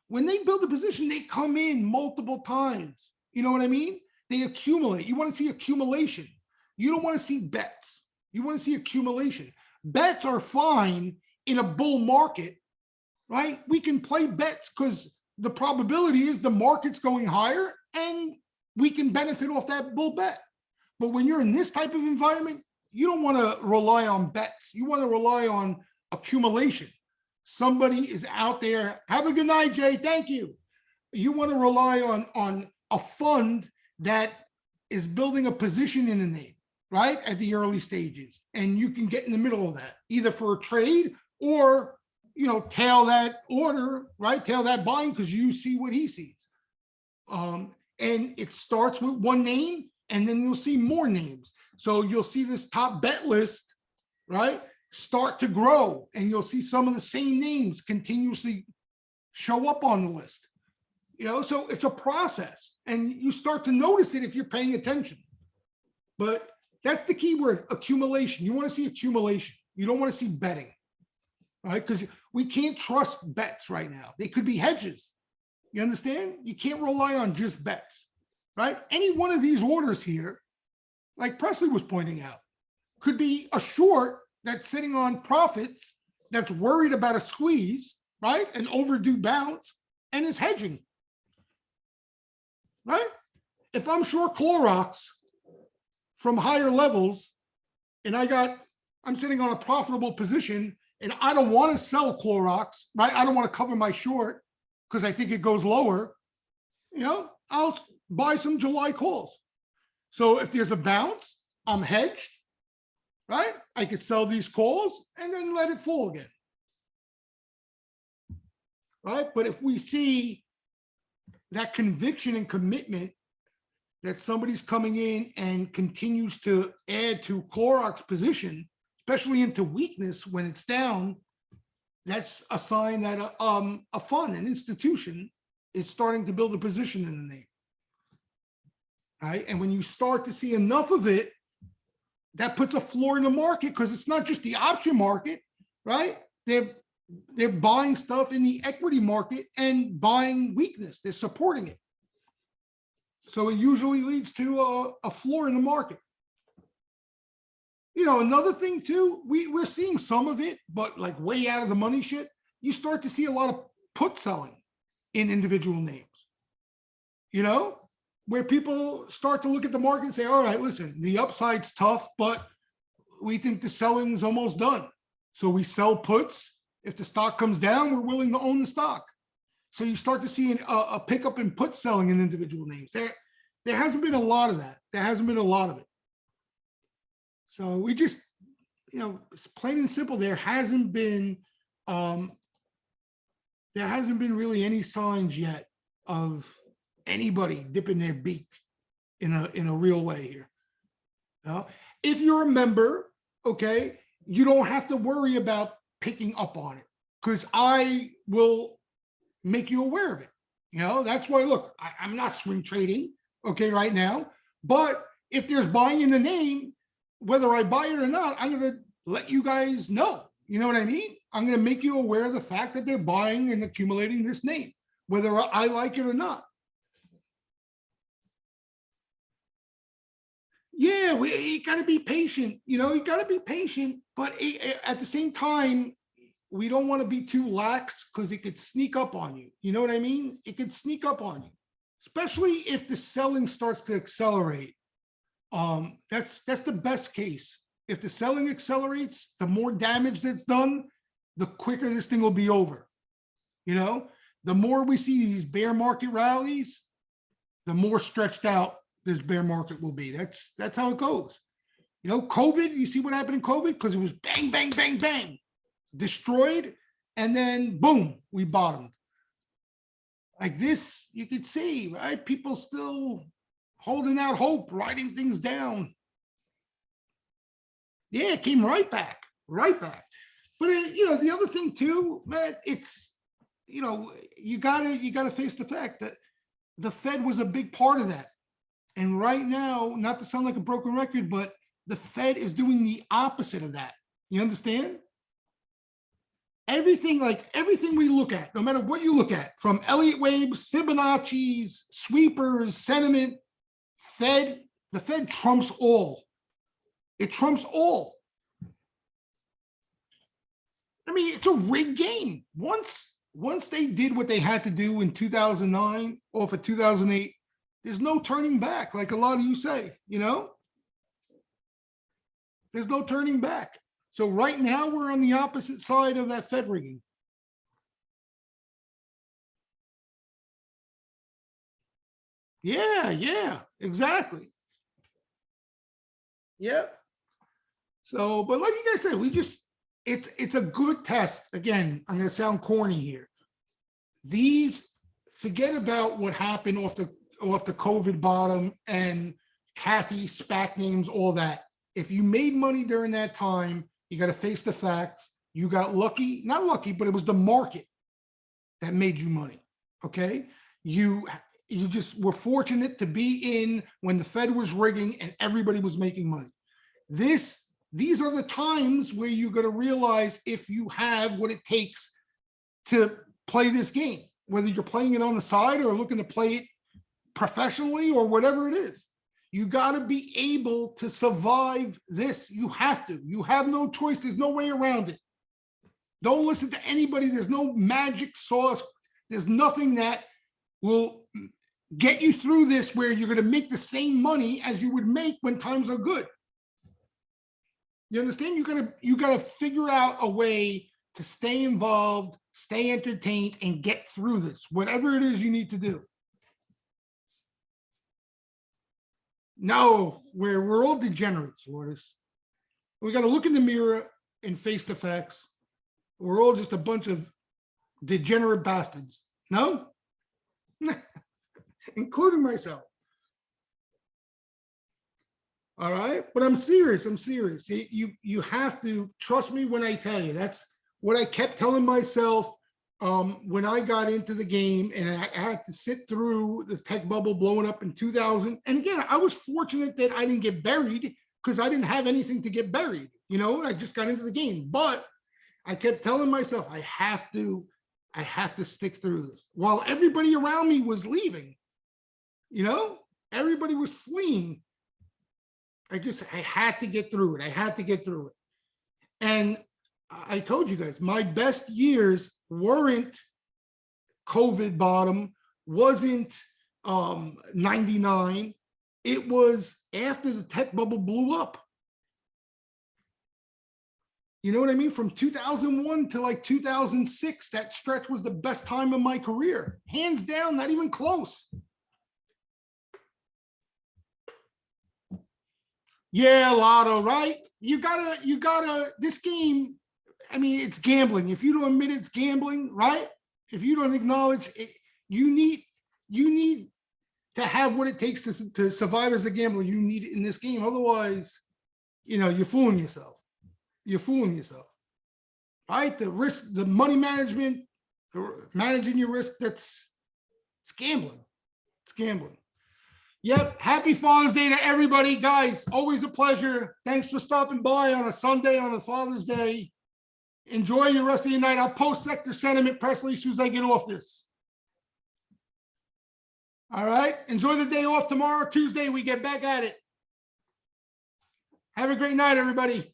When they build a position, they come in multiple times. You know what I mean? They accumulate. You want to see accumulation. You don't want to see bets. You want to see accumulation. Bets are fine in a bull market, right? We can play bets because the probability is the market's going higher and we can benefit off that bull bet. But when you're in this type of environment, you don't want to rely on bets. You want to rely on accumulation. Somebody is out there. Have a good night, Jay. Thank you. You want to rely on a fund that is building a position in a name, right, at the early stages. And you can get in the middle of that, either for a trade or, tail that order, right? Tail that buying because you see what he sees. And it starts with one name, and then you'll see more names. So you'll see this top bet list, right, start to grow, and you'll see some of the same names continuously show up on the list. So it's a process, and you start to notice it if you're paying attention. But that's the key word, accumulation. You want to see accumulation. You don't want to see betting, right? Because we can't trust bets right now. They could be hedges. You understand? You can't rely on just bets, right? Any one of these orders here, like Presley was pointing out, could be a short that's sitting on profits, that's worried about a squeeze, right? An overdue bounce, and is hedging, right? If I'm short Clorox from higher levels, and I'm sitting on a profitable position, and I don't want to sell Clorox, right? I don't want to cover my short because I think it goes lower, I'll buy some July calls. So if there's a bounce, I'm hedged, right? I could sell these calls and then let it fall again, right? But if we see that conviction and commitment that somebody's coming in and continues to add to Clorox position, especially into weakness when it's down, that's a sign that a fund, an institution, is starting to build a position in the name. Right? And when you start to see enough of it, that puts a floor in the market, because it's not just the option market, right? They're buying stuff in the equity market and buying weakness. They're supporting it. So it usually leads to a floor in the market. Another thing too, we're seeing some of it, but like way out of the money shit, you start to see a lot of put selling in individual names, where people start to look at the market and say, all right, listen, the upside's tough, but we think the selling is almost done. So we sell puts. If the stock comes down, we're willing to own the stock. So you start to see a pickup in put selling in individual names. There hasn't been a lot of that. There hasn't been a lot of it. So we just, it's plain and simple. There hasn't been really any signs yet of anybody dipping their beak in a real way here. If you're a member, okay, you don't have to worry about picking up on it, because I will make you aware of it. That's why, look, I'm not swing trading, okay, right now, but if there's buying in the name, whether I buy it or not, I'm going to let you guys know. You know what I mean? I'm going to make you aware of the fact that they're buying and accumulating this name, whether I like it or not. Yeah, you got to be patient. You got to be patient, but at the same time, we don't want to be too lax, because it could sneak up on you. You know what I mean? It could sneak up on you, especially if the selling starts to accelerate. That's the best case. If the selling accelerates, the more damage that's done, the quicker this thing will be over. The more we see these bear market rallies, the more stretched out this bear market will be. That's how it goes. COVID, you see what happened in COVID? Because it was bang, bang, bang, bang, destroyed, and then boom, we bottomed. Like this, you could see, right? People still holding out hope, writing things down. Yeah, it came right back. But the other thing too, man, it's you gotta face the fact that the Fed was a big part of that. And right now, not to sound like a broken record, but the Fed is doing the opposite of that. You understand? Everything we look at, no matter what you look at, from Elliott waves, Fibonacci's, sweepers, sentiment, the Fed trumps all. It trumps all. I mean, it's a rigged game. Once they did what they had to do in 2009 off of 2008, there's no turning back, like a lot of you say, There's no turning back. So right now we're on the opposite side of that Fed rigging. Yeah, exactly. Yeah. So, but like you guys said, it's a good test. Again, I'm going to sound corny here. Forget about what happened off the COVID bottom and Kathy SPAC names, all that. If you made money during that time, you got to face the facts. You got lucky, not lucky, but it was the market that made you money. Okay. You just were fortunate to be in when the Fed was rigging and everybody was making money. These are the times where you're going to realize if you have what it takes to play this game, whether you're playing it on the side or looking to play it professionally or whatever it is. You got to be able to survive this. You have to. You have no choice. There's no way around it. Don't listen to anybody. There's no magic sauce. There's nothing that will get you through this where you're going to make the same money as you would make when times are good. You understand? You got to figure out a way to stay involved, stay entertained, and get through this, whatever it is you need to do. No, we're all degenerates, Lourdes. We got to look in the mirror and face the facts. We're all just a bunch of degenerate bastards. No? Including myself. All right, but I'm serious. I'm serious. You have to trust me when I tell you. That's what I kept telling myself when I got into the game, and I had to sit through the tech bubble blowing up in 2000. And again, I was fortunate that I didn't get buried because I didn't have anything to get buried. You know, I just got into the game, but I kept telling myself I have to stick through this while everybody around me was leaving. You know, everybody was fleeing. I had to get through it. I had to get through it. And I told you guys, my best years weren't COVID bottom, wasn't 99. It was after the tech bubble blew up. You know what I mean? From 2001 to like 2006, that stretch was the best time of my career. Hands down, not even close. Yeah, Lotto, right? You gotta, this game, I mean, it's gambling. If you don't admit it's gambling, right? If you don't acknowledge it, you need to have what it takes to survive as a gambler. You need it in this game. Otherwise, you know, you're fooling yourself. You're fooling yourself, right? The risk, the money management, managing your risk, it's gambling. It's gambling. Yep. Happy Father's Day to everybody. Guys, always a pleasure. Thanks for stopping by on a Sunday on a Father's Day. Enjoy your rest of your night. I'll post sector sentiment press release as soon as I get off this. All right. Enjoy the day off tomorrow. Tuesday, we get back at it. Have a great night, everybody.